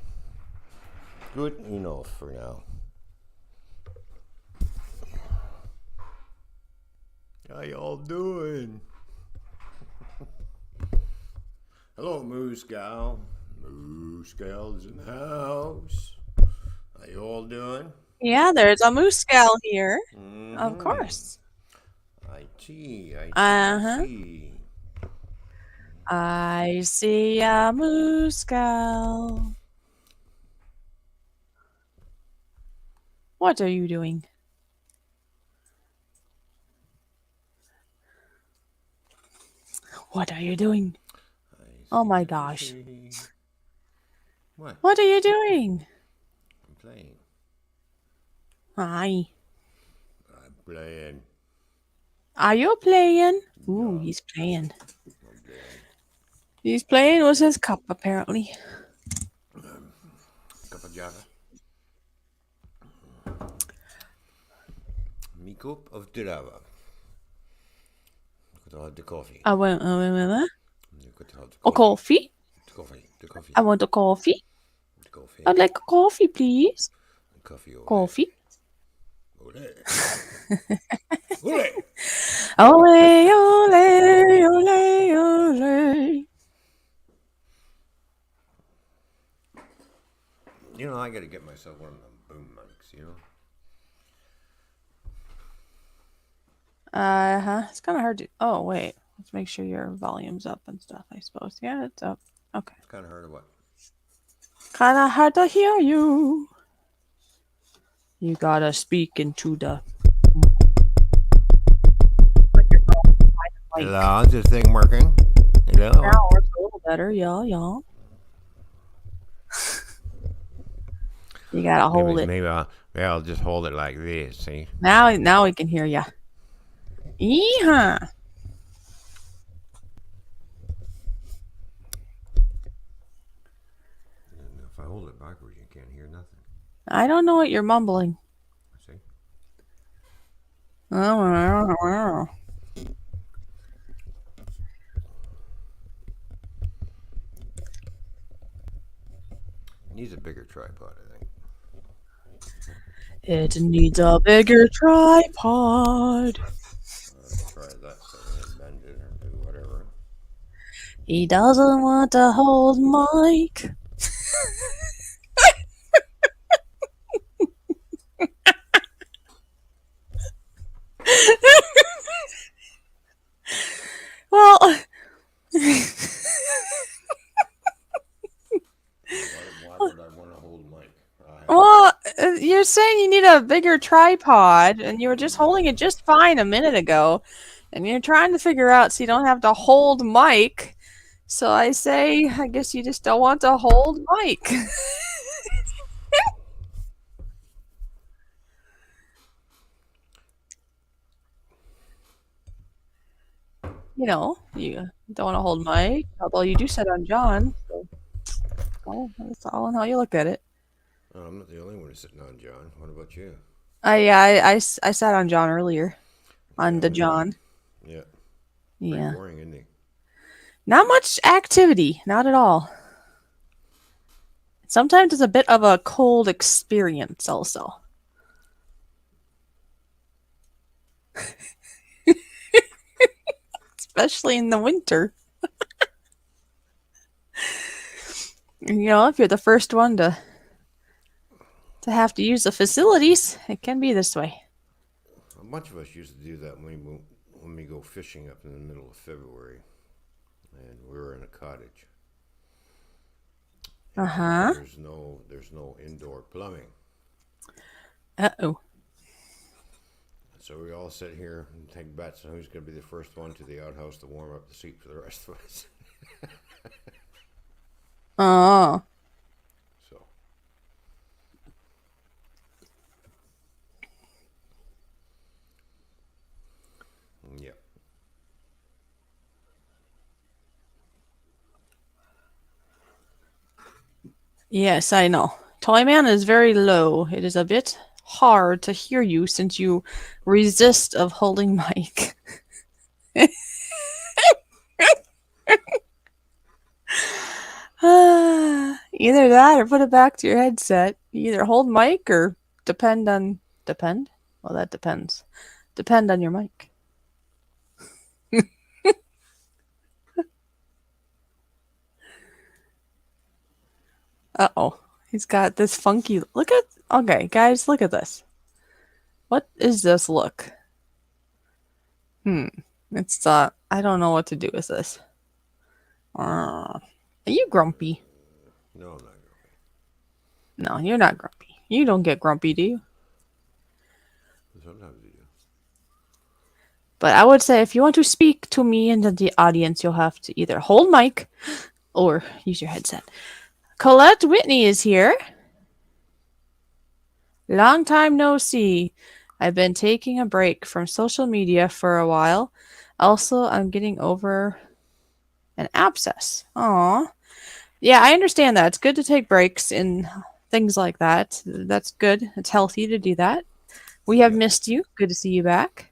Good enough for now. How y'all doing? Hello, Moose Gal. Moose Gal is in the house. How you all doing? Yeah, there's a moose gal here. Of Mm-hmm. course. I Uh-huh. see. I see a moose gal. What are you doing? What are you doing? I Oh see my a gosh. fishy. What? What are you doing? I'm playing. Hi. I'm playing. Are you playing? Ooh, Yeah, he's playing. I'm playing. He's playing with his cup, apparently. Cup of Java. Me cup of Java. Ik had de koffie. I want Ik had de a koffie. coffee. De koffie. I want a coffee. De koffie. I'd like a coffee, please. Koffie olé. Coffee. Olé. Olé. Ole, ole, ole, ole. You know, I got to get myself one of them boom mics, you know? It's kind of hard to. Oh, wait. Let's make sure your volume's up and stuff, I suppose. Yeah, it's up. Okay. It's kind of hard to what? Kind of hard to hear you. You gotta speak into the. Hello, is this thing working? Hello? Now it works a little better. Yeah, yeah. You gotta hold it. Maybe I'll just hold it like this, see? Now we can hear ya. Yeehaw. And if I hold it backwards, you can't hear nothing. I don't know what you're mumbling. See? Oh, It needs a bigger tripod, I think. it needs a bigger tripod. Try that setting and bend it or do whatever. He doesn't want to hold Mike. Well, Why would I want to hold Mike? well, you're saying you need a bigger tripod, and you were just holding it just fine a minute ago, and you're trying to figure out so you don't have to hold Mike. So I say, I guess you just don't want to hold Mike. You know, you don't want to hold Mike, although you do sit on John. So, well, that's all in how you look at it. Oh, I'm not the only one who's sitting on John. What about you? I sat on John earlier. On Yeah, the John. Yeah. Yeah. Pretty boring, isn't he? Not much activity. Not at all. Sometimes it's a bit of a cold experience, also. Especially in the winter. You know, if you're the first one to have to use the facilities, it can be this way. A bunch of us used to do that when we go fishing up in the middle of February, and we were in a cottage. Uh-huh. There's no indoor plumbing, Uh-oh. so we all sit here and take bets on who's going to be the first one to the outhouse to warm up the seat for the rest of us. Oh. So. Yeah. Yes, I know. Toyman is very low. It is a bit hard to hear you since you resist of holding mic. Either that or put it back to your headset. You either hold mic or depend? Well, that depends. Depend on your mic. Uh-oh. He's got this funky... Look at... Okay, guys, look at this. What is this look? It's, I don't know what to do with this. Are you grumpy? No, I'm not grumpy. No, you're not grumpy. You don't get grumpy, do you? Sometimes you do. But I would say if you want to speak to me and the audience, you'll have to either hold mic or use your headset. Colette Whitney is here. Long time no see. I've been taking a break from social media for a while. Also, I'm getting over an abscess. Aw. Yeah, I understand that. It's good to take breaks in things like that. That's good. It's healthy to do that. We have missed you. Good to see you back.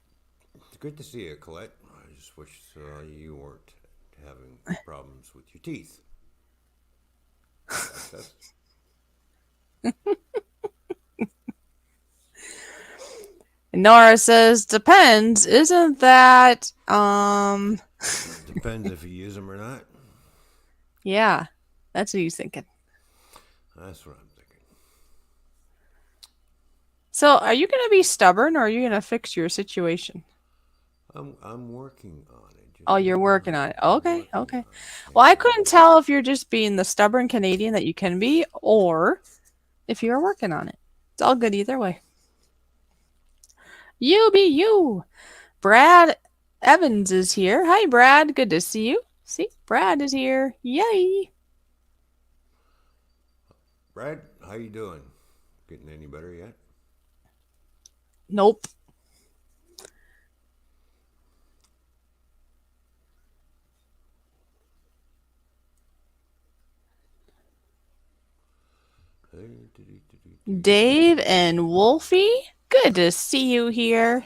It's good to see you, Colette. I just wish you weren't having problems with your teeth. That's Nora says, depends. Isn't that, depends if you use them or not. Yeah, that's what he's thinking. That's what I'm thinking. So, are you going to be stubborn or are you going to fix your situation? I'm working on it. Oh, you're working on it. Okay, okay. Well, I couldn't tell if you're just being the stubborn Canadian that you can be or if you're working on it. It's all good either way. You be you. Brad Evans is here. Hi, Brad. Good to see you. See, Brad is here. Yay. Brad, how you doing? Getting any better yet? Nope. Dave and Wolfie, good to see you here.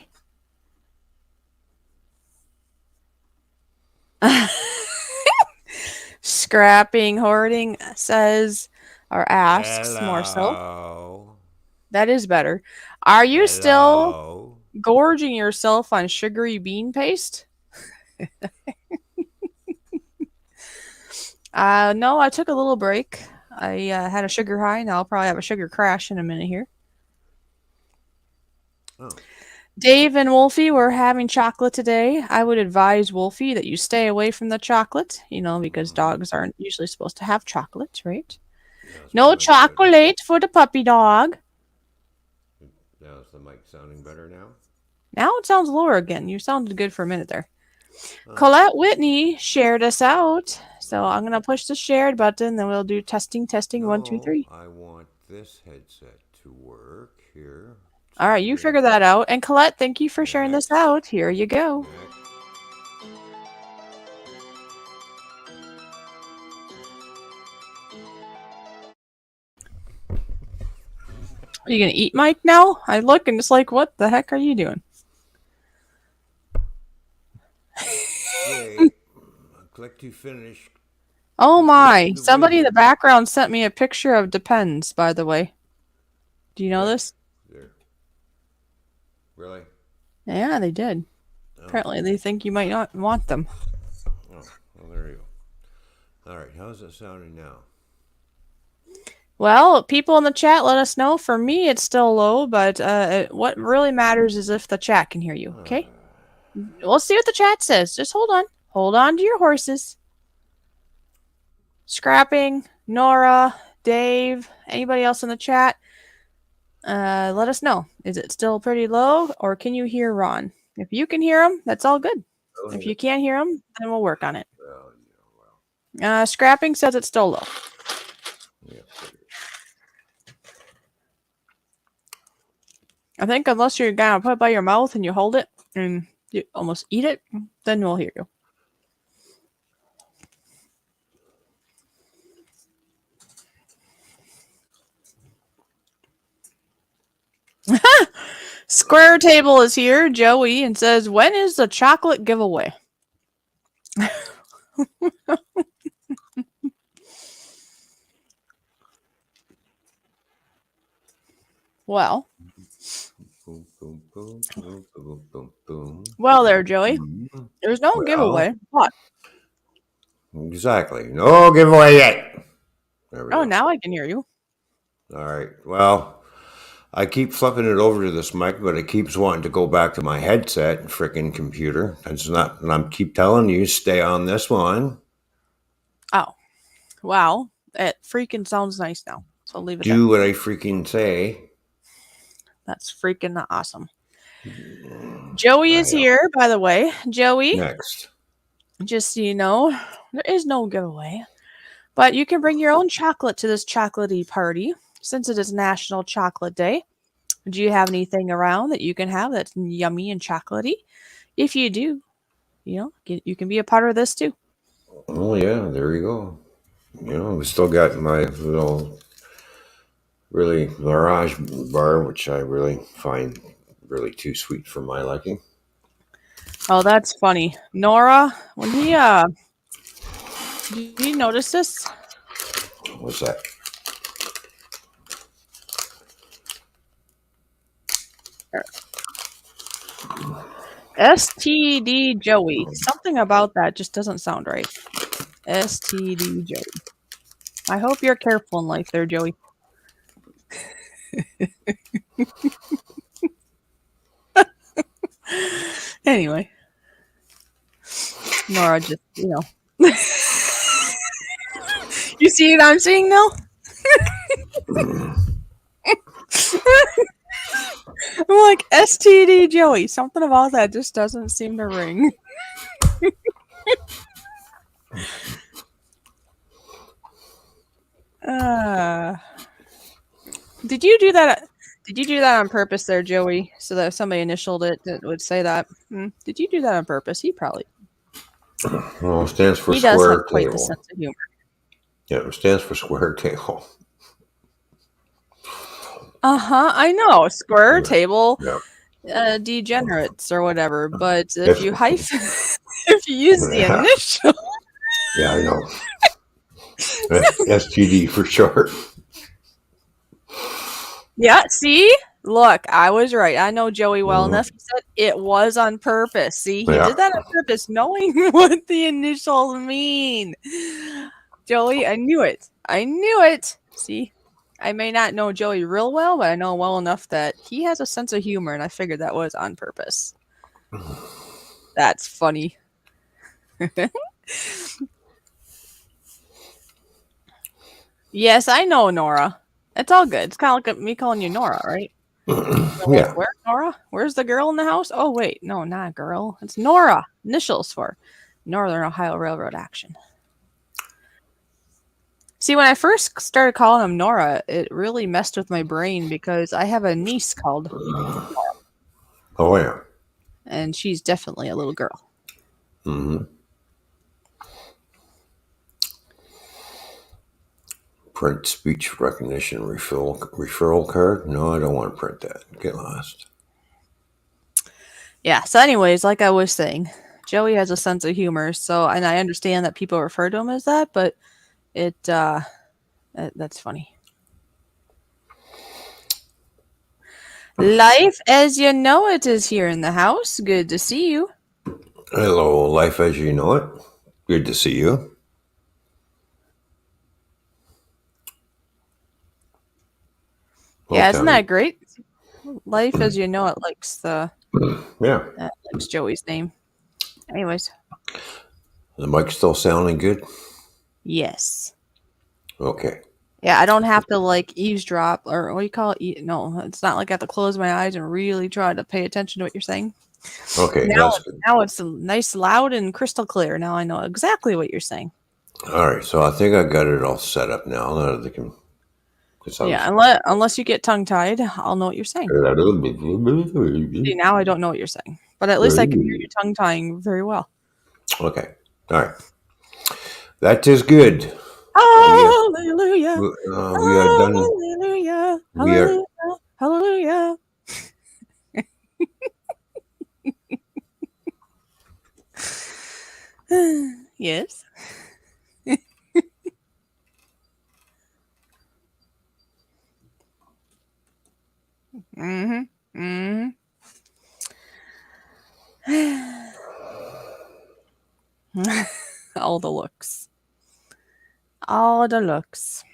Scrapping Hoarding says, or asks more so. That is better. Are you still gorging yourself on sugary bean paste? No, I took a little break. I had a sugar high. Now I'll probably have a sugar crash in a minute here. Oh. Dave and Wolfie were having chocolate today. I would advise Wolfie that you stay away from the chocolate, because dogs aren't usually supposed to have chocolate, right? Yeah, No chocolate for the puppy dog. Now is the mic sounding better now? Now it sounds lower again. You sounded good for a minute there. Colette Whitney shared us out. So I'm going to push the shared button, then we'll do testing, 1, 2, 3. I want this headset to work here. All right, you figure that out. And Colette, thank you for sharing this out. Here you go. Are you going to eat Mike now? I look and it's like, what the heck are you doing? Okay. Click to finish. Oh my. Somebody in the background sent me a picture of Depends, by the way. Do you know this? There. Really? Yeah, they did. Oh. Apparently they think you might not want them. Oh, well, there you go. All right, how's it sounding now? Well, people in the chat, let us know. For me, it's still low, but what really matters is if the chat can hear you, okay? We'll see what the chat says. Just hold on. Hold on to your horses. Scrapping, Nora, Dave, anybody else in the chat, let us know. Is it still pretty low, or can you hear Ron? If you can hear him, that's all good. If you can't hear him, then we'll work on it. Scrapping says it's still low. I think unless you're gonna put it by your mouth and you hold it and you almost eat it, then we'll hear you. Square Table is here, Joey, and says, when is the chocolate giveaway? Well, Boom, boom, boom, boom, boom, boom, boom, well there, boom, Joey. boom. There's no Well, giveaway, but exactly. No giveaway yet. There we oh, go. now I can hear you. All right. Well, I keep flipping it over to this mic, but it keeps wanting to go back to my headset and freaking computer. It's not, and I'm keep telling you, stay on this one. Oh, wow. It freaking sounds nice now. So leave it there. Do what I freaking say. That's freaking awesome. Joey I is here, by the way. Joey, next. just so you know, there is no giveaway. But you can bring your own chocolate to this chocolatey party since it is National Chocolate Day. Do you have anything around that you can have that's yummy and chocolatey? If you do, you can be a part of this too. Oh yeah, there you go. We still got my little really Mirage bar, which I really find really too sweet for my liking. Oh, that's funny. Nora, when he did you notice this? What's that? STD Joey. Something about that just doesn't sound right. STD Joey. I hope you're careful in life there, Joey. Anyway. Nora just, You see what I'm seeing now? I'm like, STD Joey. Something about that just doesn't seem to ring. Uh, did you do that? Did you do that on purpose there, Joey? So that if somebody initialed it, it would say that. Did you do that on purpose? He probably. Well, it stands for He does have square quite the table. sense of humor. Yeah, it stands for square table. I know. Square table, Yeah. degenerates or whatever. But if If, you hyphen, if you use the yeah, initial, yeah, I know. STD for short. yeah. See, look, I was right. I know Joey well Mhm. enough. He said it was on purpose. See, he Yeah. did that on purpose, knowing what the initials mean. Joey, I knew it. I knew it. See, I may not know Joey real well, but I know well enough that he has a sense of humor, and I figured that was on purpose. That's funny. Yes, I know Nora. It's all good. It's kind of like me calling you Nora, right? So like, Yeah. where Nora? Where's the girl in the house? Oh wait, no, not a girl. It's Nora. Initials for Northern Ohio Railroad Action. See, when I first started calling him Nora, it really messed with my brain because I have a niece called, Oh yeah. and she's definitely a little girl. hmm Print speech recognition referral card. No, I don't want to print that. Get lost. Yeah. So, anyways, like I was saying, Joey has a sense of humor. So, and I understand that people refer to him as that, but that's funny. Life as you know it is here in the house. Good to see you. Hello, life as you know it. Good to see you. Yeah, Oh, isn't Tommy. that great? Life as you know it Yeah. likes Joey's name. Anyways, The mic's still sounding good. yes. Okay. Yeah, I don't have to like eavesdrop or what do you call it? No, it's not like I have to close my eyes and really try to pay attention to what you're saying. Okay, Now, that's good. now it's nice, loud, and crystal clear. Now I know exactly what you're saying. All right, so I think I got it all set up now. Now they can, because I Yeah, was. unless you get tongue tied, I'll know what you're saying. See, now I don't know what you're saying, but at least I can hear you tongue tying very well. Okay. All right. That is good. We are, Hallelujah! we are done. Hallelujah! We are. Hallelujah! Hallelujah! Yes. Mm-hmm. Mm-hmm. All the looks. All the looks.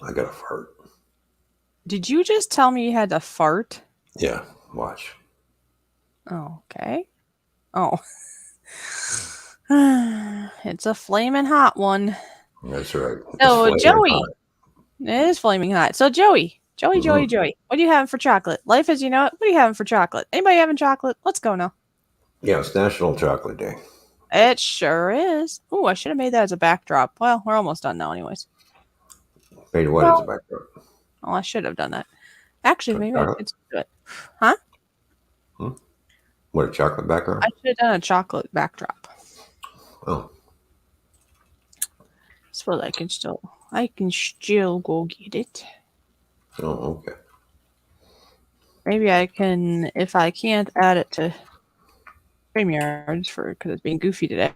I got a fart. Did you just tell me you had to fart? Yeah, watch. Oh, okay. Oh. It's a flaming hot one. That's right. It's So, flaming Joey. hot. It is flaming hot. So, Joey. Joey, Joey, Mm-hmm. Joey. What are you having for chocolate? Life as you know it. What are you having for chocolate? Anybody having chocolate? Let's go now. Yeah, it's National Chocolate Day. It sure is. Ooh, I should have made that as a backdrop. Well, we're almost done now, anyways. Made what as a Well, backdrop? oh, I should have done that. Actually, maybe I Chocolate? could do it. Huh? Hmm? What, a chocolate I background? should have done a chocolate backdrop. Oh, So I can still go get it. oh, okay. Maybe I can, if I can't add it to StreamYards because it's being goofy today,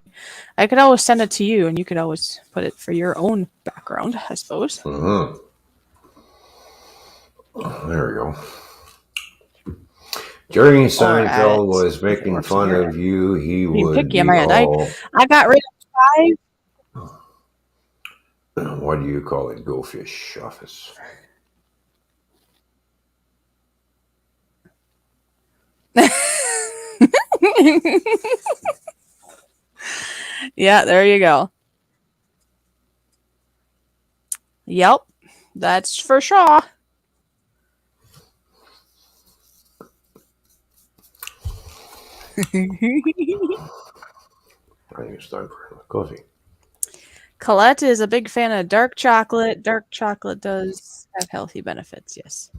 I could always send it to you and you could always put it for your own background, I suppose. Mm-hmm. There we go. Jerry Or add Seinfeld it was if it making works on fun your of end. you. He Being would picky on be my end. all, I got rid of what do you call it, GoFish office. 5. Yeah, there you go. Yep, that's for sure. I think it's time for coffee. Colette is a big fan of dark chocolate. Dark chocolate does have healthy benefits, yes.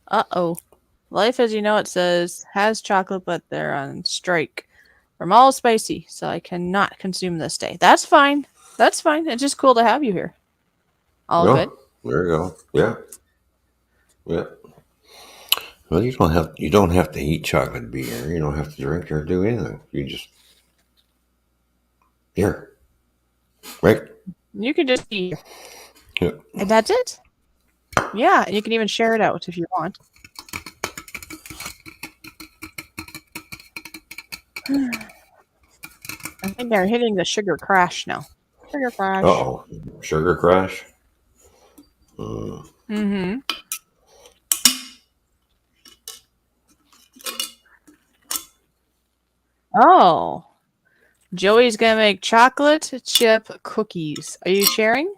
Uh-oh. Life as you know it says has chocolate, but they're on strike from all spicy, so I cannot consume this day. That's fine. That's fine. It's just cool to have you here. All good. No, there you go. Yeah, yeah. Well, you don't have to eat chocolate beer. You don't have to drink or do anything. You just here, right? You can just eat. Yeah. And that's it. Yeah, and you can even share it out if you want. I think they're hitting the sugar crash now. Sugar crash. Oh, sugar crash. Mm. Mm-hmm. Oh. Joey's gonna make chocolate chip cookies. Are you sharing?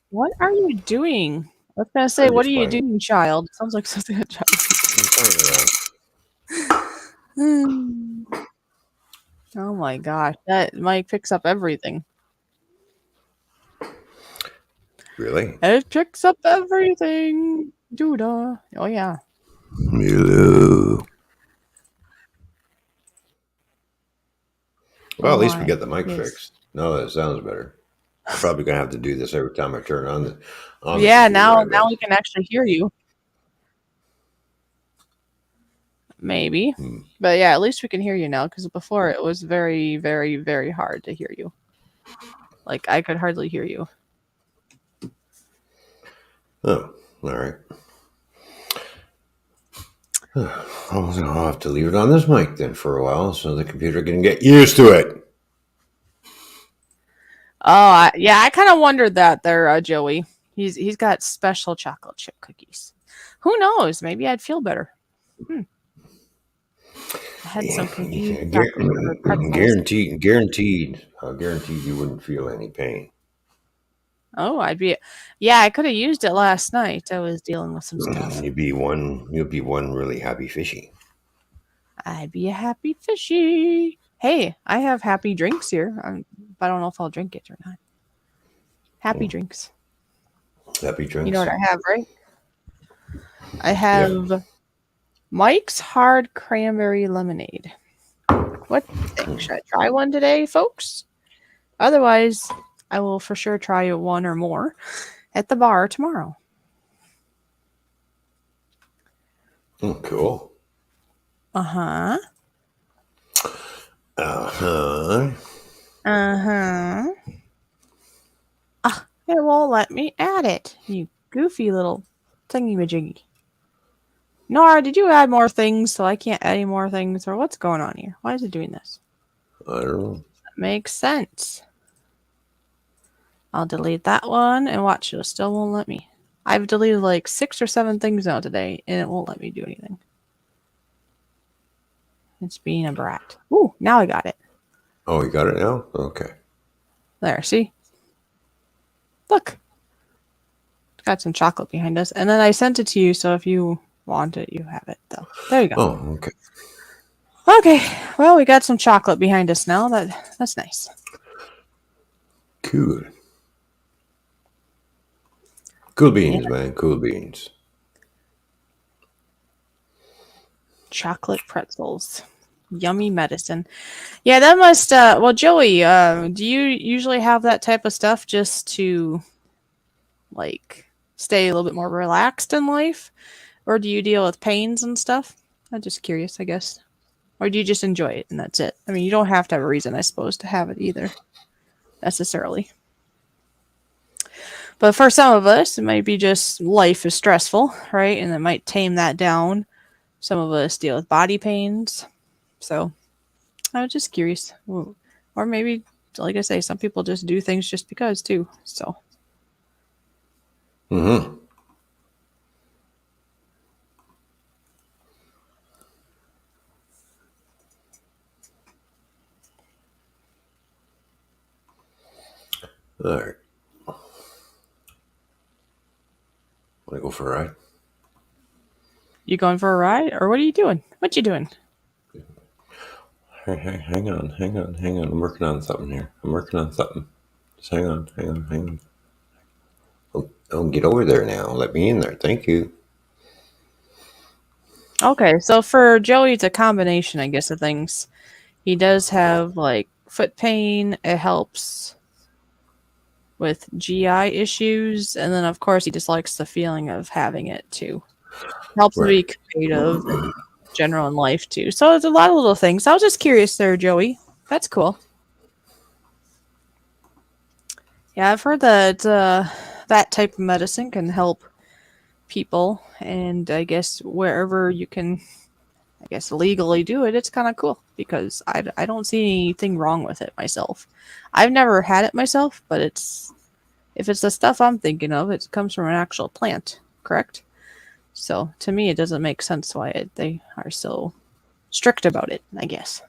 What are you doing? I was gonna say, I'm what are just you playing. doing, child? Sounds like something a child. I'm playing around. Hmm. Oh my gosh, that mic picks up everything. Really? It picks up everything. Doodah. Oh yeah. Hello. Well, Oh at least we my. got the mic Yes. fixed. No, that sounds better. I'm probably gonna have to do this every time I turn on the Yeah, computer. now I bet. we can actually hear you. Maybe. Hmm. But yeah, at least we can hear you now because before it was very, very, very hard to hear you. Like I could hardly hear you. Oh, all right. I'll have to leave it on this mic then for a while, so the computer can get used to it. Oh, yeah, I kind of wondered that there, Joey. He's got special chocolate chip cookies. Who knows? Maybe I'd feel better. I had Yeah, some confused chocolate covered pretzels. guaranteed, you wouldn't feel any pain. Oh, I'd be. Yeah, I could have used it last night. I was dealing with some stuff. You'll be one really happy fishy. I'd be a happy fishy. Hey, I have happy drinks here. But I don't know if I'll drink it or not. Happy drinks. Happy You know drinks. what I have, right? I Yeah. have Mike's Hard Cranberry Lemonade. What do you think? Should I try one today, folks? Otherwise, I will for sure try one or more at the bar tomorrow. Oh, cool. Uh-huh. Uh-huh. Uh-huh. Ah, it won't let me add it, you goofy little thingy-majiggy. Nora, did you add more things so I can't add any more things? Or what's going on here? Why is it doing this? I don't know. That makes sense. I'll delete that one and watch, it still won't let me. I've deleted like 6 or 7 things now today and it won't let me do anything. It's being a brat. Ooh, now I got it. Oh, you got it now? Okay. There, see? Look. Got some chocolate behind us. And then I sent it to you, so if you want it, you have it, though. There you go. Oh, okay. Okay, well, we got some chocolate behind us now. That's nice. Cool. Cool beans, man. Cool beans. Chocolate pretzels. Yummy medicine. Yeah, that must, well, Joey, do you usually have that type of stuff just to, like, stay a little bit more relaxed in life? Or do you deal with pains and stuff? I'm just curious, I guess. Or do you just enjoy it and that's it? I mean, you don't have to have a reason, I suppose, to have it either, necessarily. But for some of us, it might be just life is stressful, right? And it might tame that down. Some of us deal with body pains. So I was just curious. Or maybe, like I say, some people just do things just because, too. So. Mm-hmm. All right. Want to go for a ride? You going for a ride? Or what are you doing? What you doing? Hang on. I'm working on something here. Just hang on. Oh, get over there now. Let me in there. Thank you. Okay, so for Joey, it's a combination, I guess, of things. He does have, like, foot pain. It helps with GI issues. And then, of course, he just likes the feeling of having it, too. Helps him Right. be creative and general in life, too. So it's a lot of little things. I was just curious there, Joey. That's cool. Yeah, I've heard that that type of medicine can help people. And I guess wherever you can, I guess, legally do it, it's kind of cool because I don't see anything wrong with it myself. I've never had it myself, but if it's the stuff I'm thinking of, it comes from an actual plant, correct? So to me, it doesn't make sense why they are so strict about it, I guess.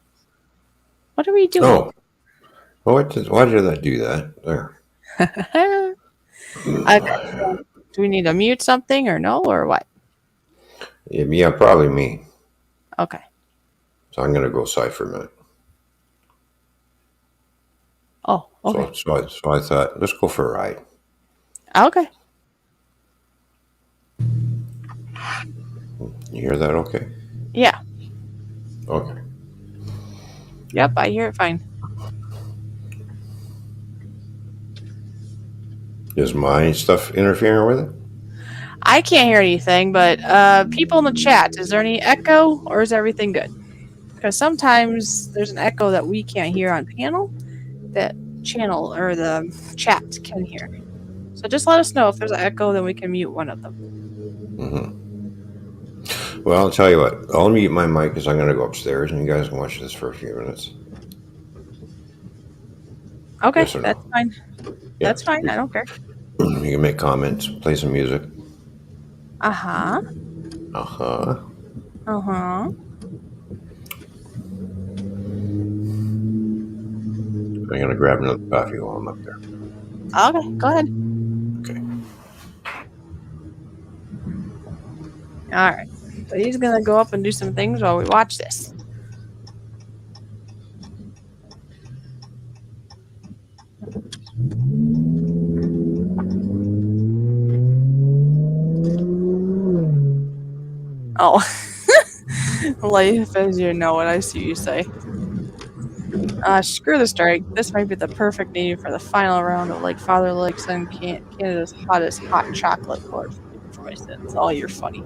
What are we doing? Oh, why did I do that? There. Okay, so do we need to mute something or no, or what? Yeah, probably me. Okay. So I'm gonna go aside for a minute. Oh, okay. So I thought, let's go for a ride. Okay. You hear that? Okay. Yeah. Okay. Yep, I hear it fine. Is my stuff interfering with it? I can't hear anything, but people in the chat, is there any echo or is everything good? Because sometimes there's an echo that we can't hear on panel that channel or the chat can hear. So just let us know if there's an echo, then we can mute one of them. Mm-hmm. Well, I'll tell you what. I'll mute my mic because I'm gonna go upstairs, and you guys can watch this for a few minutes. Okay, Yes or that's no? fine. Yeah. That's fine. I don't care. You can make comments, play some music. Uh-huh. Uh-huh. Uh-huh. I'm gonna grab another coffee while I'm up there. Okay, go ahead. Okay. All right. So he's going to go up and do some things while we watch this. Oh. Life as you know it, I see you say. Screw the strike. This might be the perfect name for the final round of like Father Like Son Canada's hottest hot chocolate poured for my sins. Oh, you're funny.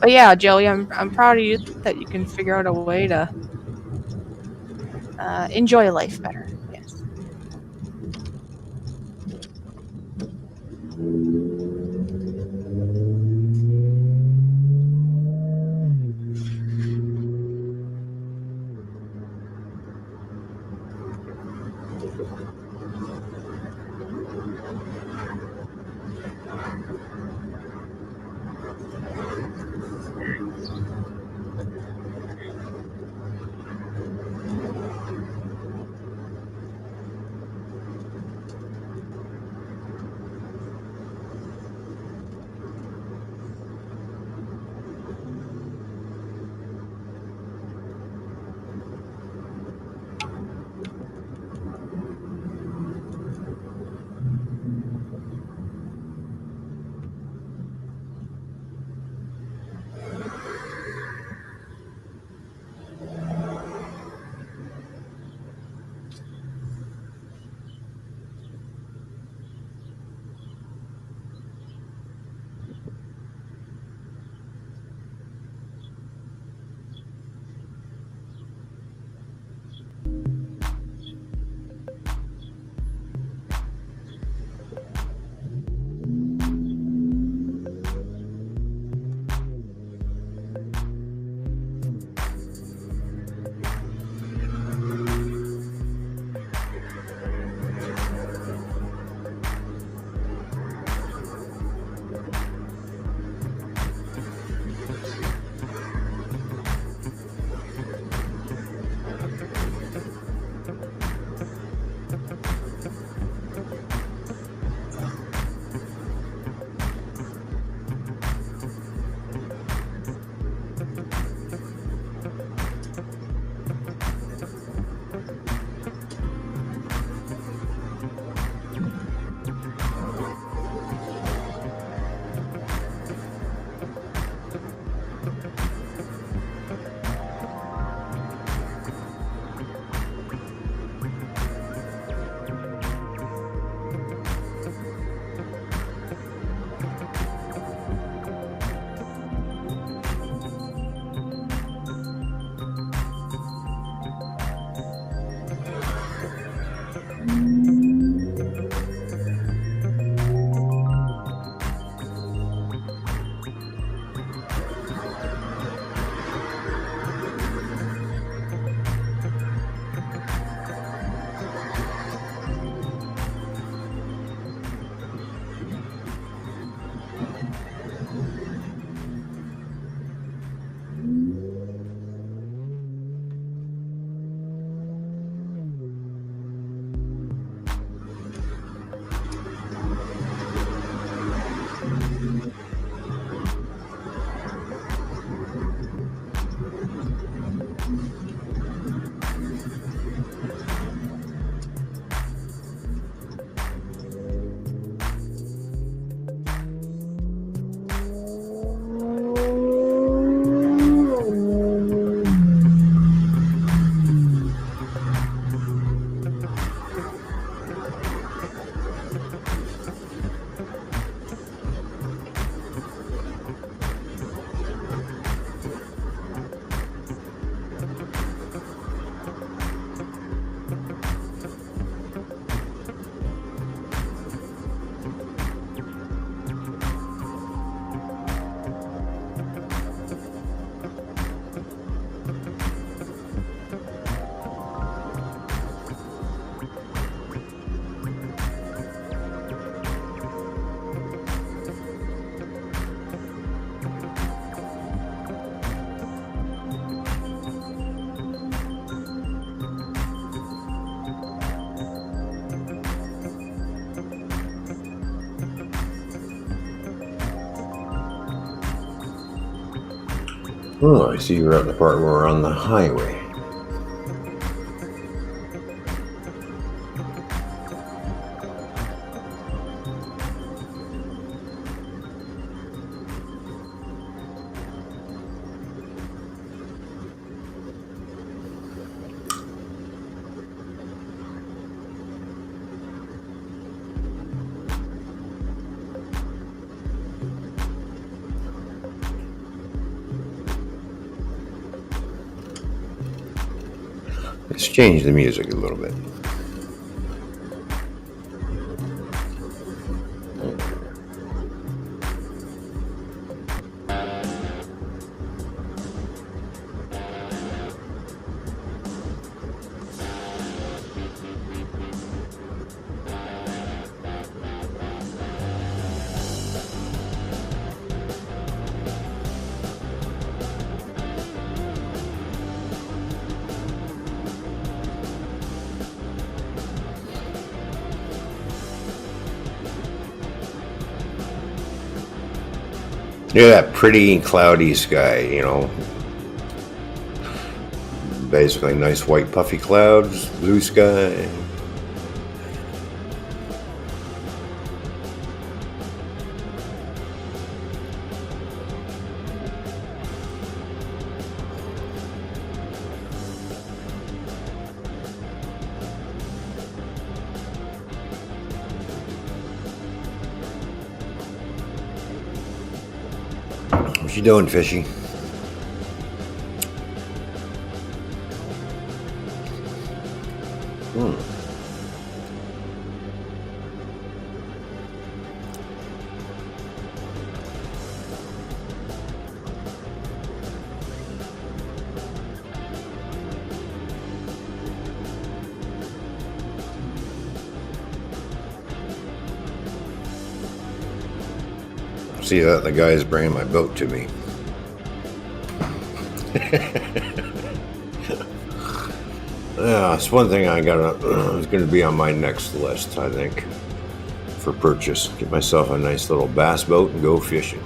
But yeah, Joey, I'm proud of you that you can figure out a way to enjoy life better. Yes. Oh, I see you're at the part where we're on the highway. Let's change the music a little bit. Yeah, that pretty cloudy sky, you know. Basically nice white puffy clouds, blue sky. What you doing, Fishy? See that the guy's bringing my boat to me. Yeah, it's one thing I gotta. It's going to be on my next list, I think, for purchase. Get myself a nice little bass boat and go fishing.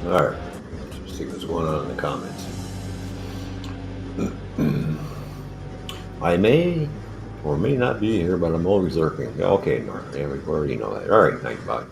All right, let's see what's going on in the comments. I may or may not be here, but I'm always lurking. Okay, Norm, yeah, we already know that. All right, night, bye.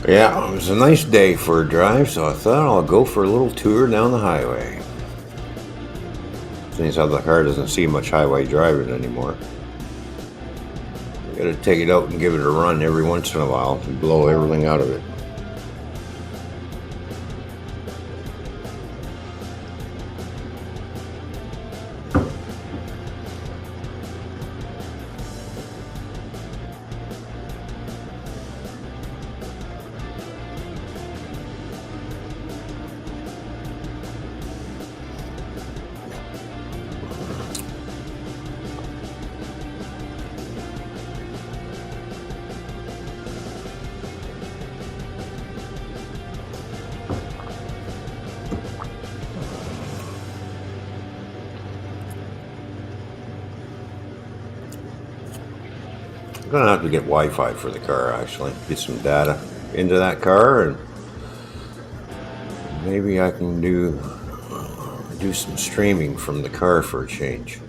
Yeah, it was a nice day for a drive, so I thought I'll go for a little tour down the highway. Seeing as how the car doesn't see much highway driving anymore. I gotta take it out and give it a run every once in a while to blow everything out of it. I'm gonna have to get Wi-Fi for the car. Actually, get some data into that car, and maybe I can do some streaming from the car for a change.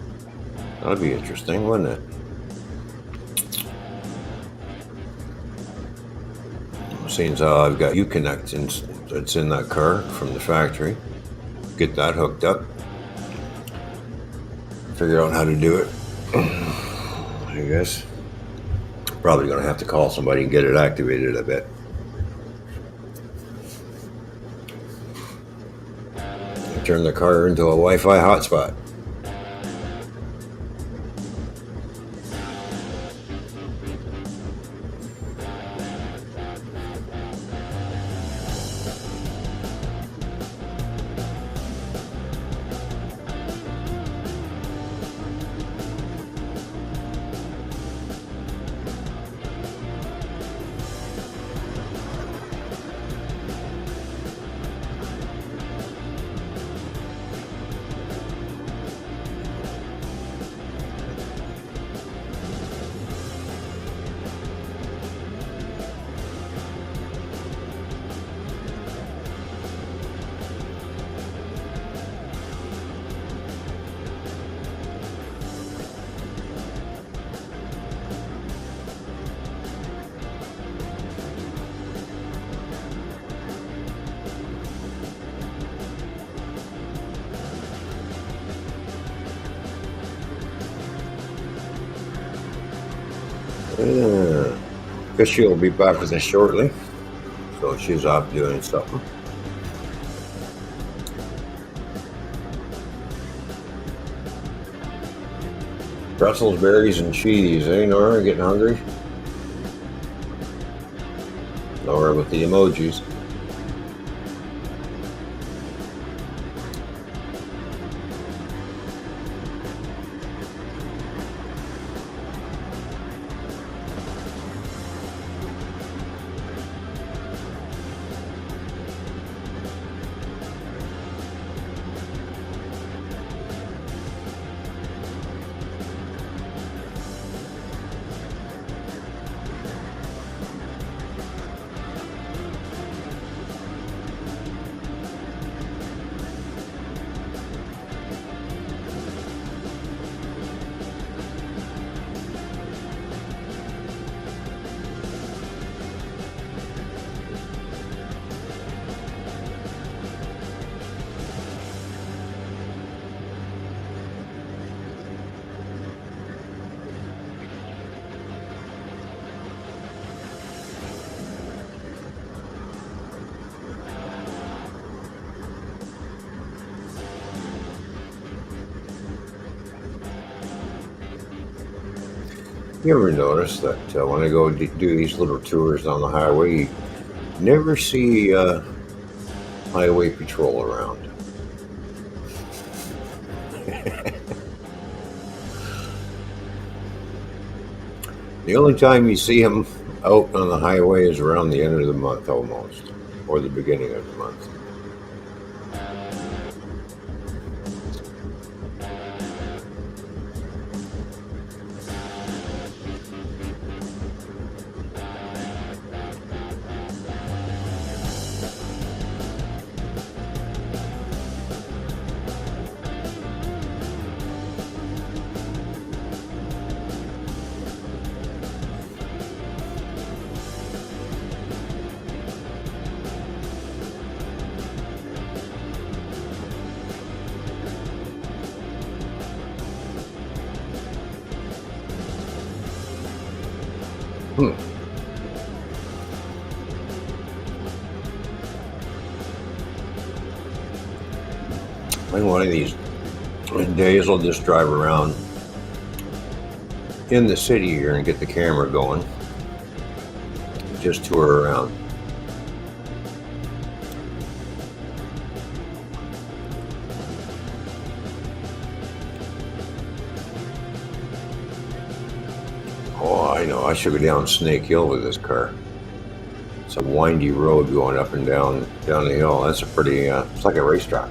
That'd be interesting, wouldn't it? Seeing as how I've got Uconnect that's in that car from the factory, get that hooked up. Figure out how to do it. I guess probably gonna have to call somebody and get it activated. I bet. Turn the car into a Wi-Fi hotspot. Fishy will be back with us shortly, so she's off doing something. Pretzels, berries, and cheese, eh, Nora? Getting hungry? Nora with the emojis. You ever notice that when I go do these little tours on the highway, you never see highway patrol around? The only time you see them out on the highway is around the end of the month almost, or the beginning of the month. And one of these days I'll just drive around in the city here and get the camera going. Just tour around. Oh, I know. I should go down Snake Hill with this car. It's a windy road going up and down the hill. That's a pretty, it's like a racetrack.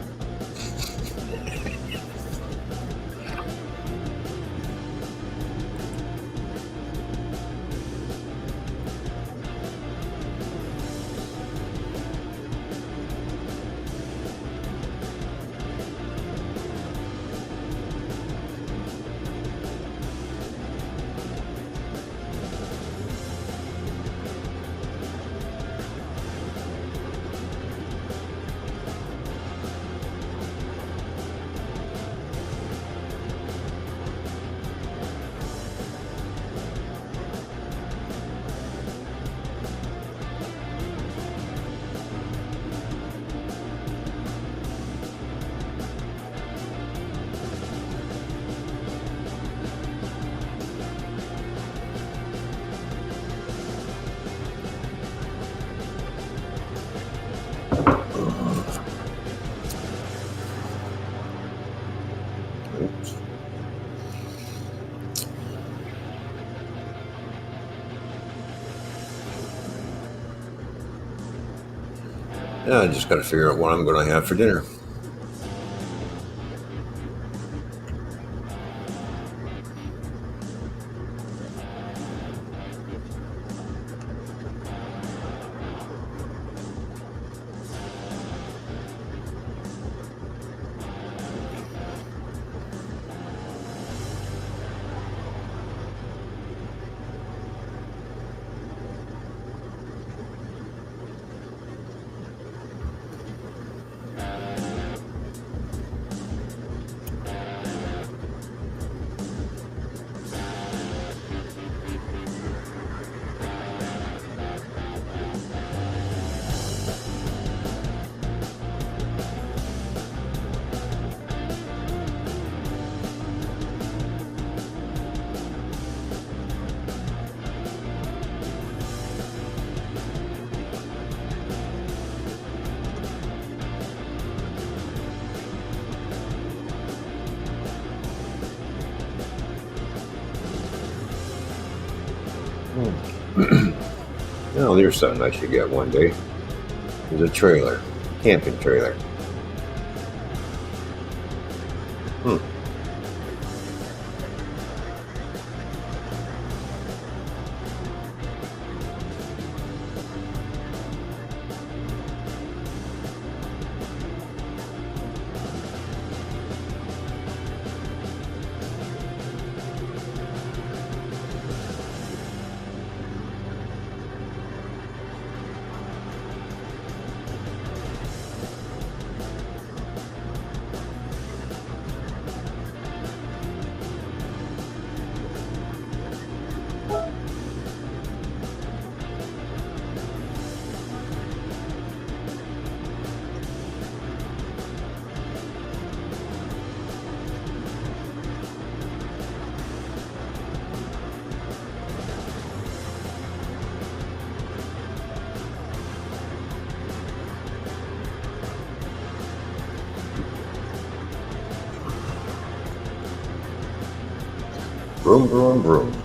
Oops. Yeah, I just got to figure out what I'm going to have for dinner. Oh, there's something I should get one day. There's a trailer, camping trailer. Vroom, vroom, vroom.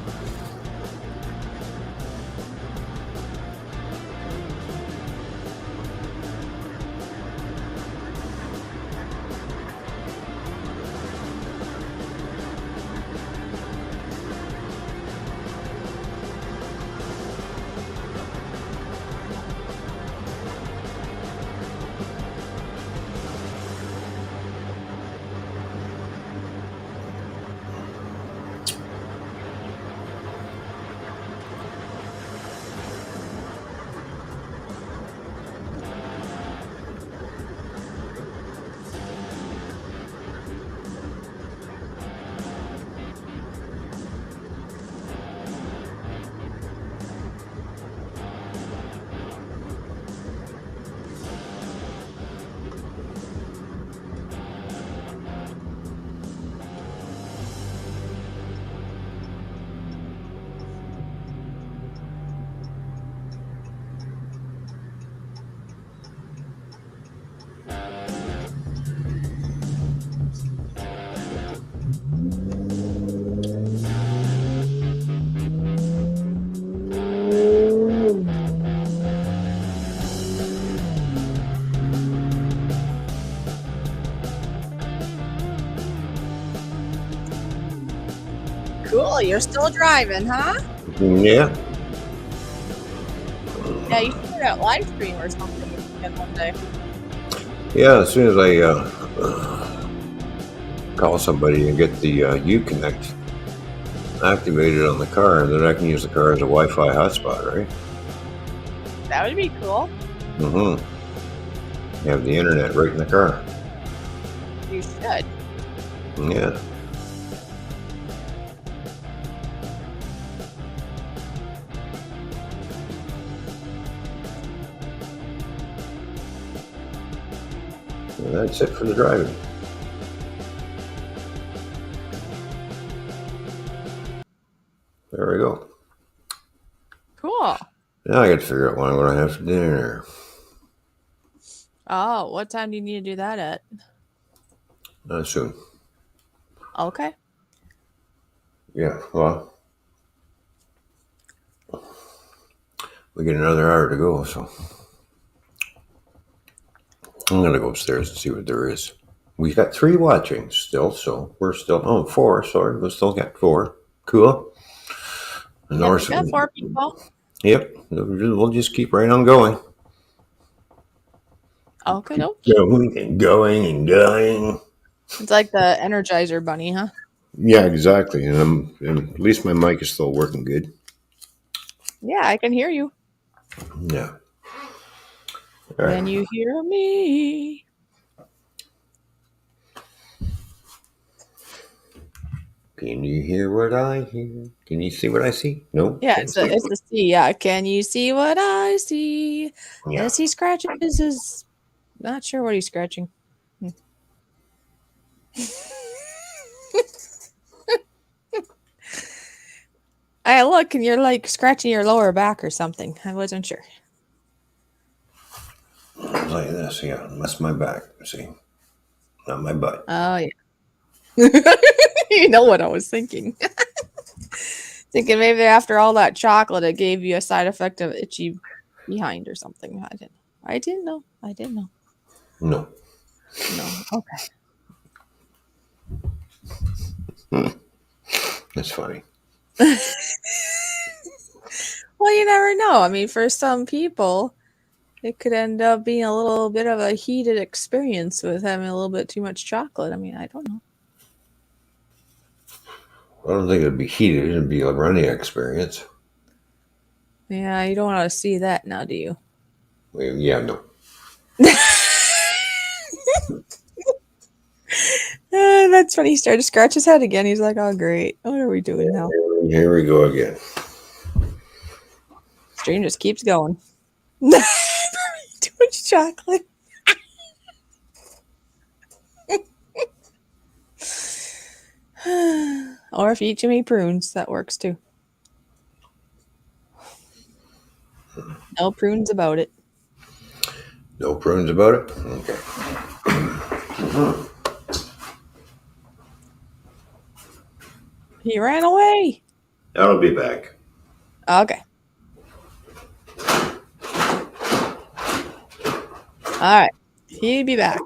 Cool, you're still driving, huh? Yeah. Yeah, you should do that live stream or something again one day. Yeah, as soon as I call somebody and get the Uconnect activated on the car, and then I can use the car as a Wi-Fi hotspot, right? That would be cool. Mm-hmm. Have the internet right in the car. You should. Yeah. And that's it for the driving. There we go. Cool. Now I got to figure out what I'm going to have for dinner. Oh, what time do you need to do that at? Soon. Okay. Yeah, well, we get another hour to go, so I'm gonna go upstairs and see what there is. We got 3 watching still, so we're still 4. Sorry, we still got 4. Cool. And Yep, Norris, we got 4 people. yep, we'll just keep right on going. Okay, Keep dokie. going and going and going. It's like the Energizer Bunny, huh? Yeah, exactly. And at least my mic is still working good. Yeah, I can hear you. Yeah. All Can right. you hear me? Can you hear what I hear? Can you see what I see? No. Yeah, Can't see. it's the C. Yeah, can you see what I see? Yeah. As he scratches his, not sure what he's scratching. Hmm. I look and you're like scratching your lower back or something. I wasn't sure. Like this. Yeah. That's my back. See, not my butt. Oh yeah. You know what I was thinking. Thinking maybe after all that chocolate, it gave you a side effect of itchy behind or something. I didn't. I didn't know. I didn't know. No. No. Okay. That's funny. Well, you never know. I mean, for some people, it could end up being a little bit of a heated experience with having a little bit too much chocolate. I mean, I don't know. I don't think it'd be heated. It'd be a running experience. Yeah, you don't want to see that now, do you? Yeah. No. That's funny. He started to scratch his head again. He's like, oh, great. What are we doing now? Here we go again. Stream just keeps going. Too much chocolate. Or if you eat too many prunes, that works too. No prunes about it. No prunes about it. Okay. He ran away. I'll be back. Okay. All right. He'd be back.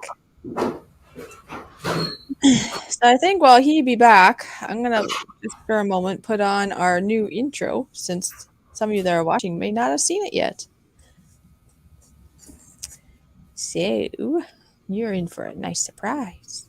So I think while he'd be back, I'm going to just for a moment put on our new intro since some of you that are watching may not have seen it yet. So you're in for a nice surprise.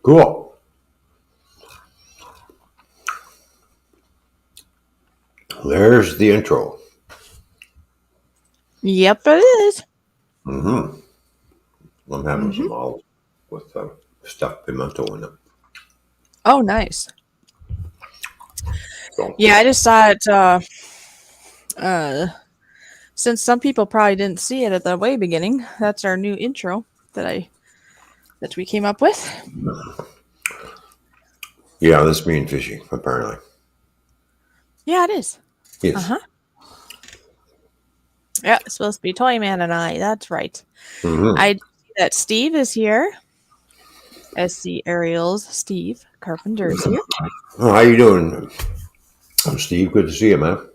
Cool. There's the intro. Yep, it is. I'm having some olives with stuffed pimento in it. Oh, nice. So, Yeah, I just saw it. Since some people probably didn't see it at the way beginning, that's our new intro that we came up with. yeah, this me and Fishy, apparently. Yeah, it is. Yes. Yeah, it's supposed to be Toyman and I. That's right. Mm-hmm. I see that Steve is here. SC Ariel's Steve Carpenter's here. Oh, how you doing, Steve? Good to see you, man.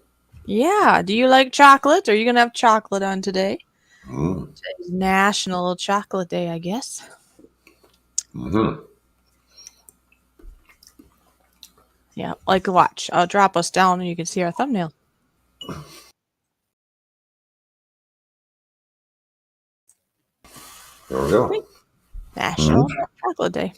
Yeah. Do you like chocolate? Are you gonna have chocolate on today? Mm-hmm. Today's National Chocolate Day, I guess. Mm-hmm. Yeah. Like, watch. I'll drop us down and you can see our thumbnail. There we go. National Chocolate Day.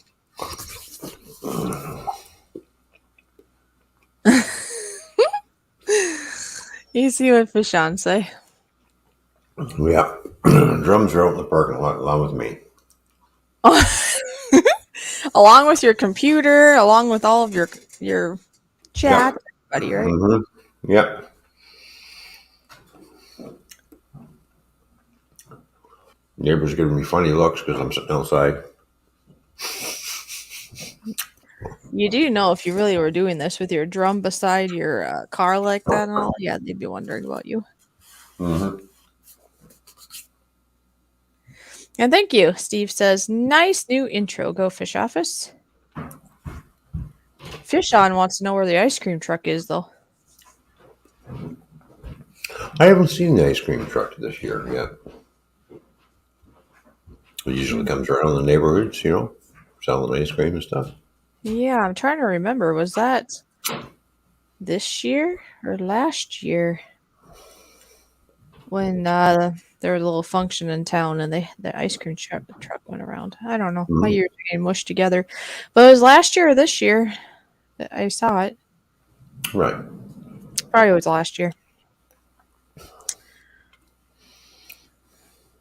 You see what Fishon say? Yeah. Drums are out in the parking lot along with me. Along with your computer, along with all of your chat, Yeah. everybody, right? Mm-hmm. Yeah. Neighbors giving me funny looks because I'm sitting outside. You do know if you really were doing this with your drum beside your car like that and all, yeah, they'd be wondering about you. Mm-hmm. And thank you. Steve says, nice new intro. Go Fish Office. Fish On wants to know where the ice cream truck is, though. I haven't seen the ice cream truck this year yet. It usually comes around the neighborhoods, selling ice cream and stuff. Yeah, I'm trying to remember. Was that this year or last year when there was a little function in town and the ice cream truck went around? I don't know. My years are getting mushed together. But it was last year or this year that I saw it. Right. Probably was last year.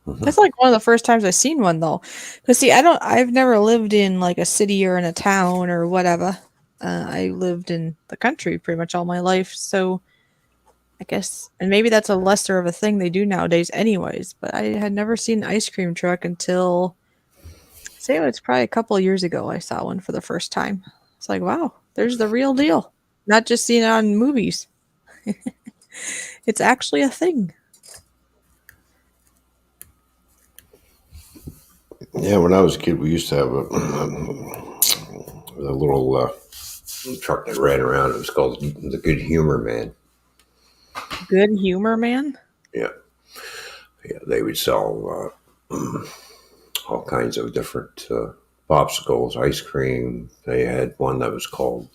That's like one of the first times I've seen one though. Because see, I've never lived in like a city or in a town or whatever. I lived in the country pretty much all my life. So I guess, and maybe that's a lesser of a thing they do nowadays anyways. But I had never seen an ice cream truck until, say, it's probably a couple of years ago I saw one for the first time. It's like, wow, there's the real deal. Not just seen it on movies. It's actually a thing. Yeah, when I was a kid, we used to have a little truck that ran around. It was called the Good Humor Man. Good humor, man. Yeah. Yeah, they would sell all kinds of different popsicles, ice cream. They had one that was called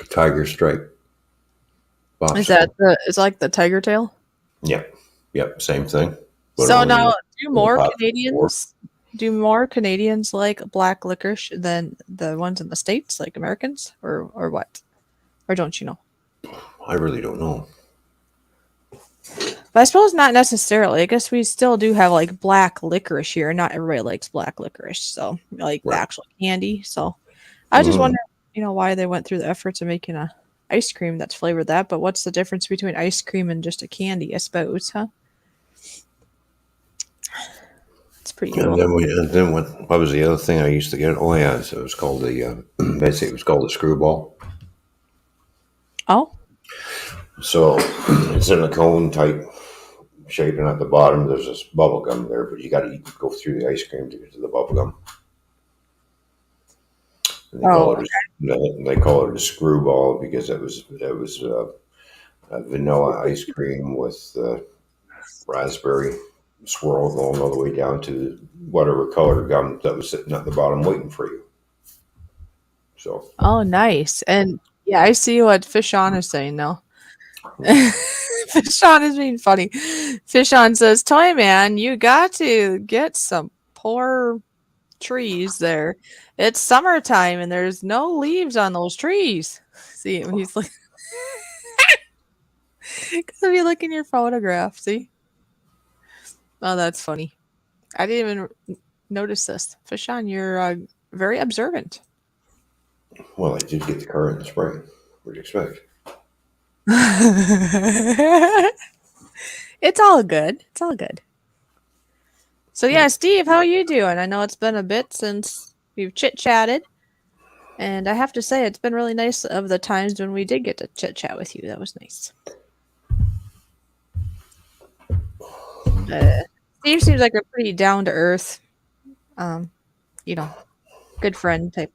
Tiger Stripe Is that popsicle. is like the tiger tail? Yep, same thing. But So only now, in the popsicle form. Do more Canadians like black licorice than the ones in the States, like Americans, or what? Or don't you know? I really don't know. But I suppose not necessarily. I guess we still do have like black licorice here. Not everybody likes black licorice, so like the Right. actual candy. So I just Mhm. wonder, why they went through the efforts of making a ice cream that's flavored that. But what's the difference between ice cream and just a candy? I suppose, huh? It's pretty cool. And then what was the other thing I used to get? Oh yeah, so it was called the basically it was called a screwball. Oh, So it's in a cone type shape, and at the bottom there's this bubble gum there, but you got to go through the ice cream to get to the bubble gum. And oh, they call it a screwball because it was a vanilla ice cream with raspberry swirl going all the way down to whatever color gum that was sitting at the bottom waiting for you. So oh, nice. And yeah, I see what Fish On is saying now. Fish On is being funny. Fish On says, Toyman, you got to get some poor trees there. It's summertime and there's no leaves on those trees. See, he's like, because if you look in your photograph, see? Oh, that's funny. I didn't even notice this. Fish On, you're very observant. well, I did get the car in the spring. What do you expect? It's all good. It's all good. So yeah, Steve, how are you doing? I know it's been a bit since we've chit-chatted. And I have to say, it's been really nice of the times when we did get to chit-chat with you. That was nice. Steve seems like a pretty down-to-earth, good friend type,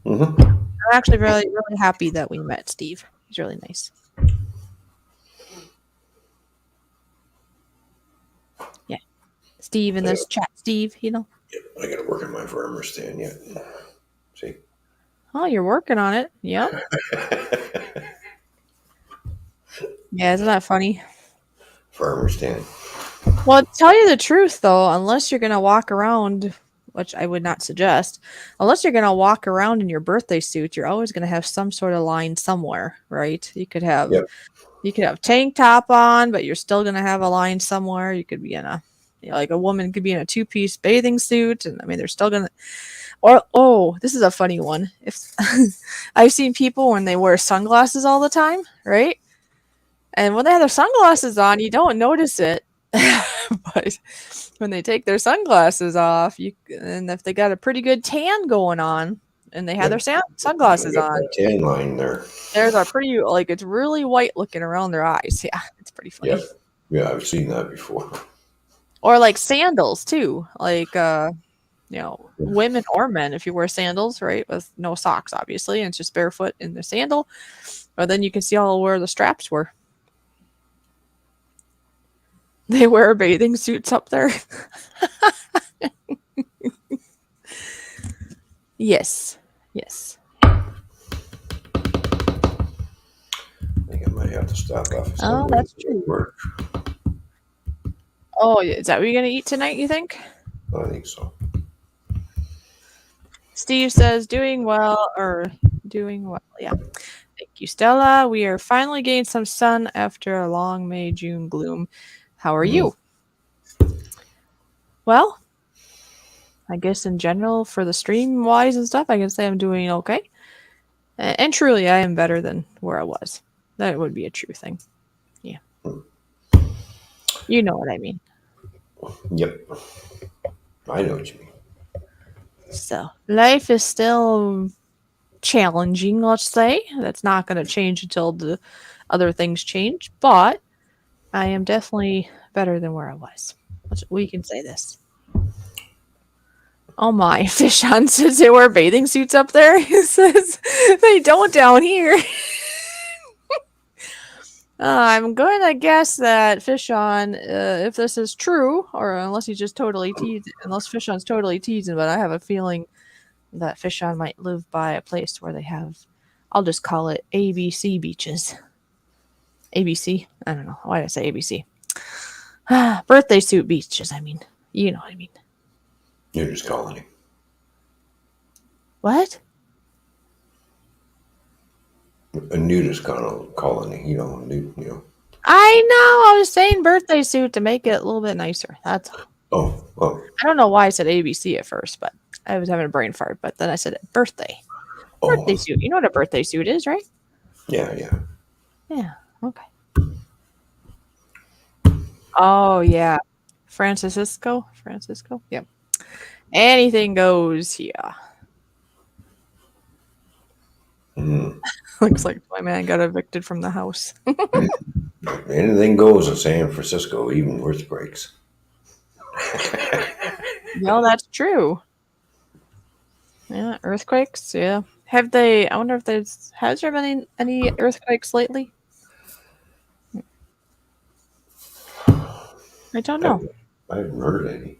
Mm-hmm. I'm actually really, really happy that we met Steve. He's really nice. Yeah. Steve in this chat, Steve, I got to work on my farmer stand yet. See? Oh, you're working on it. Yep. Yeah, isn't that funny? Farmer stand. Well, to tell you the truth, though, unless you're going to walk around, which I would not suggest, unless you're going to walk around in your birthday suit, you're always going to have some sort of line somewhere, right? You could have tank top on, but you're still going to have a line somewhere. You could be in like a woman could be in a two-piece bathing suit, and I mean, they're still going to. Or this is a funny one. If I've seen people when they wear sunglasses all the time, right? And when they have their sunglasses on, you don't notice it. But when they take their sunglasses off, and if they got a pretty good tan going on, and they have their sunglasses on, that tan line there. there's a pretty it's really white looking around their eyes. Yeah, it's pretty funny. Yeah, I've seen that before. Or like sandals too, like women or men. If you wear sandals, right, with no socks, obviously, and it's just barefoot in the sandal, or then you can see all where the straps were. They wear bathing suits up there. Yes. I think I might have to stop off. Oh, that's true. Work. Oh, is that what you're going to eat tonight, you think? I think so. Steve says, doing well. Yeah. Thank you, Stella. We are finally getting some sun after a long May, June gloom. How are you? Well, I guess in general, for the stream wise and stuff, I can say I'm doing okay. And truly, I am better than where I was. That would be a true thing. Yeah. You know what I mean. Yep. I know what you mean. So, life is still challenging, let's say. That's not going to change until the other things change. But I am definitely better than where I was. We can say this. Oh my, Fish On says they wear bathing suits up there. He says they don't down here. I'm going to guess that Fish on, if this is true, or unless he's just totally teasing, unless Fish on's totally teasing, but I have a feeling that Fish on might live by a place where they have, I'll just call it ABC beaches. ABC? I don't know. Why did I say ABC? Birthday suit beaches, I mean. You know what I mean. You're just calling him. What? A nudist colony, you know, I know. I was saying birthday suit to make it a little bit nicer. That's all. Oh, I don't know why I said ABC at first, but I was having a brain fart. But then I said birthday. Birthday oh, suit. You know what a birthday suit is, right? yeah. Yeah. Okay. Oh yeah. Francisco. Yep. Anything goes. Yeah. Mm. Looks like my man got evicted from the house. Anything goes in San Francisco, even earthquakes. No, that's true. Yeah, earthquakes. Yeah. Have they? I wonder if has there been any earthquakes lately? I don't know. I haven't heard any.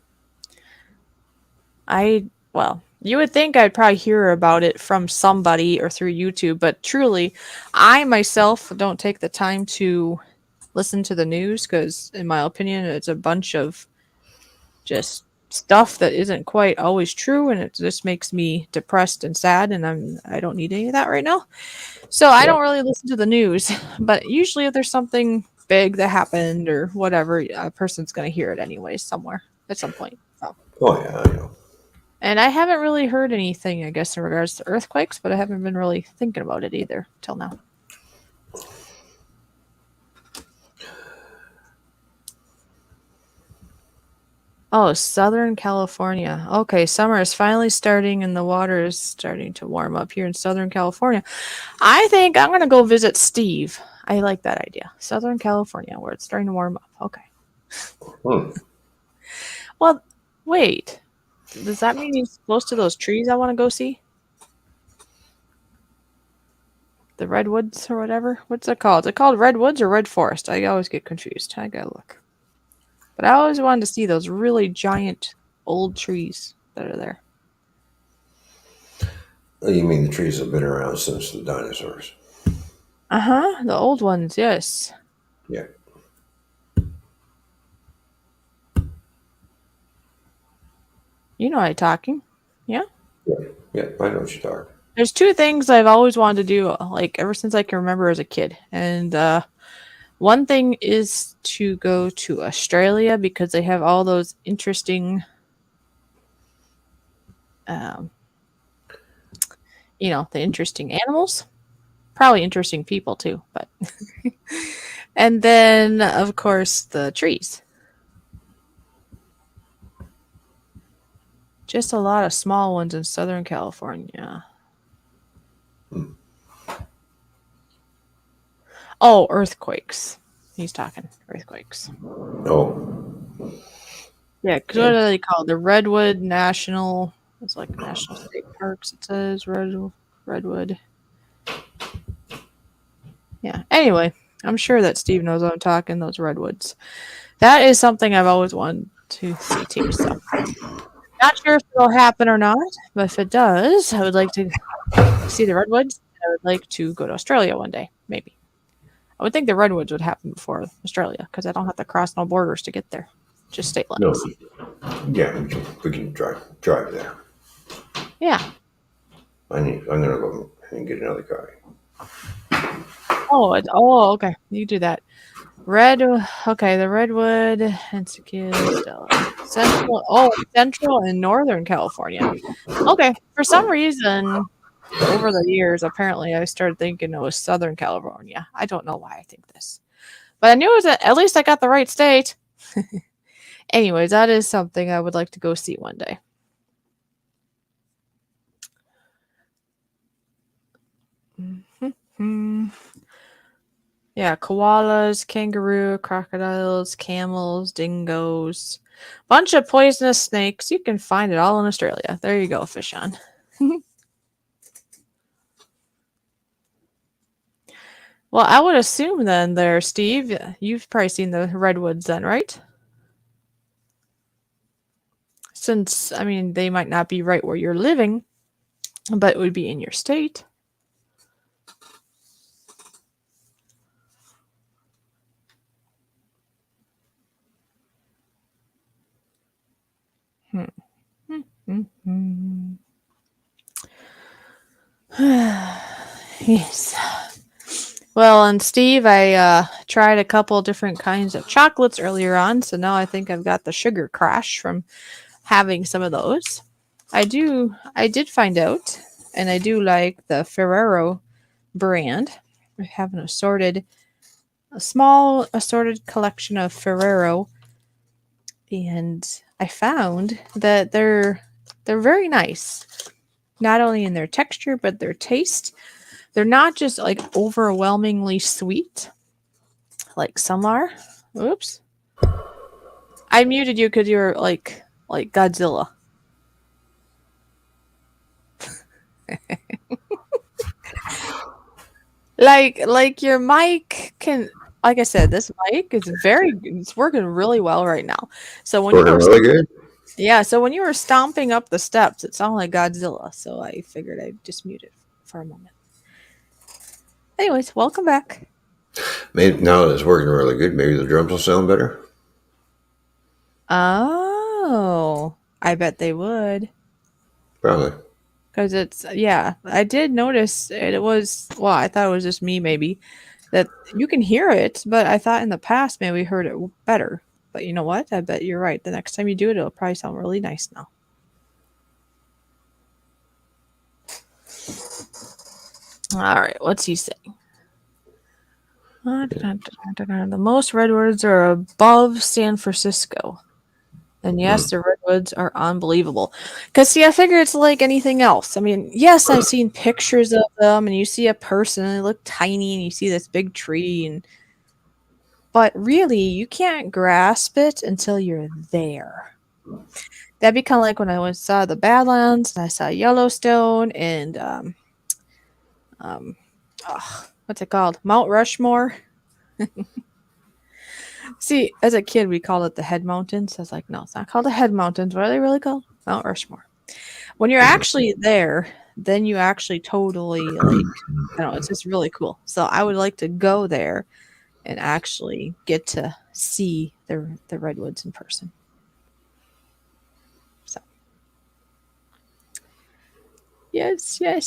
Well, you would think I'd probably hear about it from somebody or through YouTube, but truly, I myself don't take the time to listen to the news because, in my opinion, it's a bunch of just stuff that isn't quite always true, and it just makes me depressed and sad, and I don't need any of that right now. So I Yeah. don't really listen to the news, but usually if there's something big that happened or whatever, a person's going to hear it anyways somewhere at some point. So. Oh, yeah, I know. And I haven't really heard anything, I guess, in regards to earthquakes, but I haven't been really thinking about it either till now. Oh, Southern California. Okay, summer is finally starting and the water is starting to warm up here in Southern California. I think I'm going to go visit Steve. I like that idea. Southern California, where it's starting to warm up. Okay. Hmm. Well, wait. Does that mean he's close to those trees I want to go see? The redwoods or whatever? What's it called? Is it called redwoods or red forest? I always get confused. I gotta look. But I always wanted to see those really giant old trees that are there. Oh, you mean the trees have been around since the dinosaurs? Uh-huh. The old ones, yes. Yeah. You know I'm talking. Yeah? Yeah, I know what you're talking. There's two things I've always wanted to do, like ever since I can remember as a kid. And one thing is to go to Australia because they have all those interesting the interesting animals. Probably interesting people too, but and then of course the trees. Just a lot of small ones in Southern California. Hmm. Oh, earthquakes. He's talking earthquakes. Oh. Yeah, because what are they called? The Redwood National. It's like National State Parks. It says Redwood. Yeah. Anyway, I'm sure that Steve knows what I'm talking. Those redwoods. That is something I've always wanted to see too. So, not sure if it'll happen or not, but if it does, I would like to see the redwoods. I would like to go to Australia one day, maybe. I would think the redwoods would happen before Australia because I don't have to cross no borders to get there. Just state lines. No. Yeah, we can drive there. Yeah. I'm gonna go and get another car. Oh, okay. You do that. Okay, the Redwood and Central and Northern California. Okay, for some reason, over the years, apparently I started thinking it was Southern California. I don't know why I think this, but I knew it was at least I got the right state. Anyways, that is something I would like to go see one day. Mm-hmm. Yeah, koalas, kangaroo, crocodiles, camels, dingoes, bunch of poisonous snakes. You can find it all in Australia. There you go, Fish on. Well, I would assume then there, Steve, you've probably seen the redwoods then, right? Since, I mean, they might not be right where you're living, but it would be in your state. Hmm. Mm-hmm. Yes. Well, and Steve, I tried a couple different kinds of chocolates earlier on, so now I think I've got the sugar crash from having some of those. I did find out, and I do like the Ferrero brand. I have a small assorted collection of Ferrero, and I found that they're very nice, not only in their texture but their taste. They're not just like overwhelmingly sweet like some are. Oops. I muted you because you're like Godzilla. Like your mic can, like I said, this mic is it's working really well right now. So when you Working were really good. yeah, so when you were stomping up the steps, it sounded like Godzilla. So I figured I'd just mute it for a moment. Anyways, welcome back. Maybe now that it's working really good, maybe the drums will sound better. Oh, I bet they would. Probably. Because it's, yeah, I did notice it was, well, I thought it was just me maybe, that you can hear it, but I thought in the past maybe we heard it better. But you know what? I bet you're right. The next time you do it, it'll probably sound really nice now. All right, what's he saying? The most redwoods are above San Francisco. And yes, the redwoods are unbelievable. Because, see, I figure it's like anything else. I mean, yes, I've seen pictures of them, and you see a person, and they look tiny, and you see this big tree, but really, you can't grasp it until you're there. That'd be kind of like when I saw the Badlands, and I saw Yellowstone, and what's it called? Mount Rushmore. See, as a kid, we called it the Head Mountains. I was like, no, it's not called the Head Mountains. What are they really called? Mount Rushmore. When you're actually there, then you actually totally like, I don't know, it's just really cool. So I would like to go there and actually get to see the redwoods in person. So yes. I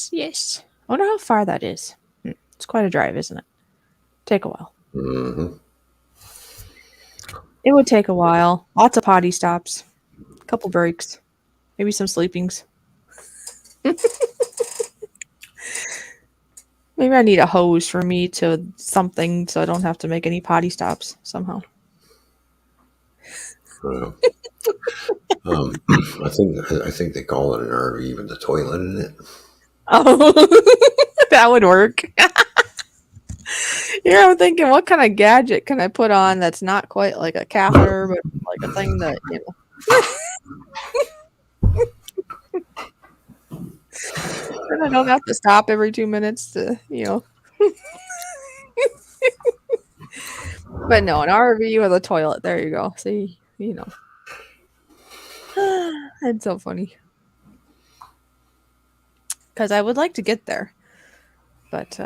wonder how far that is. It's quite a drive, isn't it? Take a while. Mm-hmm. It would take a while. Lots of potty stops, a couple breaks, maybe some sleepings. Maybe I need a hose for me to something so I don't have to make any potty stops somehow. I think they call it an RV, even the toilet in it. Oh, that would work. Yeah, I'm thinking, what kind of gadget can I put on that's not quite like a catheter, but like a thing that, you know. Then I don't have to stop every 2 minutes to, you know. But no, an RV with a toilet. There you go. See, you know. It's so funny. Because I would like to get there. But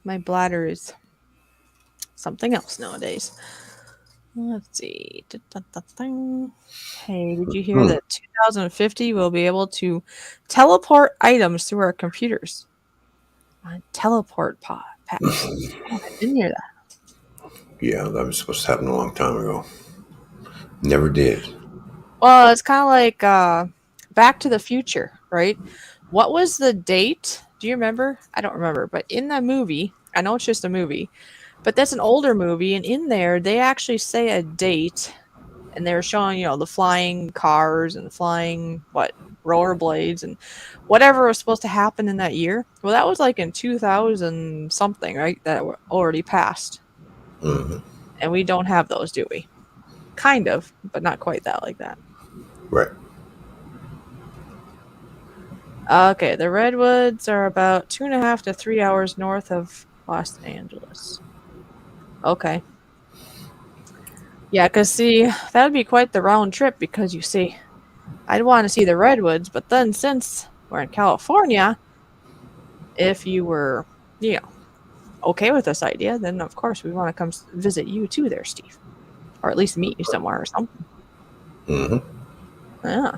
my bladder is something else nowadays. Let's see. Hey, did you hear that 2050 we'll be able to teleport items through our computers? Teleport packs. I didn't hear that. Yeah, that was supposed to happen a long time ago. Never did. Well, it's kind of like Back to the Future, right? What was the date? Do you remember? I don't remember, but in that movie, I know it's just a movie, but that's an older movie, and in there they actually say a date, and they're showing, you know, the flying cars and the flying rollerblades and whatever was supposed to happen in that year. Well, that was like in 2000 something, right? That already passed, Mm-hmm. and we don't have those, do we? Kind of, but not quite that like that. Right. Okay, the redwoods are about 2.5 to 3 hours north of Los Angeles. Okay. Yeah, because see, that would be quite the round trip because you see, I'd want to see the redwoods, but then since we're in California, if you were, you know, okay with this idea, then of course we want to come visit you too there, Steve. Or at least meet you somewhere or something. Hmm. Yeah.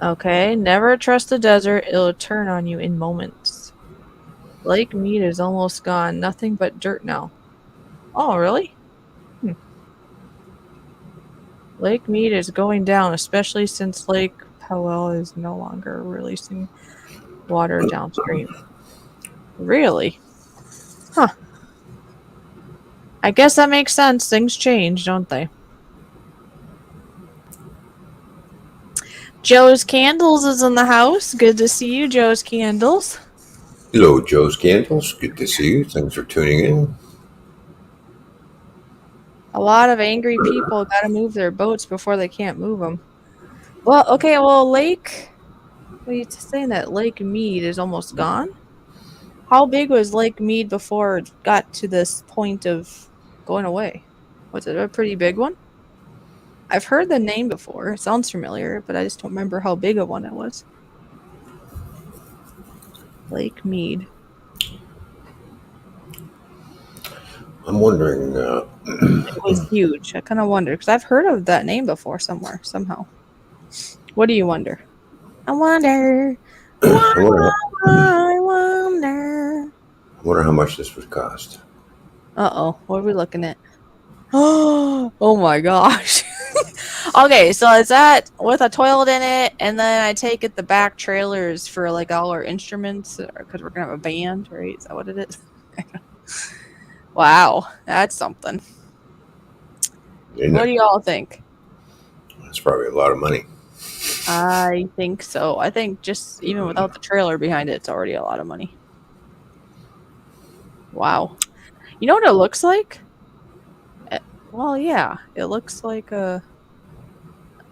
Okay, never trust the desert. It'll turn on you in moments. Lake Mead is almost gone. Nothing but dirt now. Oh, really? Lake Mead is going down, especially since Lake Powell is no longer releasing water downstream. Really? Huh. I guess that makes sense. Things change, don't they? Joe's Candles is in the house. Good to see you, Joe's Candles. Hello, Joe's Candles. Good to see you. Thanks for tuning in. A lot of angry people got to move their boats before they can't move them. Well, okay, well, Lake. What are you saying that Lake Mead is almost gone? How big was Lake Mead before it got to this point of going away? Was it a pretty big one? I've heard the name before. It sounds familiar, but I just don't remember how big a one it was. Lake Mead. I'm wondering, It was huge. I kind of wonder because I've heard of that name before somewhere, somehow. What do you wonder? I wonder. I wonder, I wonder. I wonder how much this would cost. Uh-oh. What are we looking at? Oh my gosh. Okay, so is that with a toilet in it, and then I take it the back trailers for like all our instruments because we're gonna have a band, right? Is that what it is? Wow, that's something. Isn't What do it? y'all think? That's probably a lot of money. I think so. I think just even without the trailer behind it, it's already a lot of money. Wow. You know what it looks like? Well, yeah, it looks like a.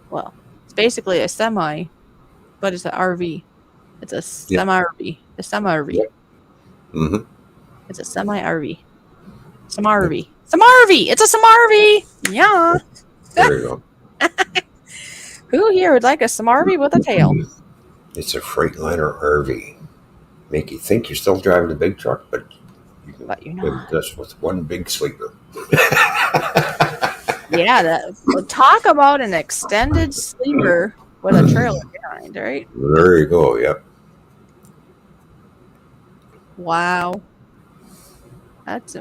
Well, it's basically a semi, but it's an RV. It's a Yeah. semi RV. A semi RV. Yeah. Mm-hmm. It's a semi RV. Smarvy. Smarvy! It's a Smarvy! Yeah. There you go. Who here would like a Smarvy with a tail? It's a Freightliner RV. Make you think you're still driving a big truck, but you can But you're live not. this with one big sleeper. Yeah, talk about an extended sleeper with a trailer behind, right? There you go. Yep. Wow. That's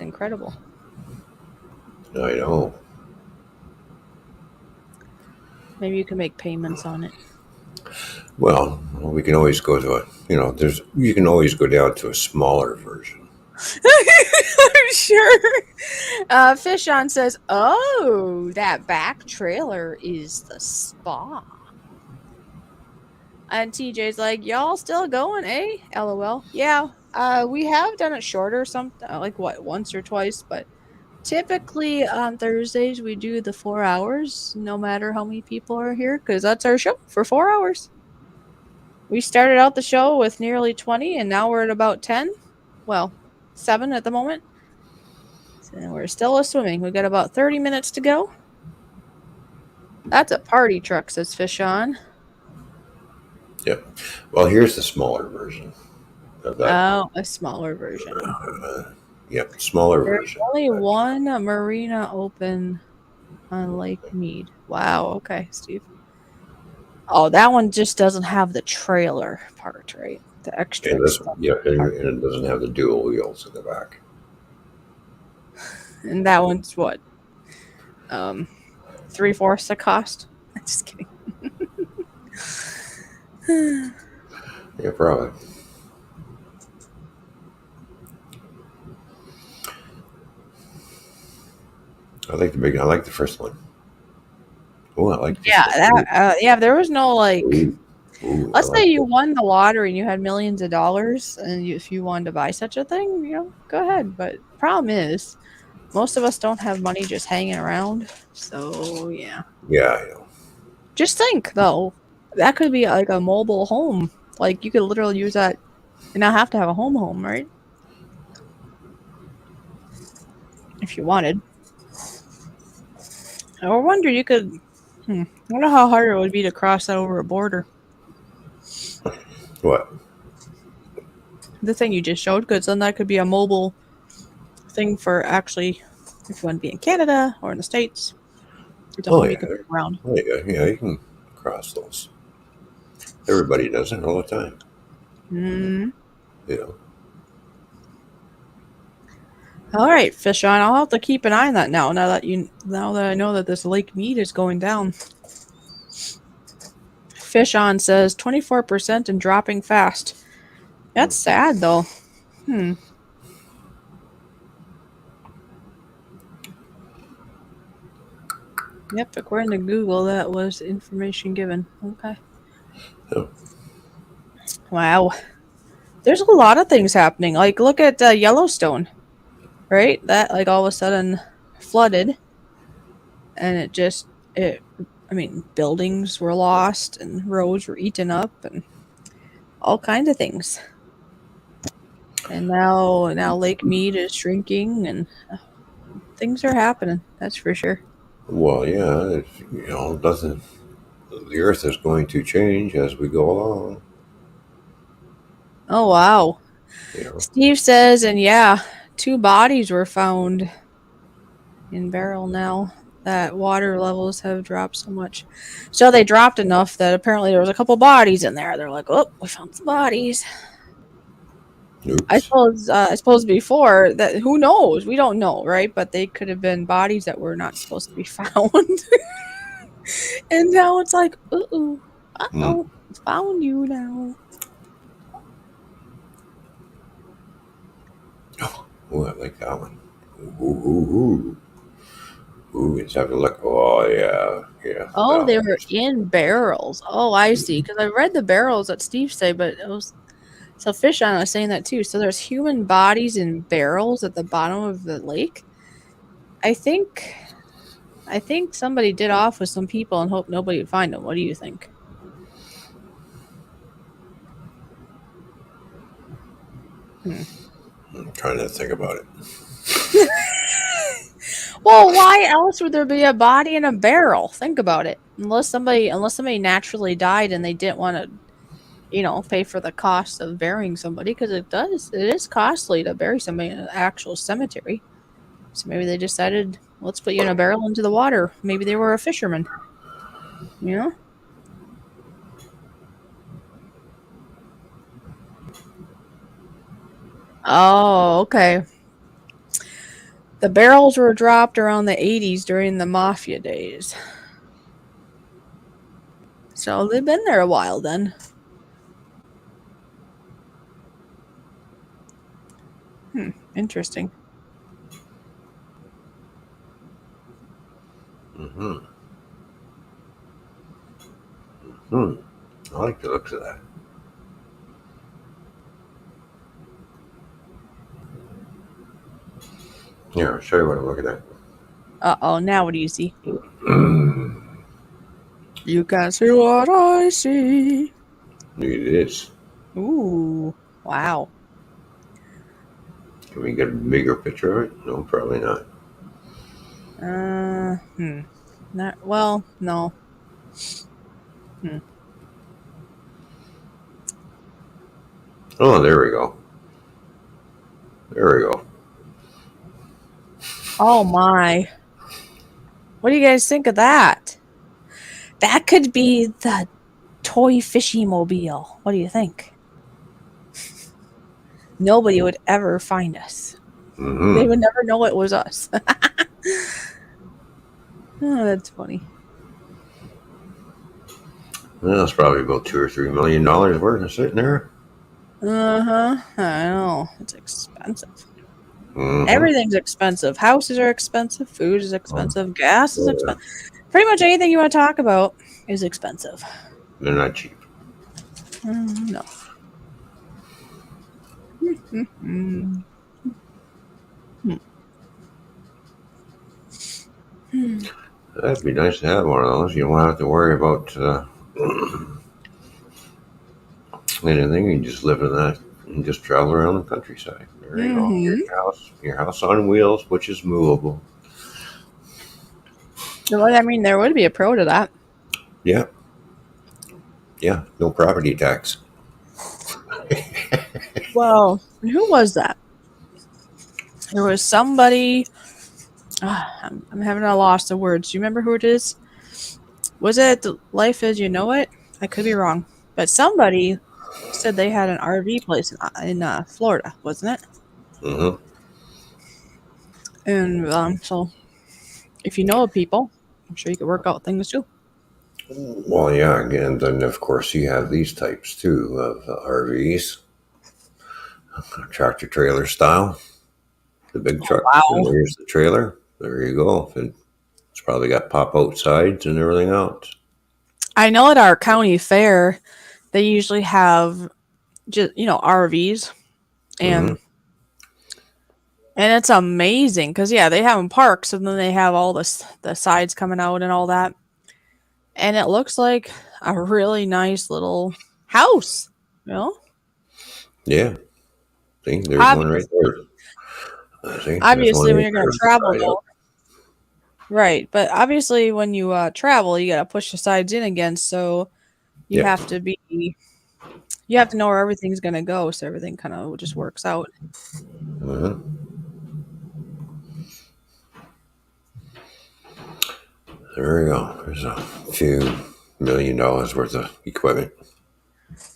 incredible. I know. Maybe you can make payments on it. Well, we can always go to you can always go down to a smaller version. I'm sure. Fish on says, "Oh, that back trailer is the spa." And TJ's like, "Y'all still going, eh?" LOL. Yeah. We have done it shorter, like what, once or twice, but typically on Thursdays we do the 4 hours, no matter how many people are here, because that's our show for 4 hours. We started out the show with nearly 20, and now we're at about 10. Well, 7 at the moment. So we're still swimming. We've got about 30 minutes to go. That's a party truck, says Fish on. Yep. Well, here's the smaller version of that. Oh, a smaller version. Yep, smaller There's version. only one marina open on Lake Mead. Wow. Okay, Steve. Oh, that one just doesn't have the trailer part, right? The extra. And this stuff. yeah, and it doesn't have the dual wheels in the back. And that one's what? 3/4 the cost. Just kidding. Yeah, probably. I like the first one. Oh, I like this Yeah, one. yeah. There was no like. Ooh, Let's I say like you this. won the lottery and you had millions of dollars, and if you wanted to buy such a thing, go ahead. But problem is, most of us don't have money just hanging around. So yeah. Yeah, I know. Just think though, that could be like a mobile home. Like you could literally use that You now have to have a home, right? If you wanted. I wonder you could. I wonder how hard it would be to cross that over a border. What? The thing you just showed, because then that could be a mobile thing for actually, if you want to be in Canada or in the States, it's a Oh home you yeah, can move around. oh, yeah. You can cross those. Everybody does it all the time. Mm. You know. All right, fish on. I'll have to keep an eye on that now. Now that I know that this lake meat is going down. Fish on says 24% and dropping fast. That's sad though. Yep, according to Google, that was information given. Okay. Yeah. Wow. There's a lot of things happening. Like, look at Yellowstone, right? That, like, all of a sudden flooded, and I mean, buildings were lost, and roads were eaten up, and all kinds of things. And now Lake Mead is shrinking, and things are happening. That's for sure. Well, yeah. Doesn't the Earth is going to change as we go along? Oh, wow. You know. Steve says, and yeah, 2 bodies were found in Barrel now that water levels have dropped so much. So they dropped enough that apparently there was a couple bodies in there. They're like, oh, we found some bodies. Oops. I suppose before that, who knows? We don't know, right? But they could have been bodies that were not supposed to be found. And now it's like, Mm. found you now. Oh, I like that one. Ooh. Ooh, let's have a look. Oh, yeah. Oh, That they one. were in barrels. Oh, I see. Because I read the barrels that Steve said, but it was so fish on was saying that too. So there's human bodies in barrels at the bottom of the lake. I think somebody did off with some people and hope nobody would find them. What do you think? I'm trying to think about it. Well, why else would there be a body in a barrel? Think about it. Unless somebody naturally died and they didn't want to, pay for the cost of burying somebody, because it is costly to bury somebody in an actual cemetery. So maybe they decided, let's put you in a barrel into the water. Maybe they were a fisherman. You know? Oh, okay. The barrels were dropped around the 80s during the mafia days. So they've been there a while then. Interesting. Mm-hmm. Hmm. I like the looks of that. Here, I'll show you what I'm looking at. Uh-oh, now what do you see? You can see what I see. Look at this. Ooh, wow. Can we get a bigger picture of it? No, probably not. Not well, no. Oh, there we go. There we go. Oh my. What do you guys think of that? That could be the toy fishy mobile. What do you think? Nobody would ever find us. Mm-hmm. They would never know it was us. Oh, that's funny. Well, it's probably about $2 or $3 million worth of sitting there. I know. It's expensive. Mm-hmm. Everything's expensive. Houses are expensive. Food is expensive. Gas is Yeah. expensive. Pretty much anything you want to talk about is expensive. They're not cheap. No. That'd be nice to have one of those. You don't have to worry about anything. You just live in that and just travel around the countryside. There you go. Mm-hmm. Your house on wheels, which is movable. Well, I mean, there would be a pro to that. Yeah, yeah. No property tax. Well, who was that? There was somebody. I'm having a loss of words. Do you remember who it is? Was it Life as You Know It? I could be wrong, but somebody said they had an RV place in Florida, wasn't it? Hmm. And so, if you know of people, I'm sure you could work out things too. Well, yeah. Again, then of course you have these types too of RVs, tractor trailer style. The big truck, and Wow. there's the trailer. There you go. And it's probably got pop out sides and everything else. I know at our county fair, they usually have just RVs, Hmm. and it's amazing because yeah, they have them parks, and then they have all the sides coming out and all that, and it looks like a really nice little house. You know, Yeah. See, there's one right obviously, there. See, there's one obviously when right you're there gonna with the travel side up. though, right? But obviously when you travel, you gotta push the sides in again, so you Yeah. have to be you have to know where everything's gonna go, so everything kind of just works out. Uh-huh. There we go. There's a few $1 million worth of equipment.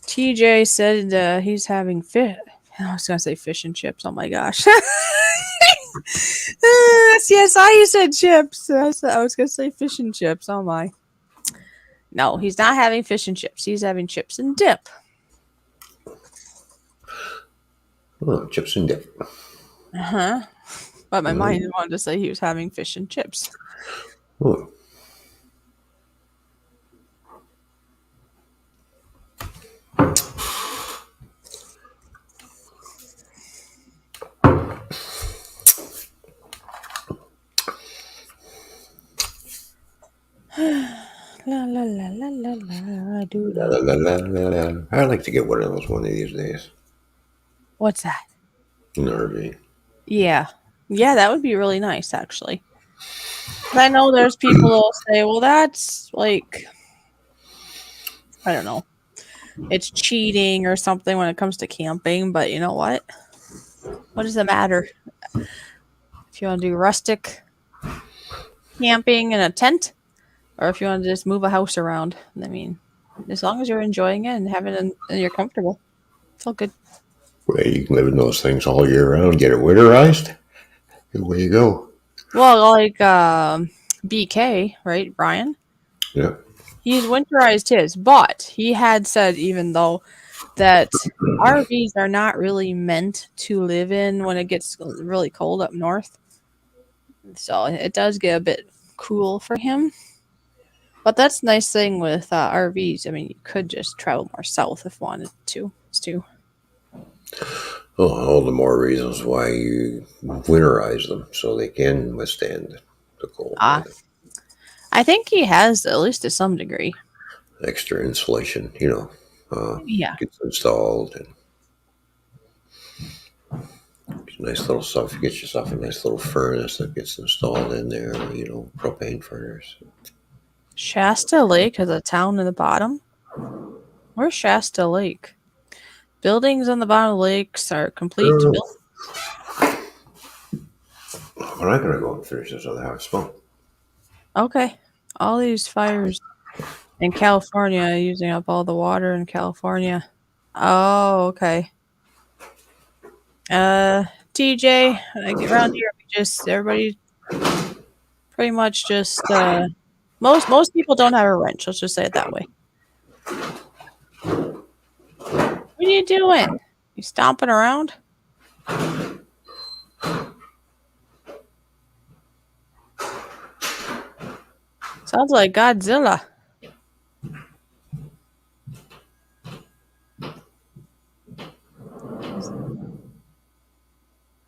TJ said he's having fish. I was gonna say fish and chips. Oh my gosh. Yes, I said chips. I was gonna say fish and chips. Oh my. No, he's not having fish and chips. He's having chips and dip. Oh, chips and dip. Uh huh. But my Uh, mind wanted to say he was having fish and chips. oh. La la la la la la do La, do. la, la, la, la. I'd like to get one of those one of these days. What's that? An RV. Yeah. Yeah, that would be really nice actually. I know there's people that'll say, well, that's like, I don't know, it's cheating or something when it comes to camping, but you know what? What does it matter? If you want to do rustic camping in a tent, or if you want to just move a house around, I mean, as long as you're enjoying it and having it and you're comfortable, it's all good. Well, you can live in those things all year round. Get it winterized. Away you go. Well, like BK, right, Brian? Yeah. He's winterized his, but he had said even though that RVs are not really meant to live in when it gets really cold up north. So it does get a bit cool for him. But that's the nice thing with RVs. I mean, you could just travel more south if wanted to. Oh, all the more reasons why you winterize them so they can withstand the cold Ah, weather. I think he has at least to some degree. Extra insulation, Yeah. gets installed and nice little stuff. You get yourself a nice little furnace that gets installed in there, propane furnace. Shasta Lake has a town in the bottom. Where's Shasta Lake? Buildings on the bottom of the lakes are complete to build. But I'm gonna go and finish this other half smoke. Okay. All these fires in California using up all the water in California. Oh, okay. TJ, like around here, we just everybody pretty much just most people don't have a wrench. Let's just say it that way. What are you doing? You stomping around? Sounds like Godzilla.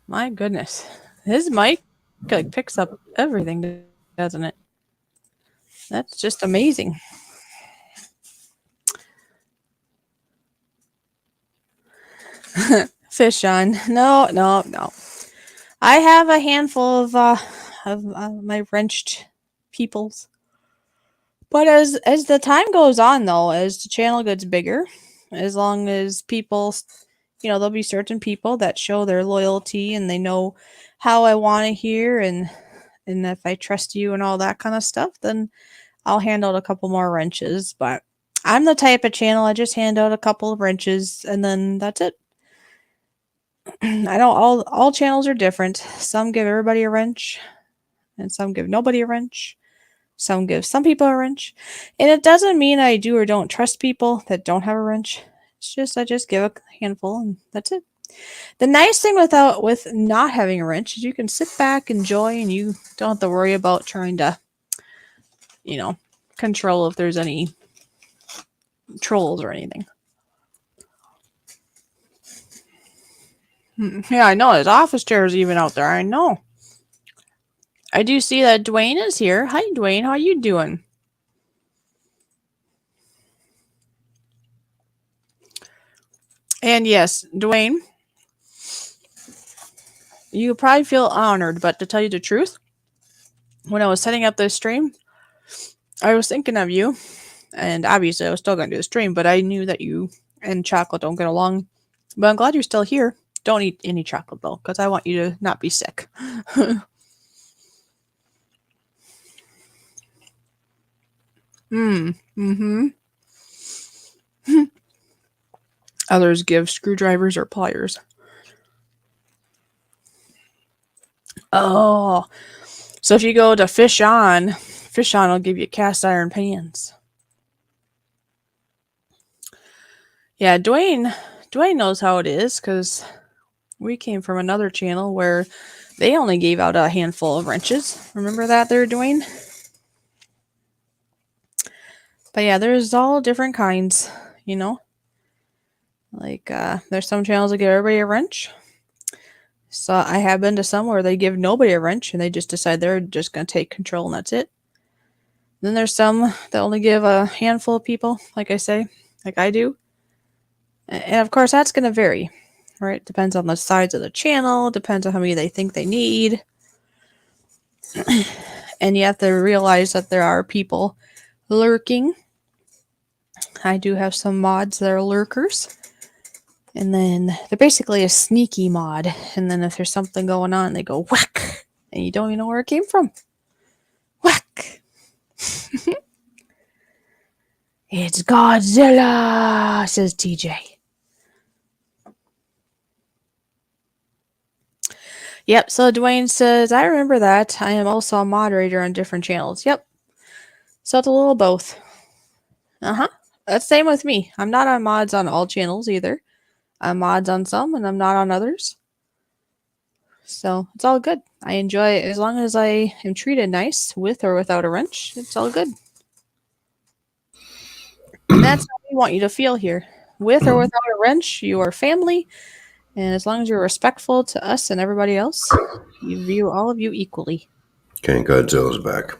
My goodness, his mic like picks up everything, doesn't it? That's just amazing. Fish on. No, no, no. I have a handful of my wrenched peoples. But as the time goes on, though, as the channel gets bigger, as long as people, there'll be certain people that show their loyalty and they know how I want to hear, and if I trust you and all that kind of stuff, then I'll hand out a couple more wrenches. But I'm the type of channel I just hand out a couple of wrenches and then that's it. I know all channels are different. Some give everybody a wrench, and some give nobody a wrench. Some give some people a wrench. And it doesn't mean I do or don't trust people that don't have a wrench. It's just I just give a handful and that's it. The nice thing with not having a wrench is you can sit back, enjoy, and you don't have to worry about trying to, control if there's any trolls or anything. Yeah, I know. His office chair is even out there. I know. I do see that Dwayne is here. Hi, Dwayne. How you doing? And yes, Dwayne, you probably feel honored, but to tell you the truth, when I was setting up this stream, I was thinking of you, and obviously I was still going to do the stream, but I knew that you and chocolate don't get along. But I'm glad you're still here. Don't eat any chocolate, though, because I want you to not be sick. Mm-hmm. Others give screwdrivers or pliers. Oh, so if you go to Fish On will give you cast iron pans. Yeah, Dwayne knows how it is because we came from another channel where they only gave out a handful of wrenches. Remember that there, Dwayne? But yeah, there's all different kinds, Like, there's some channels that give everybody a wrench. So I have been to some where they give nobody a wrench and they just decide they're just going to take control and that's it. Then there's some that only give a handful of people, like I say, like I do. And of course, that's going to vary, right? Depends on the size of the channel, depends on how many they think they need. And you have to realize that there are people lurking. I do have some mods that are lurkers. And then they're basically a sneaky mod. And then if there's something going on, they go whack. And you don't even know where it came from. Whack. It's Godzilla, says TJ. Yep, so Dwayne says, I remember that. I am also a moderator on different channels. Yep. So it's a little both. Uh-huh. That's the same with me. I'm not on mods on all channels either. I'm mods on some and I'm not on others. So it's all good. I enjoy it. As long as I am treated nice with or without a wrench, it's all good. And that's how we want you to feel here. With or without a wrench, you are family. And as long as you're respectful to us and everybody else, you view all of you equally. Okay, Godzilla's back.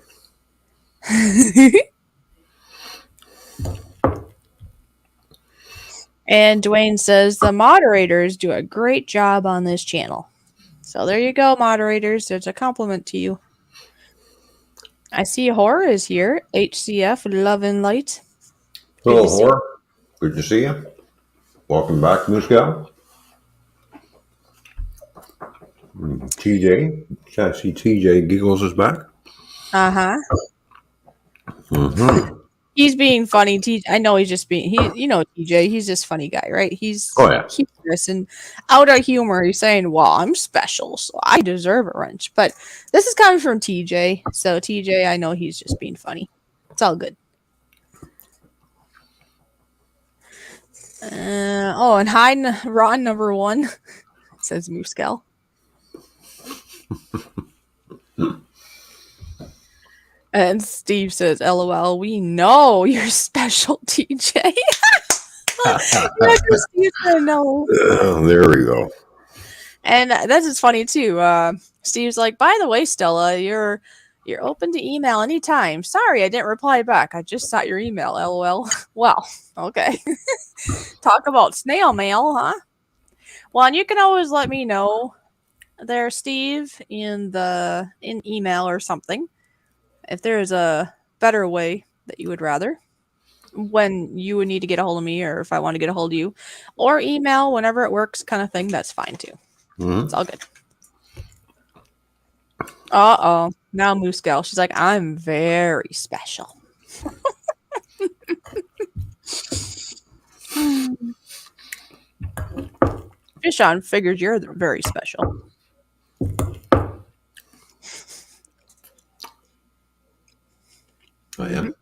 And Dwayne says the moderators do a great job on this channel. So there you go, moderators. There's a compliment to you. I see Horror is here. HCF, Love and Light. Hello, Horror. Good to see you. Welcome back, Moose Gal. TJ. I see TJ Giggles is back. Uh-huh. Mm-hmm. He's being funny. I know he's just being, TJ, he's just funny guy, right? He's humorous and out of humor. He's saying, well, I'm special, so I deserve a wrench. But this is coming from TJ. So TJ, I know he's just being funny. It's all good. And hi, Ron number 1, says Moose Gal. And Steve says, LOL, we know you're special, TJ. Steve said no. There we go. And that's just funny too. Steve's like, by the way, Stella, you're open to email anytime. Sorry, I didn't reply back. I just got your email, LOL. Well, okay. Talk about snail mail, huh? Well, and you can always let me know there, Steve, in email or something, if there is a better way that you would rather, when you would need to get a hold of me, or if I want to get a hold of you, or email whenever it works, kind of thing. That's fine too. It's all good. Now Moose Gal, she's like, I'm very special. Fishon figures you're very special. I am.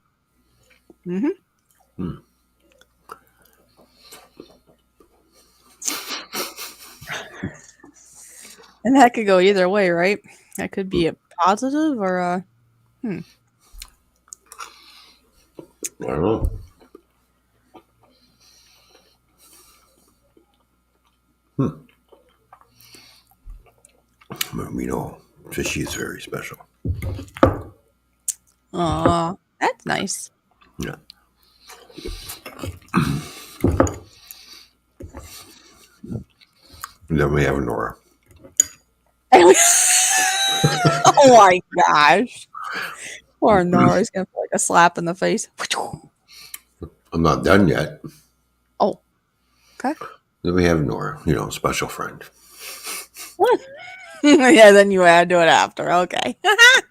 And that could go either way, right? That could be a positive or a I don't know. We know Fishy is very special. that's nice. Yeah. And then we have Nora. Oh my gosh. Poor Nora's gonna feel like a slap in the face. I'm not done yet. Oh. Okay. Then we have Nora, special friend. Yeah, then you add to it after. Okay. I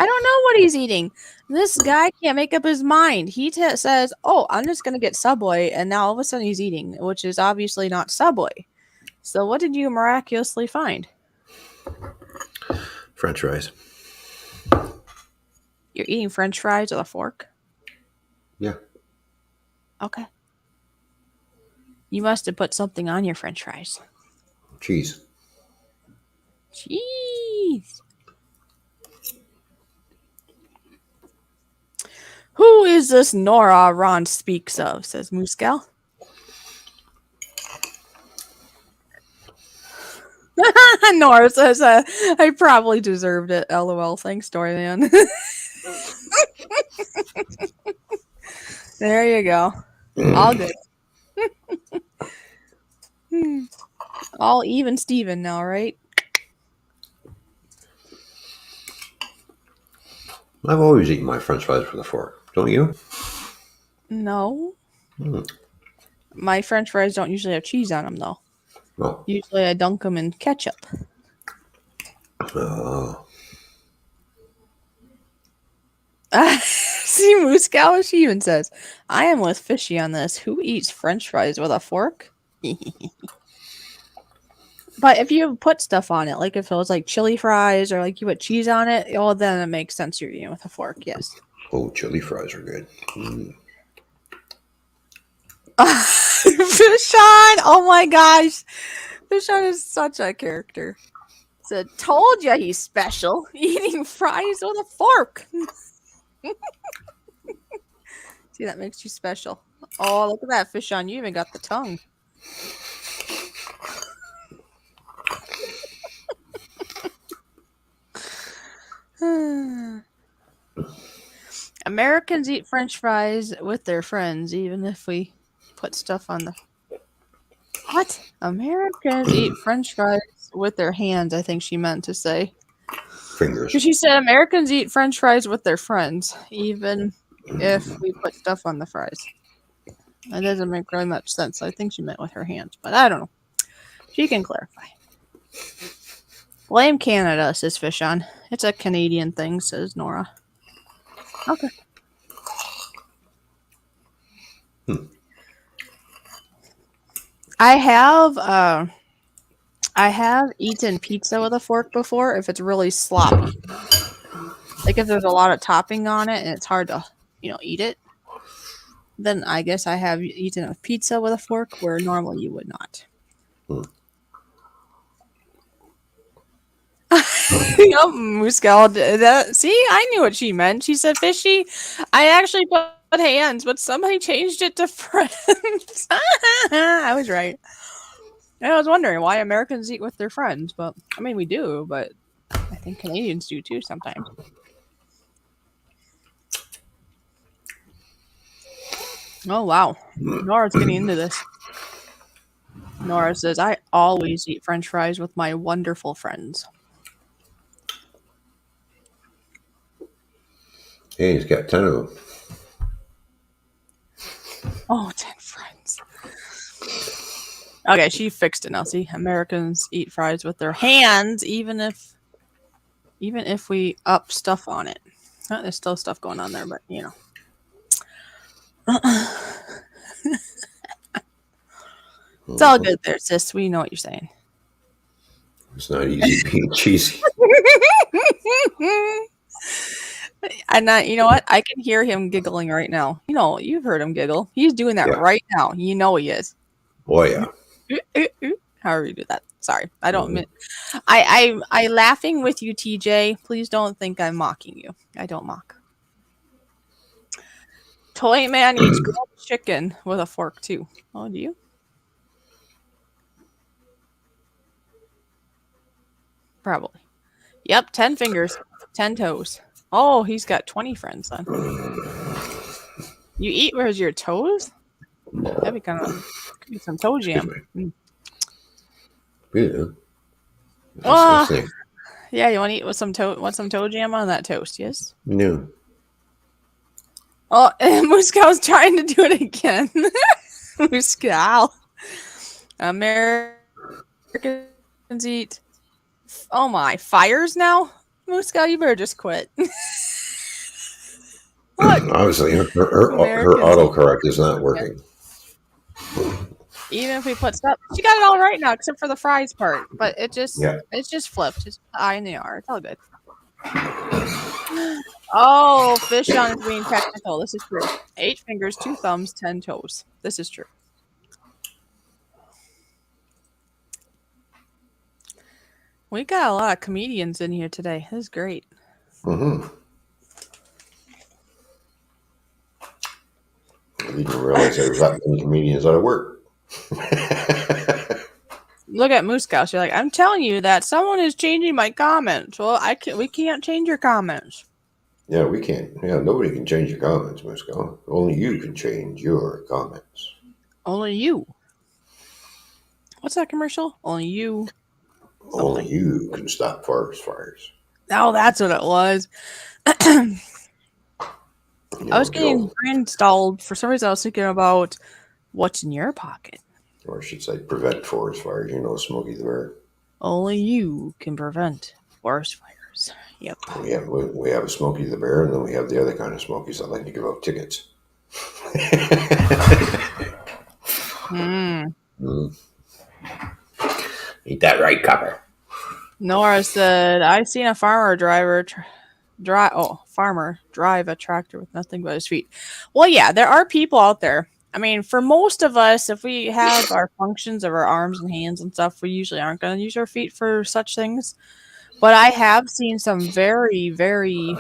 don't know what he's eating. This guy can't make up his mind. He says, "Oh, I'm just gonna get Subway," and now all of a sudden he's eating, which is obviously not Subway. So, what did you miraculously find? French fries. You're eating French fries with a fork? Yeah. Okay. You must have put something on your French fries. Cheese. Cheese. Who is this Nora Ron speaks of? Says Muscal. Nora says, I probably deserved it. LOL. Thanks, Toyman. There you go. All good. All even Steven now, right? I've always eaten my French fries with a fork. Don't you? No. My French fries don't usually have cheese on them, though. No. Usually I dunk them in ketchup. See, Muscal, she even says, I am with Fishy on this. Who eats French fries with a fork? But if you put stuff on it, like if it was like chili fries or like you put cheese on it, well, then it makes sense you're eating with a fork, yes. Oh, chili fries are good. Fishon! Oh my gosh. Fishon is such a character. Said, told you he's special. Eating fries with a fork. See, that makes you special. Oh, look at that, Fishon. You even got the tongue. Americans eat French fries with their friends, even if we put stuff on the... What? Americans eat French fries with their hands, I think she meant to say. Fingers. Because she said Americans eat French fries with their friends, even if we put stuff on the fries. That doesn't make very much sense. I think she meant with her hands, but I don't know. She can clarify. Blame Canada, says Fishon. It's a Canadian thing, says Nora. Okay. I have eaten pizza with a fork before if it's really sloppy. Like if there's a lot of topping on it and it's hard to, eat it. Then I guess I have eaten a pizza with a fork where normally you would not. Yep, Muscal. See, I knew what she meant. She said, Fishy, I actually put hands, but somebody changed it to friends. I was right. I was wondering why Americans eat with their friends, but I mean, we do, but I think Canadians do too sometimes. Oh, wow. Nora's getting into this. Nora says, I always eat French fries with my wonderful friends. Hey, he's got 10 of them. Oh, 10 friends. Okay, she fixed it now. See, Americans eat fries with their hands, even if we up stuff on it. There's still stuff going on there, but you know. It's all good there, sis. We know what you're saying. It's not easy being cheesy. And you know what? I can hear him giggling right now. You know, you've heard him giggle. He's doing that right now. You know he is. Oh, yeah. However you do that. Sorry, I don't mean. I laughing with you, TJ. Please don't think I'm mocking you. I don't mock. Toyman eats grilled chicken with a fork too. Oh, do you? Probably. Yep, 10 fingers, 10 toes. Oh, he's got 20 friends then. You eat where's your toes? That'd be kind of could be some toe jam. Yeah. Oh, yeah. You want to eat with some toe jam on that toast? Yes. No. Oh, and Muscow's trying to do it again. Muscow. Americans eat. Oh my, fires now? Muscow, you better just quit. Obviously, her autocorrect is not working. Even if we put stuff, she got it all right now, except for the fries part. But it's just flipped. It's the I and the R. It's all good. Oh, fish on is being technical. This is true. 8 fingers, 2 thumbs, 10 toes. This is true. We got a lot of comedians in here today. This is great. Mm-hmm. I didn't realize there was that many comedians out of work. Look at Muscow. She's like, I'm telling you that someone is changing my comments. Well, we can't change your comments. Yeah, we can't. Yeah, nobody can change your comments, Musco. Only you can change your comments. Only you. What's that commercial? Only you. Only you can stop forest fires. Oh, that's what it was. I was getting installed. For some reason, I was thinking about what's in your pocket. Or I should say, prevent forest fires. You know, Smokey the Bear. Only you can prevent forest fires. Yep. We have a Smokey the Bear, and then we have the other kind of Smokies that like to give out tickets. Ain't that right, Copper? Nora said, I seen a farmer drive a tractor with nothing but his feet. Well, yeah, there are people out there. I mean, for most of us, if we have our functions of our arms and hands and stuff, we usually aren't going to use our feet for such things. But I have seen some very, very,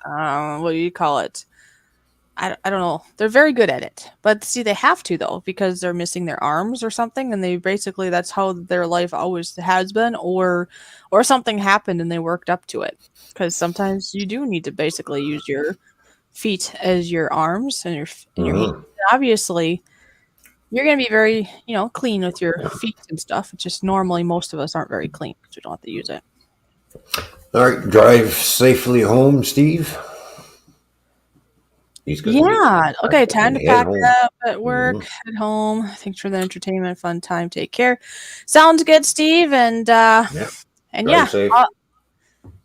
what do you call it? I don't know. They're very good at it. But see, they have to, though, because they're missing their arms or something. And they basically, that's how their life always has been. Or something happened and they worked up to it. Because sometimes you do need to basically use your feet as your arms and your hands. And obviously, you're going to be very, clean with your feet and stuff. It's just normally most of us aren't very clean because we don't have to use it. All right, drive safely home, Steve. Yeah. Okay. Time to pack it up at work, at home. Thanks for the entertainment. Fun time. Take care. Sounds good, Steve. And safe.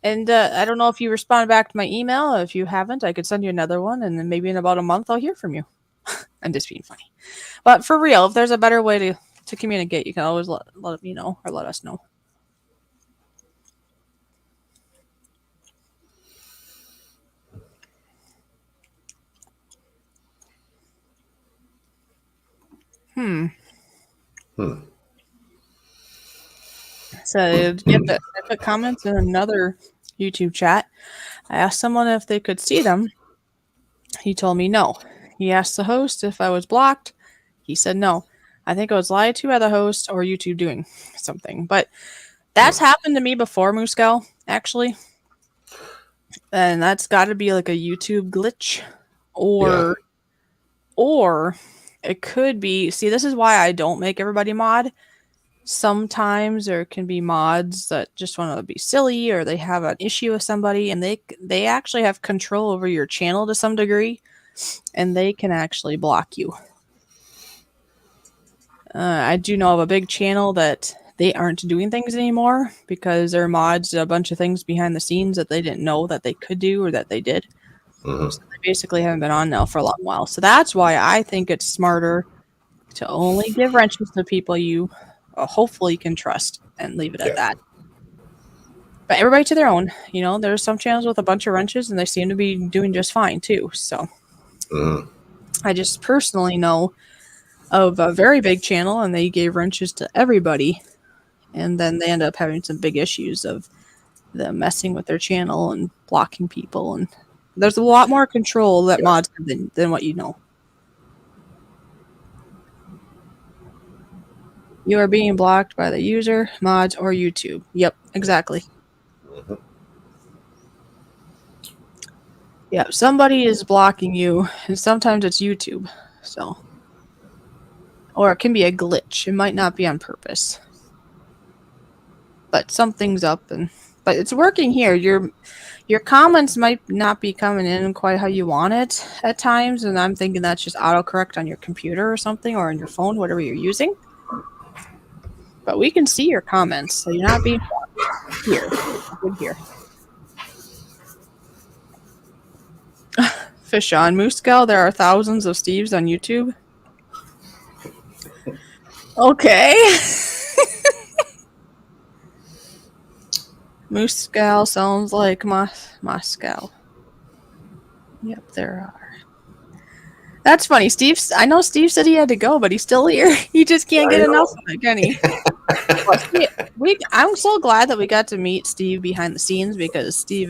And I don't know if you responded back to my email. If you haven't, I could send you another one, and then maybe in about a month I'll hear from you. I'm just being funny, but for real, if there's a better way to communicate, you can always let me know or let us know. So I put comments in another YouTube chat. I asked someone if they could see them. He told me no. He asked the host if I was blocked. He said no. I think I was lied to by the host or YouTube doing something. But that's happened to me before, Muscow, actually. And that's got to be like a YouTube glitch. Or it could be. See, this is why I don't make everybody mod. Sometimes there can be mods that just want to be silly, or they have an issue with somebody, and they actually have control over your channel to some degree, and they can actually block you. I do know of a big channel that they aren't doing things anymore because their mods did a bunch of things behind the scenes that they didn't know that they could do or that they did. Mm-hmm. So they basically haven't been on now for a long while. So that's why I think it's smarter to only give wrenches to people you hopefully can trust and leave it at Yeah. that. But everybody to their own. You know, there's some channels with a bunch of wrenches and they seem to be doing just fine too. So Mm-hmm. I just personally know of a very big channel and they gave wrenches to everybody. And then they end up having some big issues of them messing with their channel and blocking people. And there's a lot more control that Yeah. mods have than what you know. You are being blocked by the user, mods, or YouTube. Yep, exactly. Mm-hmm. Yeah, somebody is blocking you, and sometimes it's YouTube. So, or it can be a glitch. It might not be on purpose, but something's up, but it's working here. Your comments might not be coming in quite how you want it at times, and I'm thinking that's just autocorrect on your computer or something, or on your phone, whatever you're using. But we can see your comments, so you're not being blocked here. Good here. Fish on Moose there are thousands of Steves on YouTube. Okay. Moose sounds like Moscow. Yep, there are. That's funny. I know Steve said he had to go, but he's still here. He just can't get enough of it, can he? Well, I'm so glad that we got to meet Steve behind the scenes because he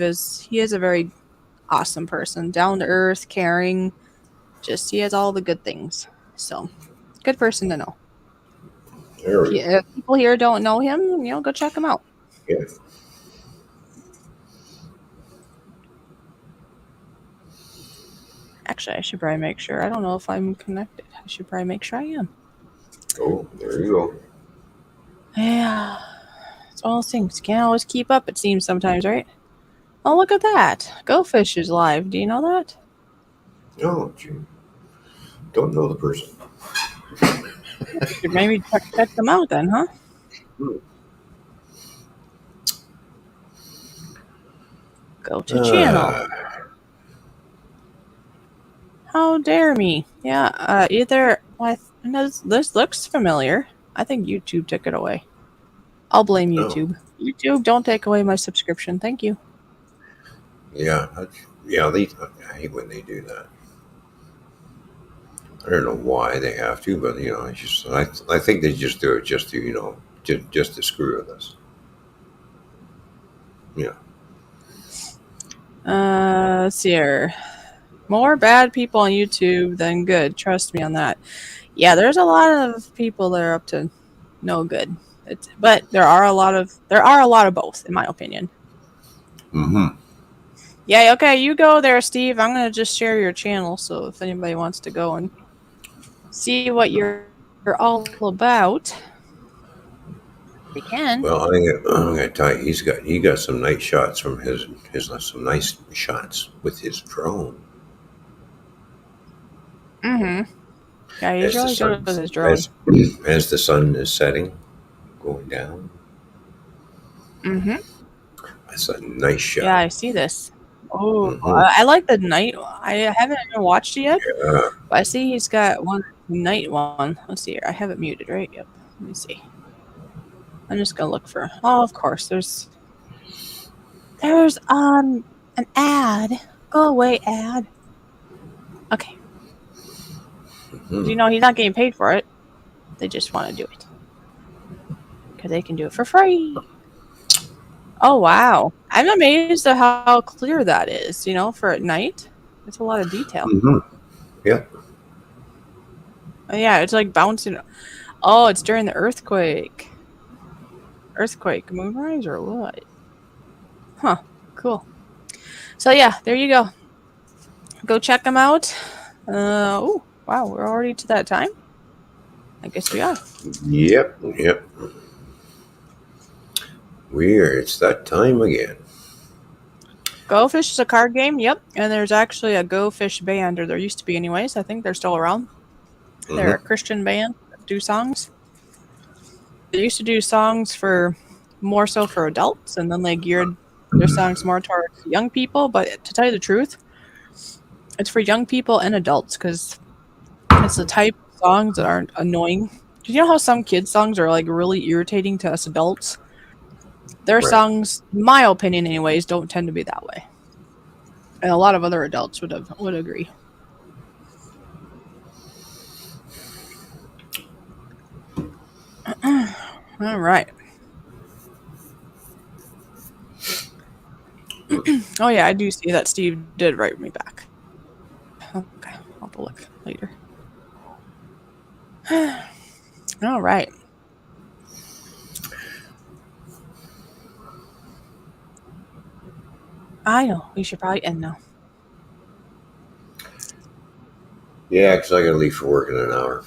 is a very awesome person, down to earth, caring. Just he has all the good things. So, good person to know. There we go. If people here don't know him, go check him out. Yeah. Actually, I should probably make sure. I don't know if I'm connected. I should probably make sure I am. Oh, there you go. Yeah. It's one of those things. Can't always keep up, it seems sometimes, right? Oh, look at that. GoFish is live. Do you know that? Oh, gee. Don't know the person. You should maybe check them out then, huh? Go to channel. How dare me? Yeah, either this looks familiar. I think YouTube took it away. I'll blame YouTube. YouTube, don't take away my subscription. Thank you. Yeah. I hate when they do that. I don't know why they have to, but I think they just do it just to just to screw with us. Yeah. Let's see here. More bad people on YouTube than good. Trust me on that. Yeah, there's a lot of people that are up to no good. But there are a lot of both, in my opinion. Mm-hmm. Yeah, okay, you go there, Steve. I'm gonna just share your channel, so if anybody wants to go and see what you're all about, they can. Well, I'm gonna tell you, he got some nice shots from his some nice shots with his drone. Mm-hmm. Yeah, he's really good with his drone. As the sun is setting, going down. Mm-hmm. That's a nice shot. Yeah, I see this. Oh, Mm-hmm. I like the night. I haven't even watched it yet. Yeah. But I see he's got one night one. Let's see here. I have it muted, right? Yep. Let me see. I'm just gonna look for. Oh, of course. There's an ad. Go away, ad. Okay. Mm-hmm. You know he's not getting paid for it. They just want to do it because they can do it for free. Oh wow! I'm amazed at how clear that is. For at night, it's a lot of detail. Mm-hmm. Yeah. Oh, yeah, it's like bouncing. Oh, it's during the earthquake. Earthquake, moonrise, or what? Huh. Cool. So yeah, there you go. Go check them out. Oh, Wow, we're already to that time? I guess we are. Yep. It's that time again. GoFish is a card game, yep. And there's actually a GoFish band, or there used to be anyways. I think they're still around. They're a Mm-hmm. Christian band that do songs. They used to do songs for more so for adults, and then they geared their songs more towards young people. But to tell you the truth, it's for young people and adults because it's the type of songs that aren't annoying. 'Cause you know how some kids' songs are like really irritating to us adults? Their Right. songs, in my opinion anyways, don't tend to be that way. And a lot of other adults would agree. All right. Oh yeah, I do see that Steve did write me back. Okay, I'll have to look later. All right. I know we should probably end now. Yeah, because I got to leave for work in an hour.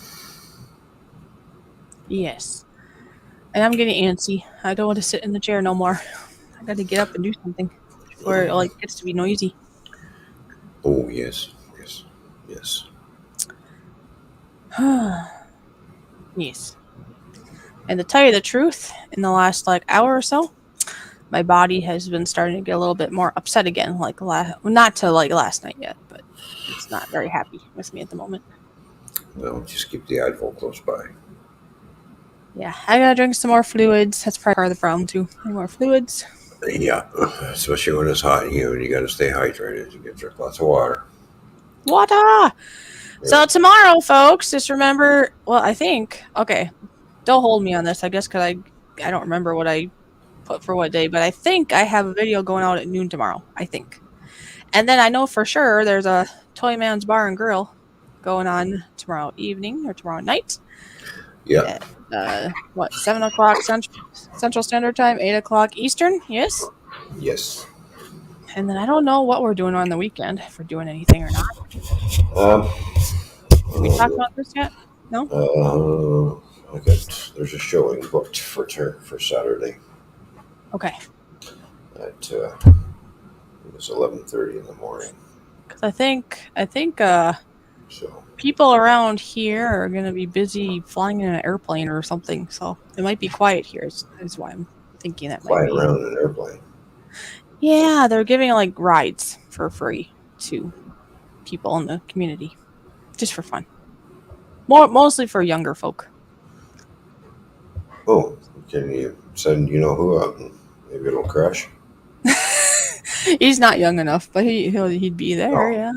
Yes. And I'm getting antsy. I don't want to sit in the chair no more. I got to get up and do something before it like gets to be noisy. Oh, yes. Yes. And to tell you the truth, in the last like hour or so, my body has been starting to get a little bit more upset again. Like not to like last night yet, but it's not very happy with me at the moment. Well, just keep the Advil close by. Yeah, I gotta drink some more fluids. That's probably part of the problem too. More fluids. Yeah, especially when it's hot and humid, you got to stay hydrated. You got to drink lots of water. Water. Yeah. So tomorrow, folks, just remember. Well, I think. Okay, don't hold me on this. I guess because I don't remember what I put for what day, but I think I have a video going out at noon tomorrow. I think, and then I know for sure there's a Toyman's Bar and Grill going on tomorrow evening or tomorrow night. Yeah. At 7 o'clock Central Standard Time, 8 o'clock Eastern. Yes. Yes. And then I don't know what we're doing on the weekend, if we're doing anything or not. Um. Did we talk about this yet? No? There's a showing booked for Saturday Okay. at it's 11:30 in the morning. Because I think So people around here are going to be busy flying in an airplane or something. So it might be quiet here is why I'm thinking that might flying be. around in an airplane. Yeah, they're giving like rides for free to people in the community. Just for fun. Mostly for younger folk. Oh, can you send who out and maybe it'll crash? He's not young enough, but he'd be there, Oh. yeah.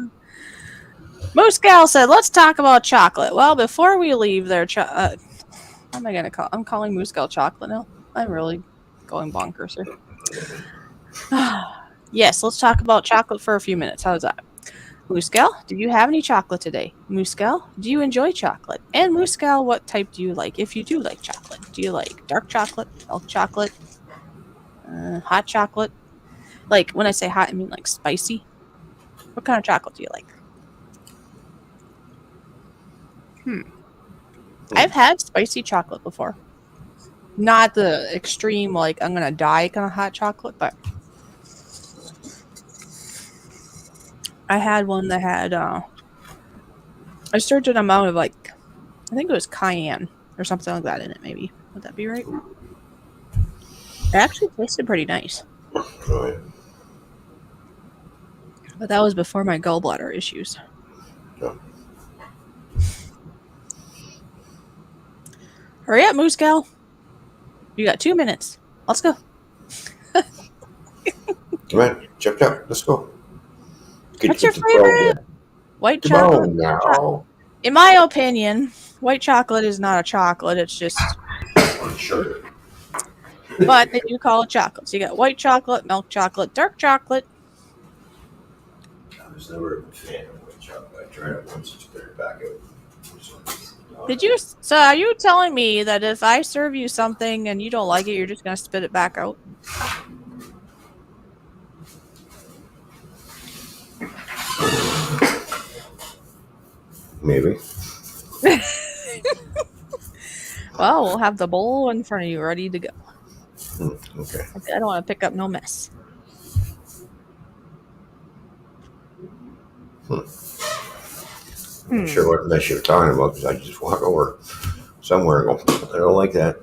Moose Gal said, "Let's talk about chocolate." Well, before we leave there, what am I gonna call? I'm calling Moose Gal chocolate now. I'm really going bonkers here. Yes, let's talk about chocolate for a few minutes. How's that? Moose Gal, do you have any chocolate today? Moose Gal, do you enjoy chocolate? And Moose Gal, what type do you like? If you do like chocolate, do you like dark chocolate, milk chocolate, hot chocolate? Like when I say hot, I mean like spicy. What kind of chocolate do you like? I've had spicy chocolate before. Not the extreme, like I'm gonna die kind of hot chocolate, but I had one that had a certain amount of like, I think it was cayenne or something like that in it. Maybe would that be right? It actually tasted pretty nice, Oh, yeah. but that was before my gallbladder issues. No. Hurry up, Moose Gal! You got 2 minutes. Let's go. Come on, jump up. Let's go. What's your favorite? White Come chocolate. on now. In my opinion, white chocolate is not a chocolate. It's just Sugar. but they do call it chocolate. So you got white chocolate, milk chocolate, dark chocolate. I was never a fan of white chocolate. I tried it once, just put it back out. Did you? So are you telling me that if I serve you something and you don't like it, you're just gonna spit it back out? Maybe. Well, we'll have the bowl in front of you ready to go. Okay. I don't want to pick up no mess. I'm not sure what mess you're talking about because I just walk over somewhere and go, I don't like that.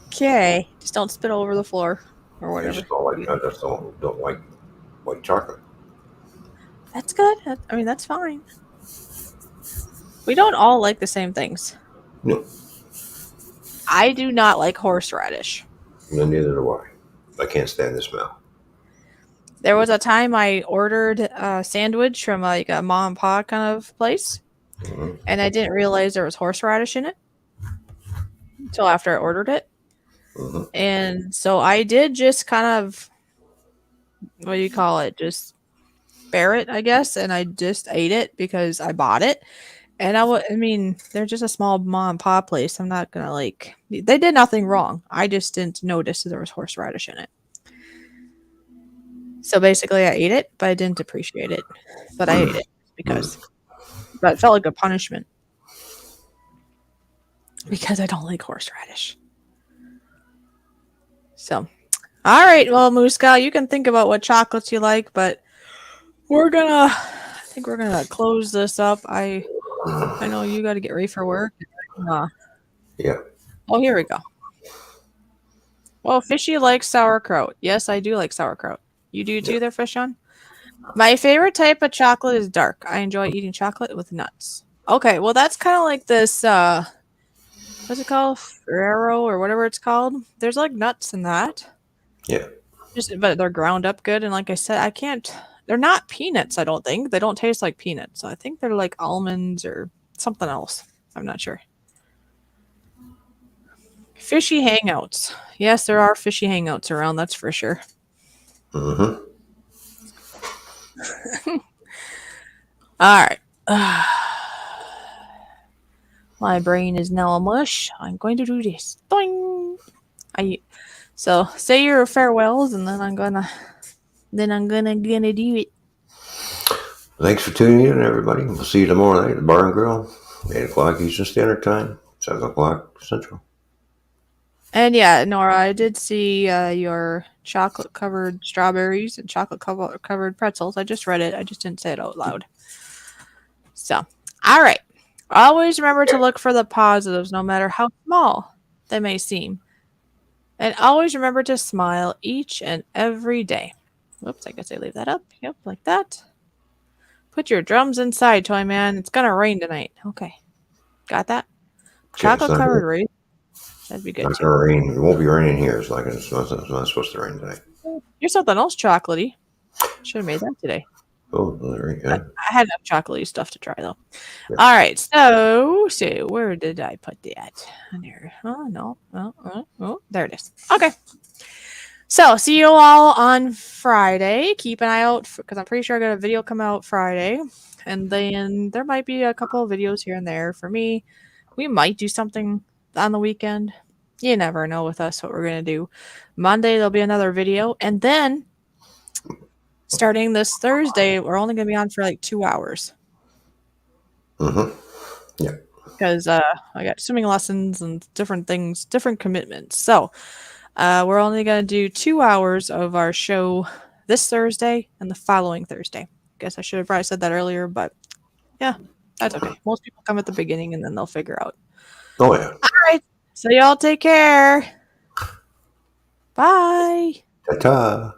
Okay, just don't spit all over the floor or I whatever. just don't like. I just don't like white chocolate. That's good. I mean, that's fine. We don't all like the same things. No, I do not like horseradish. neither do I. I can't stand the smell. There was a time I ordered a sandwich from like a mom and pop kind of place, Mhm. and I didn't realize there was horseradish in it until after I ordered it. Mhm. And so I did just kind of, what do you call it? Just bear it, I guess. And I just ate it because I bought it. And I mean, they're just a small mom and pop place. I'm not gonna like, they did nothing wrong. I just didn't notice that there was horseradish in it. So basically, I ate it, but I didn't appreciate it. But I ate it because, but it felt like a punishment because I don't like horseradish. So, all right, well, Muska, you can think about what chocolates you like, but I think we're gonna close this up. I know you got to get ready for work. Yeah. Oh, here we go. Well, Fishy likes sauerkraut. Yes, I do like sauerkraut. You do too, Yeah. there, Fishon? My favorite type of chocolate is dark. I enjoy eating chocolate with nuts. Okay, well, that's kind of like this, what's it called? Ferrero or whatever it's called. There's like nuts in that. Yeah. But they're ground up good. And like I said, they're not peanuts, I don't think. They don't taste like peanuts. I think they're like almonds or something else. I'm not sure. Fishy hangouts. Yes, there are fishy hangouts around, that's for sure. Mm-hmm. All right. My brain is now a mush. I'm going to do this. Doing. So say your farewells, and then I'm gonna do it. Thanks for tuning in, everybody. We'll see you tomorrow night at the Bar and Grill, 8 o'clock Eastern Standard Time, 7 o'clock Central. And yeah, Nora, I did see your chocolate covered strawberries and chocolate covered pretzels. I just read it. I just didn't say it out loud. So, all right. Always remember to look for the positives, no matter how small they may seem. And always remember to smile each and every day. Whoops, I guess I leave that up. Yep, like that. Put your drums inside, Toyman. It's gonna rain tonight. Okay. Got that? Chocolate covered raisins. That'd be good Not too. gonna rain. It won't be raining here. It's not supposed to rain tonight. Here's something else chocolatey. Should have made that today. Oh, there you go. I had enough chocolatey stuff to try though. Yeah. All right, so where did I put that? On here. Oh no. Oh, there it is. Okay. So see you all on Friday. Keep an eye out because I'm pretty sure I got a video come out Friday, and then there might be a couple of videos here and there for me. We might do something on the weekend. You never know with us what we're gonna do. Monday there'll be another video, and then starting this Thursday, we're only gonna be on for like 2 hours. Mm-hmm. Yeah. Because I got swimming lessons and different things, different commitments. So we're only going to do 2 hours of our show this Thursday and the following Thursday. Guess I should have probably said that earlier, but yeah, that's okay. Most people come at the beginning and then they'll figure out. Oh, yeah. All right. So y'all take care. Bye. Ta-ta.